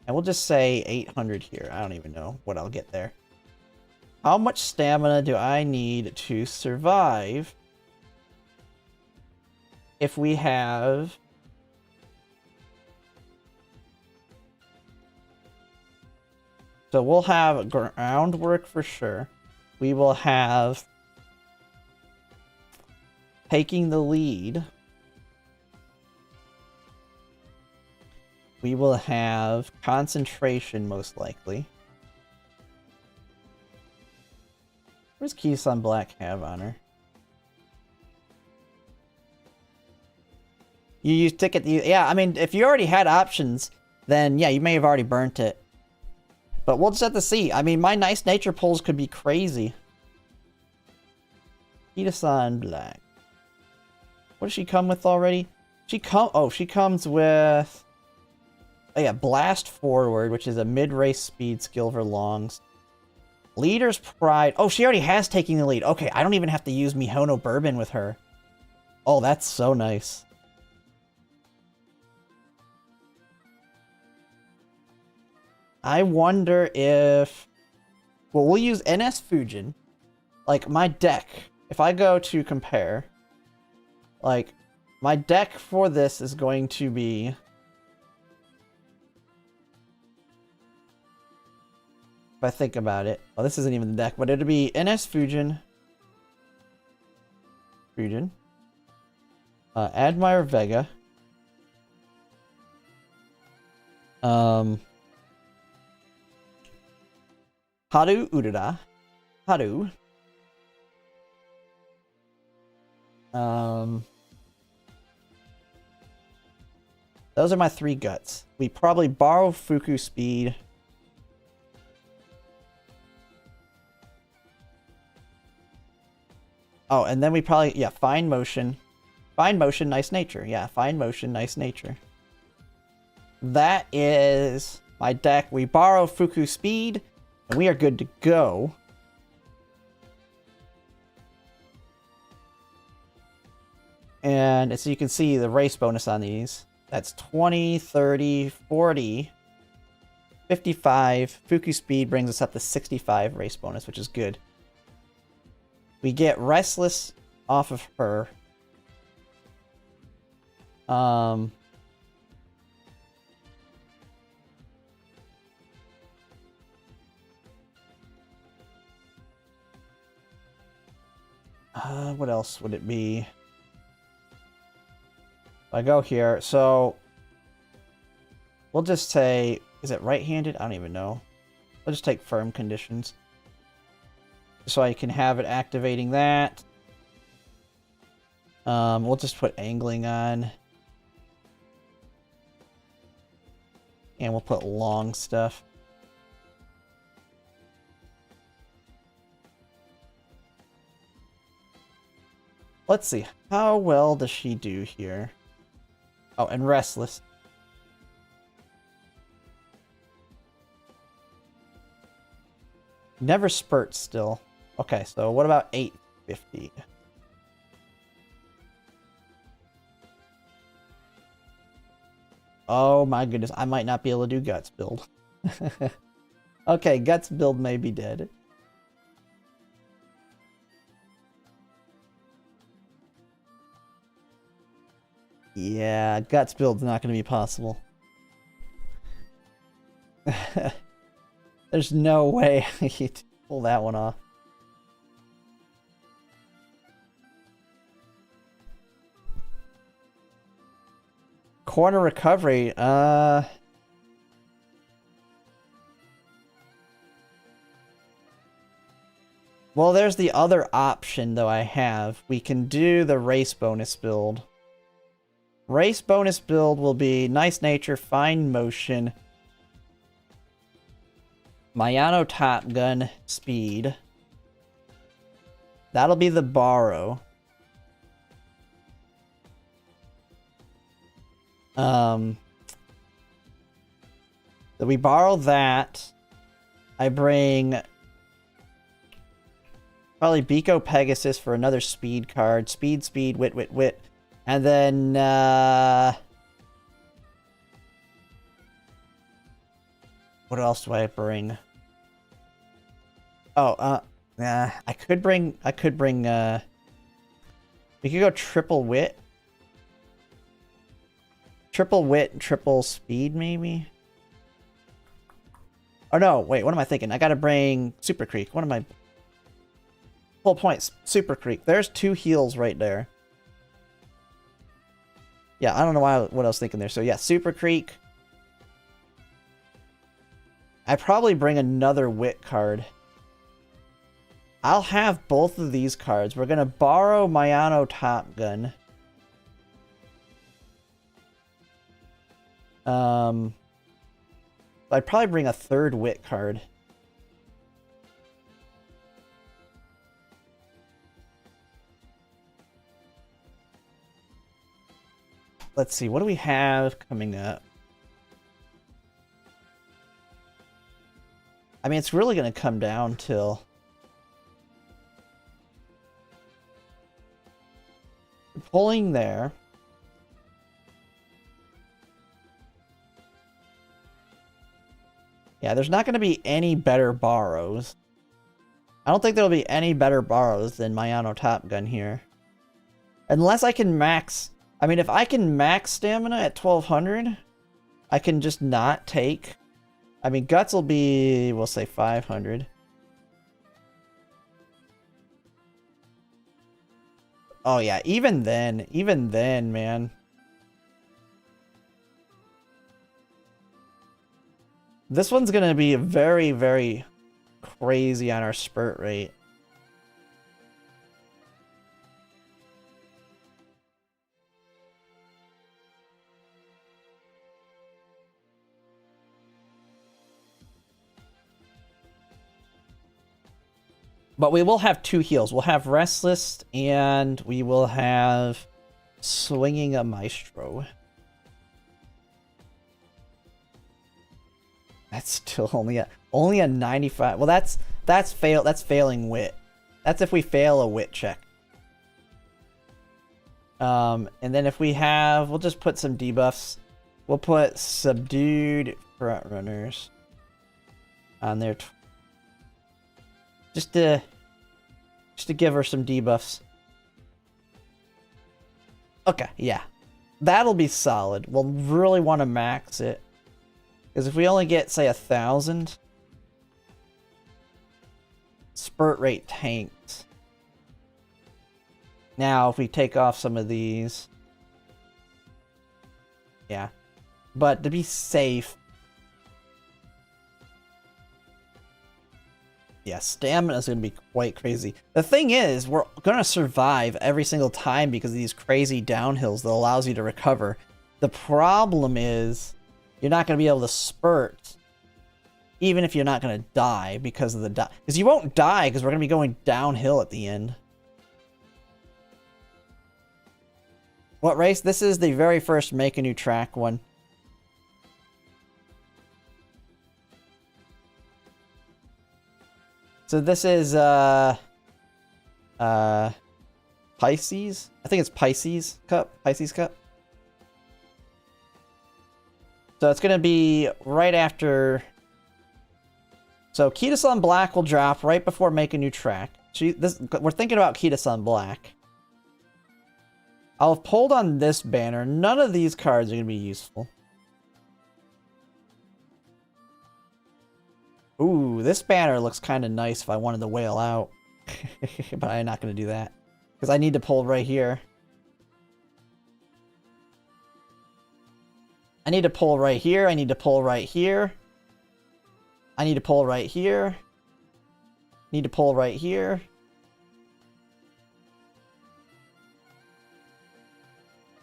And we'll just say 800 here. I don't even know what I'll get there. How much stamina do I need to survive if we have... So we'll have groundwork for sure. We will have taking the lead. We will have concentration, most likely. What does Kisan Black have on her? You use ticket. Yeah, I mean, if you already had options, then yeah, you may have already burnt it. But we'll just have to see. I mean, my nice nature pulls could be crazy. Kisan Black. What does she come with already? She comes with... Oh yeah, Blast Forward, which is a mid-race speed skill for longs. Leader's Pride. Oh, she already has taking the lead. Okay, I don't even have to use Mihono Bourbon with her. Oh, that's so nice. I wonder if... Well, we'll use NS Fujin. Like, my deck, if I go to compare, like, my deck for this is going to be... If I think about it. Oh, this isn't even the deck, but it'll be NS Fujin. Admire Vega. Haru Urara. Haru. Those are my 3 guts. We probably borrow Fuku Speed. Oh, and then we probably, yeah, Fine Motion. Fine Motion, Nice Nature. Yeah, Fine Motion, Nice Nature. That is my deck. We borrow Fuku Speed, and we are good to go. And as you can see, the race bonus on these, that's 20, 30, 40, 55. Fuku Speed brings us up to 65 race bonus, which is good. We get Restless off of her. What else would it be? If I go here, so we'll just say, is it right-handed? I don't even know. We'll just take Firm Conditions. So I can have it activating that. We'll just put angling on. And we'll put long stuff. Let's see. How well does she do here? Oh, and Restless. Never spurts still. Okay, so what about 850? Oh my goodness, I might not be able to do Guts build. Okay, Guts build may be dead. Yeah, Guts build's not going to be possible. There's no way I can pull that one off. Corner recovery, Well, there's the other option, though, I have. We can do the race bonus build. Race bonus build will be nice nature, fine motion, Mayano Top Gun, speed. That'll be the borrow. So we borrow that. I bring probably Biko Pegasus for another speed card. Speed, speed, wit, wit, wit. And then, what else do I bring? Oh, I could bring, we could go triple wit. Triple wit and triple speed, maybe? Oh, no, wait, what am I thinking? I gotta bring Super Creek. What am I? Full points, Super Creek. There's 2 heals right there. Yeah, I don't know what I was thinking there. So yeah, Super Creek. I probably bring another wit card. I'll have both of these cards. We're going to borrow Mayano Top Gun. I'd probably bring a third wit card. Let's see, what do we have coming up? I mean, it's really going to come down till... Pulling there. Yeah, there's not going to be any better borrows. I don't think there'll be any better borrows than Mayano Top Gun here. Unless I can max... I mean, if I can max stamina at 1200, I can just not take... I mean, Guts will be, we'll say 500. Oh yeah, even then, man. This one's gonna be very, very crazy on our spurt rate. But we will have 2 heals. We'll have Restless, and we will have Swinging a Maestro. That's still only a 95. Well, that's failing wit. That's if we fail a wit check. And then if we have, we'll just put some debuffs. We'll put Subdued Front Runners on there. Just to give her some debuffs. Okay, yeah. That'll be solid. We'll really want to max it. Because if we only get, say, 1,000... Spurt rate tanks. Now, if we take off some of these... Yeah. But to be safe... Yeah, stamina is going to be quite crazy. The thing is, we're going to survive every single time because of these crazy downhills that allows you to recover. The problem is, you're not going to be able to spurt, even if you're not going to die because of the because you won't die because we're going to be going downhill at the end. What race? This is the very first Make a New Track one. So this is, Pisces? I think it's Pisces Cup. Pisces Cup. So it's going to be right after... So Kita-san Black will drop right before Make a New Track. We're thinking about Kita-san Black. I'll have pulled on this banner. None of these cards are going to be useful. Ooh, this banner looks kind of nice if I wanted to whale out. But I'm not going to do that. Because I need to pull right here. I need to pull right here. I need to pull right here. I need to pull right here. Need to pull right here.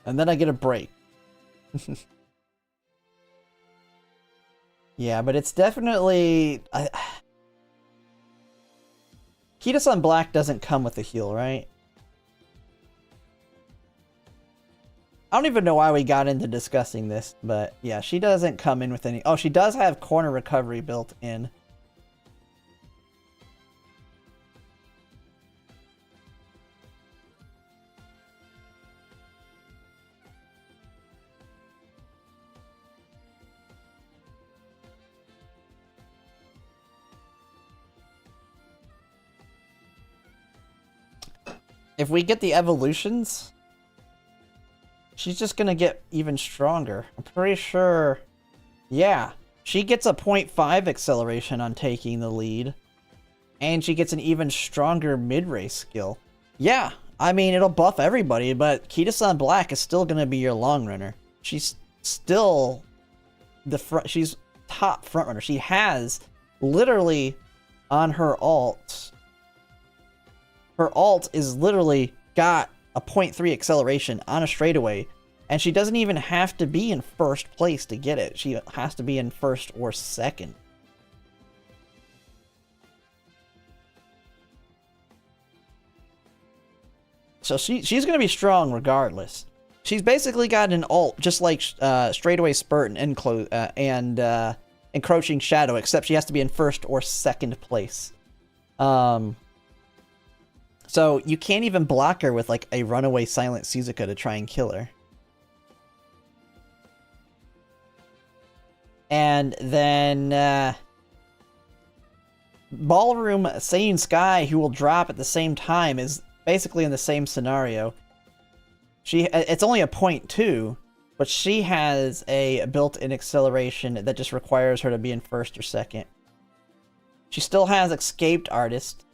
And then I get a break. Yeah, but it's definitely... Kita-san Black doesn't come with a heal, right? I don't even know why we got into discussing this, but yeah, she doesn't come in with any... Oh, she does have corner recovery built in. If we get the evolutions, she's just gonna get even stronger. I'm pretty sure... Yeah, she gets a 0.5 acceleration on taking the lead. And she gets an even stronger mid-race skill. Yeah, I mean, it'll buff everybody, but Kita-san Black is still gonna be your long runner. She's still the front... She's top front runner. She has literally on her ult... Her ult is literally got a 0.3 acceleration on a straightaway, and she doesn't even have to be in first place to get it. She has to be in first or second. So she's going to be strong regardless. She's basically got an ult just like straightaway spurt and encroaching shadow, except she has to be in first or second place. So you can't even block her with like a runaway silent Suzuka to try and kill her. And then Ballroom Sane Sky, who will drop at the same time, is basically in the same scenario. It's only a 0.2, but she has a built-in acceleration that just requires her to be in first or second. She still has Escaped Artist.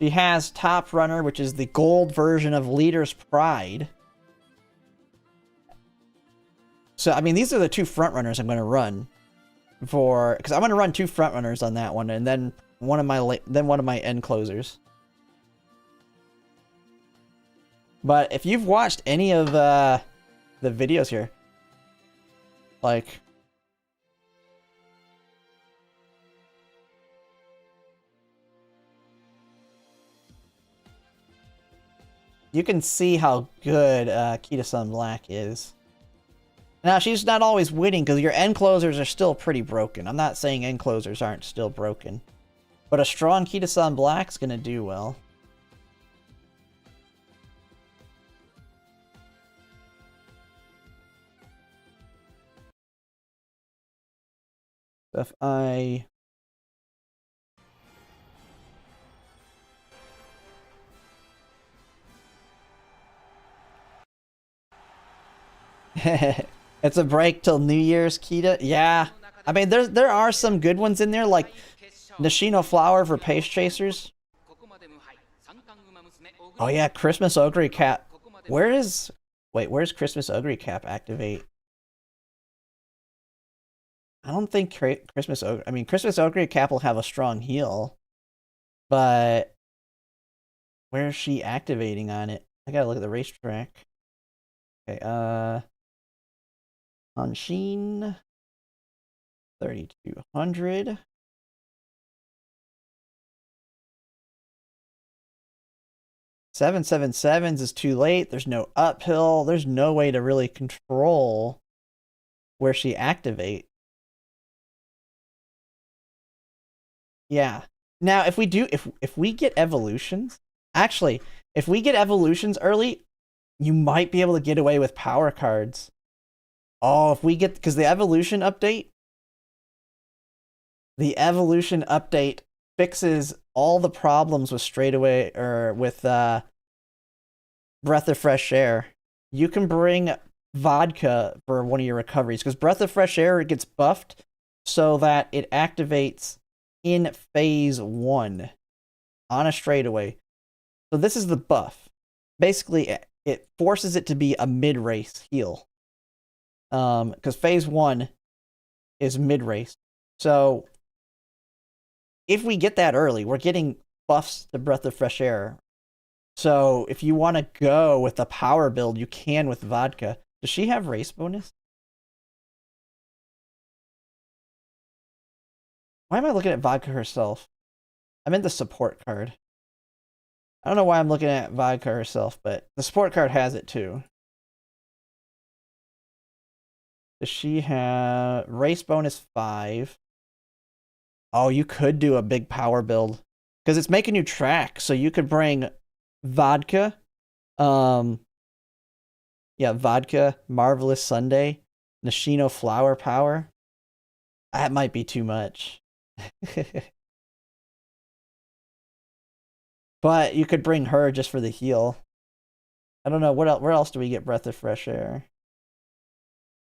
She has Top Runner, which is the gold version of Leader's Pride. So, I mean, these are the two front runners I'm going to run for, because I'm going to run two front runners on that one, and then one of my end closers. But if you've watched any of the videos here, like, you can see how good Kita-san Black is. Now, she's not always winning because your end closers are still pretty broken. I'm not saying end closers aren't still broken. But a strong Kita-san Black's going to do well. If I... It's a break till New Year's, Kita. Yeah, I mean there are some good ones in there, like Nishino Flower for Pace Chasers. Oh yeah, Christmas Ogre Cap. Where's Christmas Ogre Cap activate? I don't think Christmas Ogre... I mean, Christmas Ogre Cap will have a strong heal, but where's she activating on it? I gotta look at the racetrack. Okay, on Sheen, 3200. Seven 7/7s is too late. There's no uphill. There's no way to really control where she activate. Yeah. Now, if we get evolutions, actually, if we get evolutions early, you might be able to get away with power cards. Oh, if we get, because the evolution update fixes all the problems with straightaway or with Breath of Fresh Air. You can bring vodka for one of your recoveries because Breath of Fresh Air gets buffed so that it activates in phase 1 on a straightaway. So this is the buff. Basically, it forces it to be a mid-race heal. Because phase 1 is mid-race. So if we get that early, we're getting buffs to Breath of Fresh Air. So if you want to go with the power build, you can with Vodka. Does she have race bonus? Why am I looking at Vodka herself? I'm in the support card. I don't know why I'm looking at Vodka herself, but the support card has it too. Does she have race bonus 5? Oh, you could do a big power build because it's making you track. So you could bring Vodka, Vodka, Marvelous Sunday, Nishino Flower Power. That might be too much. But you could bring her just for the heal. I don't know what else. Where else do we get Breath of Fresh Air?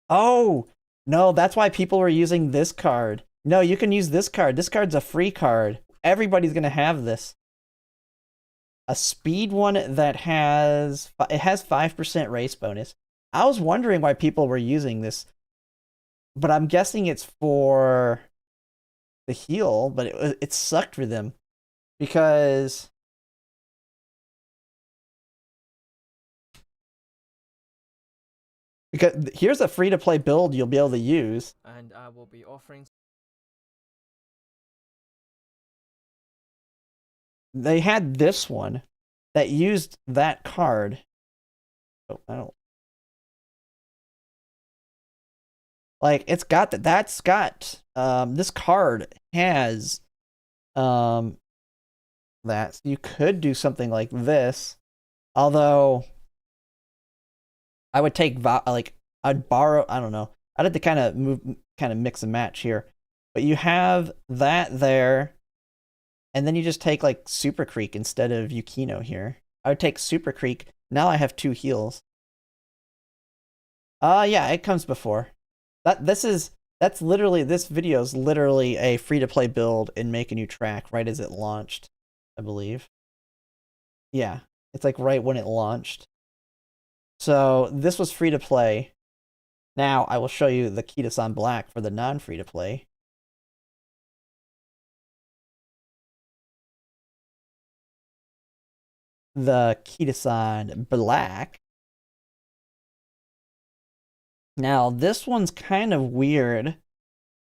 Oh no, that's why people were using this card. No, you can use this card. This card's a free card. Everybody's gonna have this. A speed one that has 5% race bonus. I was wondering why people were using this, but I'm guessing it's for the heal. But it sucked for them because here's a free to play build you'll be able to use. And I will be offering. They had this one that used that card. Oh, I don't. Like it's got that. That's got this card has that. So you could do something like this, although I would take I'd borrow. I don't know. I'd have to kind of mix and match here, but you have that there. And then you just take like Super Creek instead of Yukino here. I would take Super Creek. Now I have 2 heals. Yeah, it comes before. This video is literally a free to play build and make a new track right as it launched, I believe. Yeah, it's like right when it launched. So this was free to play. Now I will show you the Kita-san Black for the non-free to play. The Kita-san Black. Now, this one's kind of weird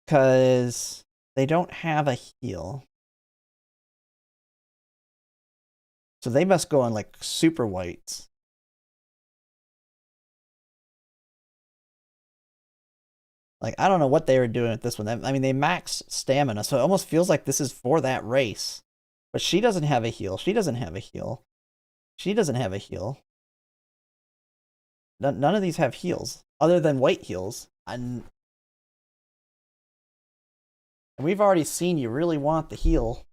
because they don't have a heal. So they must go on like super whites. Like, I don't know what they were doing with this one. I mean, they max stamina, so it almost feels like this is for that race. But she doesn't have a heal. She doesn't have a heal. She doesn't have a heal. None of these have heals, other than white heals. And we've already seen you really want the heal.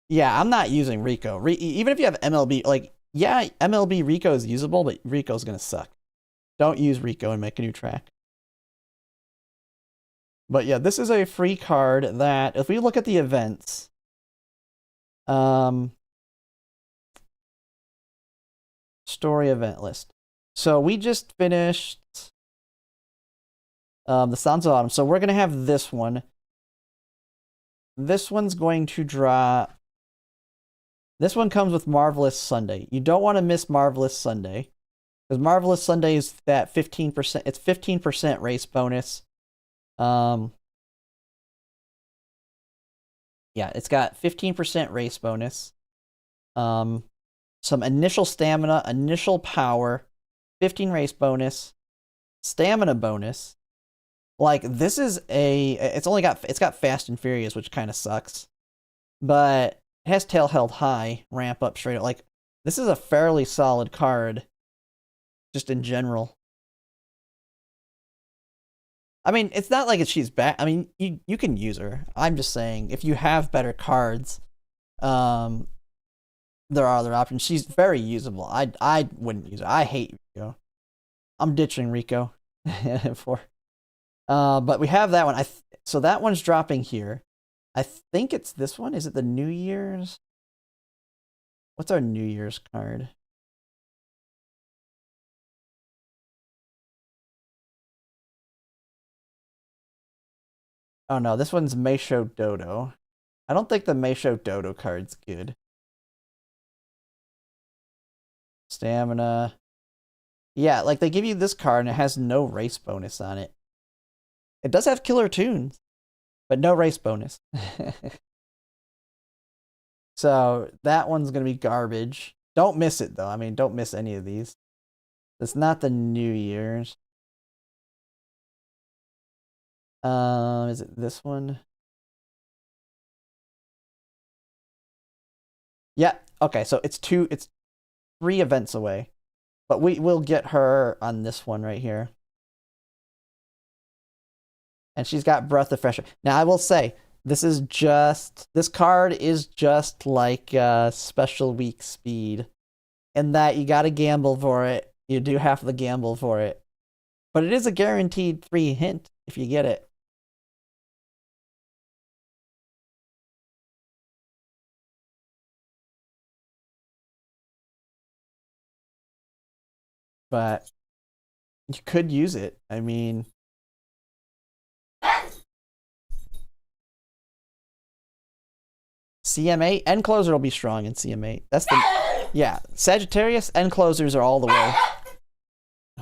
Yeah, I'm not using Rico. Even if you have MLB, like, yeah, MLB Rico is usable, but Rico's gonna suck. Don't use Rico and make a new track. But yeah, this is a free card that, if we look at the events, story event list. So we just finished the Sounds of Autumn. So we're gonna have this one. This one's going to drop. This one comes with Marvelous Sunday. You don't want to miss Marvelous Sunday, because Marvelous Sunday is that 15%. It's 15% race bonus. Yeah, it's got 15% race bonus. Some initial stamina, initial power, 15 race bonus, stamina bonus. Like, this is it's got Fast and Furious, which kind of sucks. But it has Tail Held High, ramp up straight up. Like, this is a fairly solid card, just in general. I mean, it's not like she's bad. I mean, you can use her. I'm just saying, if you have better cards, there are other options. She's very usable. I wouldn't use her. I hate Rico. I'm ditching Rico for. But we have that one. So that one's dropping here. I think it's this one. Is it the New Year's? What's our New Year's card? Oh no, this one's Meisho Dodo. I don't think the Meisho Dodo card's good. Stamina. Yeah, like they give you this card and it has no race bonus on it. It does have killer tunes, but no race bonus. So that one's going to be garbage. Don't miss it though. I mean, don't miss any of these. It's not the New Year's. Is it this one? Yeah. Okay, so it's 3 events away. But we will get her on this one right here. And she's got Breath of Fresh Air. Now I will say, this card is just like Special Week Speed. In that you gotta gamble for it. You do have to gamble for it. But it is a guaranteed 3 hint if you get it. But you could use it. I mean, CM8 end closer will be strong in CM8. That's the yeah. Sagittarius end closers are all the way.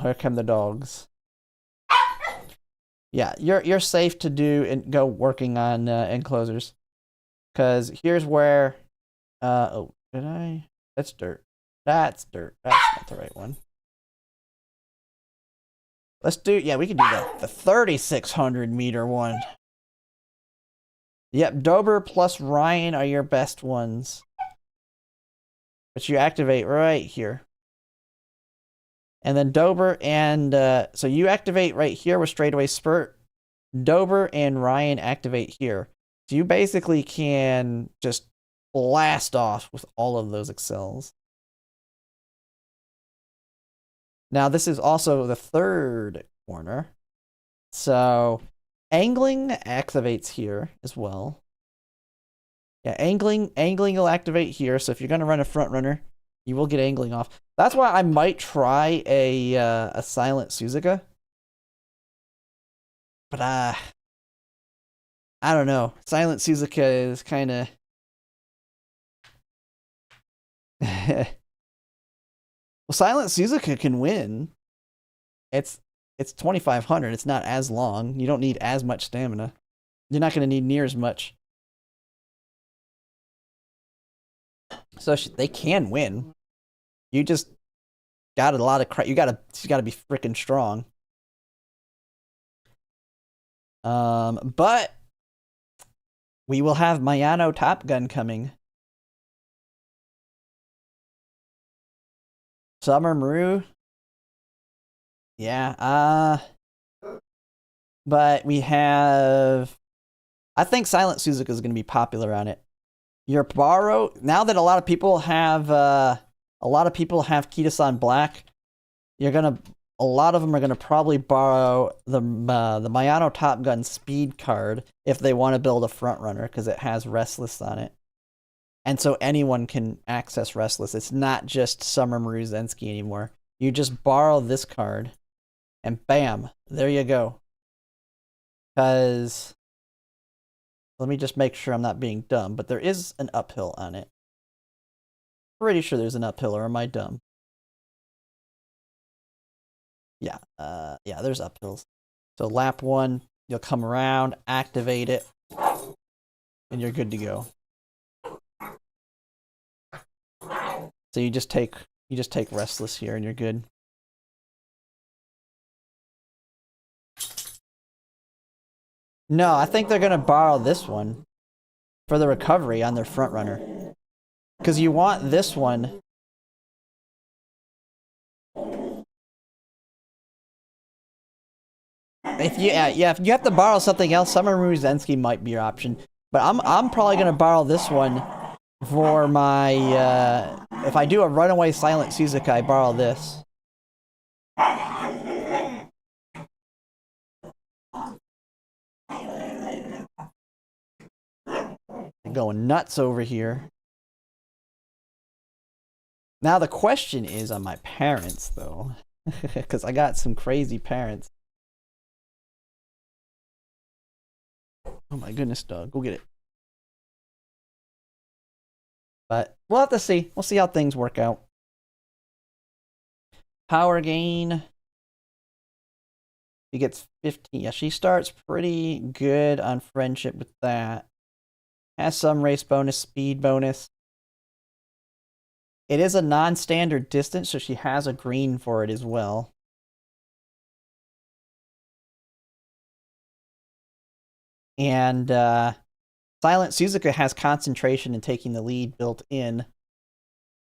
Here come the dogs. Yeah, you're safe to do and go working on end closers, because here's where oh, did I? That's dirt. That's dirt. That's not the right one. Let's do, yeah, we can do the 3,600 meter one. Yep, Dober plus Ryan are your best ones. But you activate right here. And then Dober and, so you activate right here with straightaway spurt. Dober and Ryan activate here. So you basically can just blast off with all of those excels. Now, this is also the 3rd corner. So, angling activates here as well. Yeah, angling will activate here. So, if you're going to run a front runner, you will get angling off. That's why I might try a silent Suzuka. But, I don't know. Silent Suzuka is kind of... Well, Silent Suzuka can win. It's 2,500. It's not as long. You don't need as much stamina. You're not going to need near as much. So they can win. You just got a lot of crap. You got to be freaking strong. But we will have Mayano Top Gun coming. Summer Maru. Yeah, but we have, I think Silent Suzuka is going to be popular on it. Your borrow, now that a lot of people have Kita-san Black, a lot of them are gonna probably borrow the Mayano Top Gun Speed card if they want to build a front runner, because it has Restless on it. And so anyone can access Restless. It's not just Summer Maru Zensky anymore. You just borrow this card, and bam, there you go. Because, let me just make sure I'm not being dumb, but there is an uphill on it. Pretty sure there's an uphill, or am I dumb? Yeah, yeah, there's uphills. So lap 1, you'll come around, activate it, and you're good to go. So you just take Restless here and you're good. No, I think they're gonna borrow this one for the recovery on their front runner. Because you want this one. If you if you have to borrow something else, Summer Maru Zensky might be your option. But I'm probably gonna borrow this one for my if I do a runaway Silent Suzuka, I borrow this. I'm going nuts over here. Now the question is on my parents though, because I got some crazy parents. Oh my goodness, dog. Go get it. But we'll have to see. We'll see how things work out. Power gain. She gets 15. Yeah, she starts pretty good on friendship with that. Has some race bonus, speed bonus. It is a non-standard distance, so she has a green for it as well. And Silent Suzuka has concentration and taking the lead built in.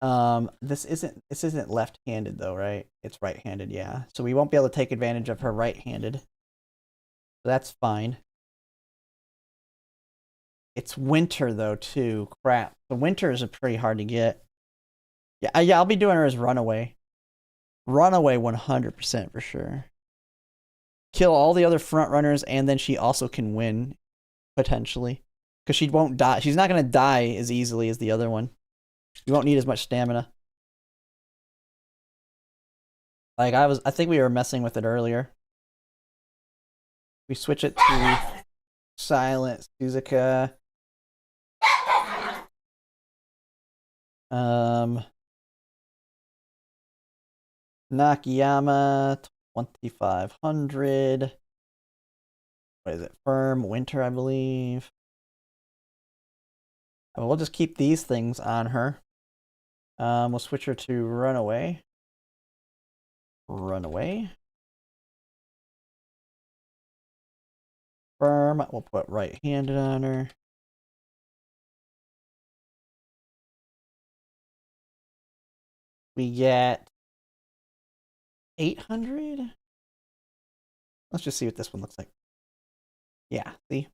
This isn't left-handed though, right? It's right-handed, yeah. So we won't be able to take advantage of her right-handed. So that's fine. It's winter though too. Crap. The winters are pretty hard to get. Yeah, I'll be doing her as runaway. Runaway 100% for sure. Kill all the other front runners, and then she also can win potentially, because she won't die. She's not gonna die as easily as the other one. You won't need as much stamina. Like I think we were messing with it earlier. We switch it to Silent Suzuka. Nakayama 2500. What is it? Firm winter, I believe. We'll just keep these things on her. We'll switch her to runaway. Runaway. Firm. We'll put right-handed on her. We get 800. Let's just see what this one looks like. Yeah, see?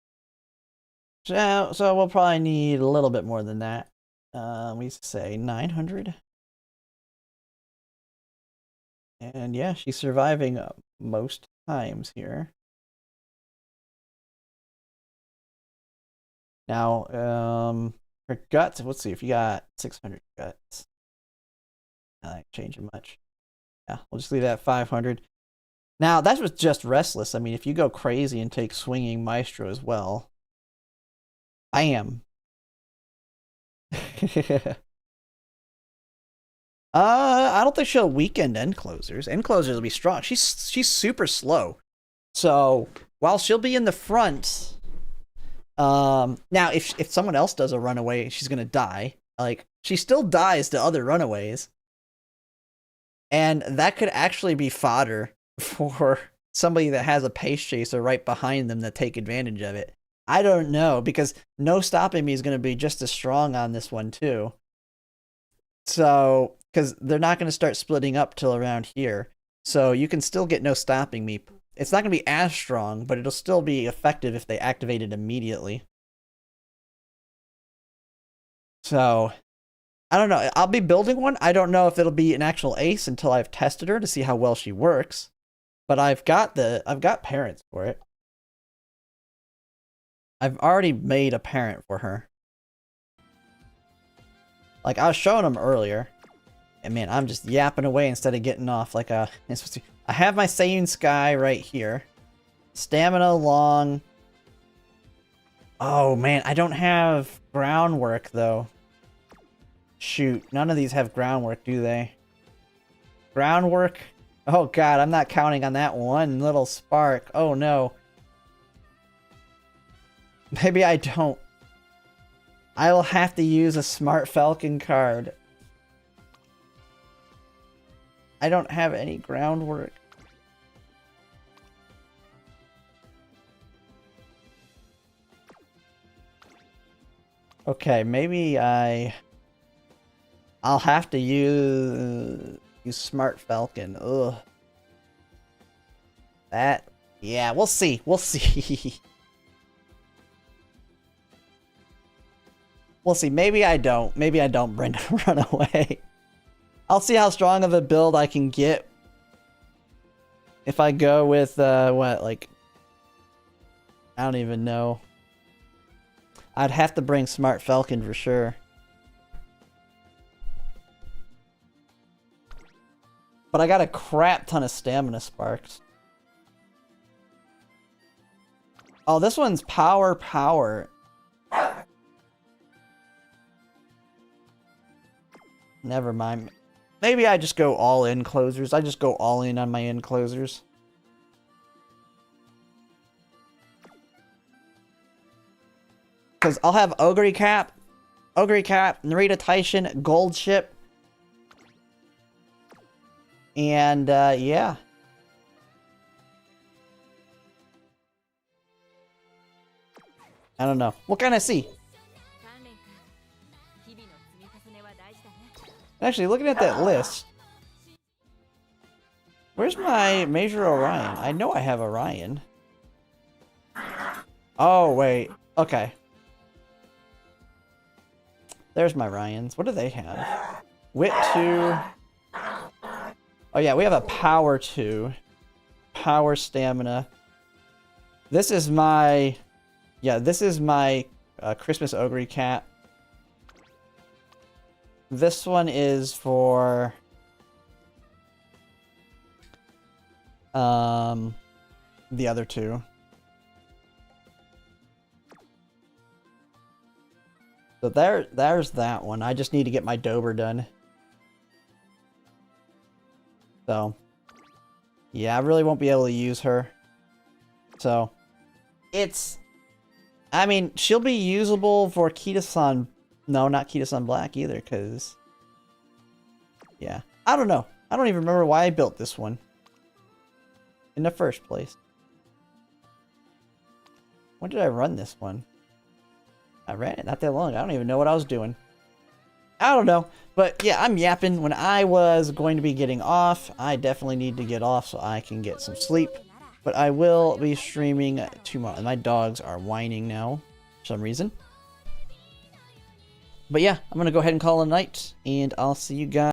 So we'll probably need a little bit more than that. We say 900. And yeah, she's surviving most times here. Now, her guts, let's see if you got 600 guts. I ain't changing much. Yeah, we'll just leave that at 500. Now, that was just Restless. I mean, if you go crazy and take Swinging Maestro as well. I am. I don't think she'll weaken end closers. End closers will be strong. She's super slow. So, while she'll be in the front, now if someone else does a runaway, she's gonna die. Like, she still dies to other runaways. And that could actually be fodder for somebody that has a pace chaser right behind them to take advantage of it. I don't know, because No Stopping Me is going to be just as strong on this one too. So, because they're not going to start splitting up till around here. So you can still get No Stopping Me. It's not going to be as strong, but it'll still be effective if they activate it immediately. So, I don't know. I'll be building one. I don't know if it'll be an actual ace until I've tested her to see how well she works. But I've got parents for it. I've already made a parent for her. Like, I was showing them earlier. And man, I'm just yapping away instead of getting off like a... I have my Seiyun Sky right here. Stamina long. Oh man, I don't have groundwork though. Shoot, none of these have groundwork, do they? Groundwork? Oh god, I'm not counting on that one little spark. Oh no. Maybe I don't. I will have to use a Smart Falcon card. I don't have any groundwork. Okay, maybe I'll have to use Smart Falcon. Ugh. That, yeah, we'll see. We'll see. We'll see. Maybe I don't. Maybe I don't run away. I'll see how strong of a build I can get. If I go with, what, like... I don't even know. I'd have to bring Smart Falcon for sure. But I got a crap ton of stamina sparks. Oh, this one's power, power. Never mind. Maybe I just go all in closers. I just go all in on my in closers. Because I'll have Ogre Cap, Narita Taishin, Gold Ship. And, yeah. I don't know. We'll kind of see. Actually, looking at that list. Where's my Major Orion? I know I have Orion. Oh, wait. Okay. There's my Ryans. What do they have? Wit 2. Oh, yeah, we have a Power 2. Power Stamina. This is my... Yeah, this is my Christmas Ogre Cat. This one is for... the other two. So there's that one. I just need to get my Dober done. So, yeah, I really won't be able to use her. So, it's... I mean, she'll be usable for Kita-san. No, not Kita-san Black either, because... Yeah. I don't know. I don't even remember why I built this one. In the first place. When did I run this one? I ran it not that long. I don't even know what I was doing. I don't know. But yeah, I'm yapping. When I was going to be getting off, I definitely need to get off so I can get some sleep. But I will be streaming tomorrow. My dogs are whining now for some reason. But yeah, I'm going to go ahead and call it a night. And I'll see you guys.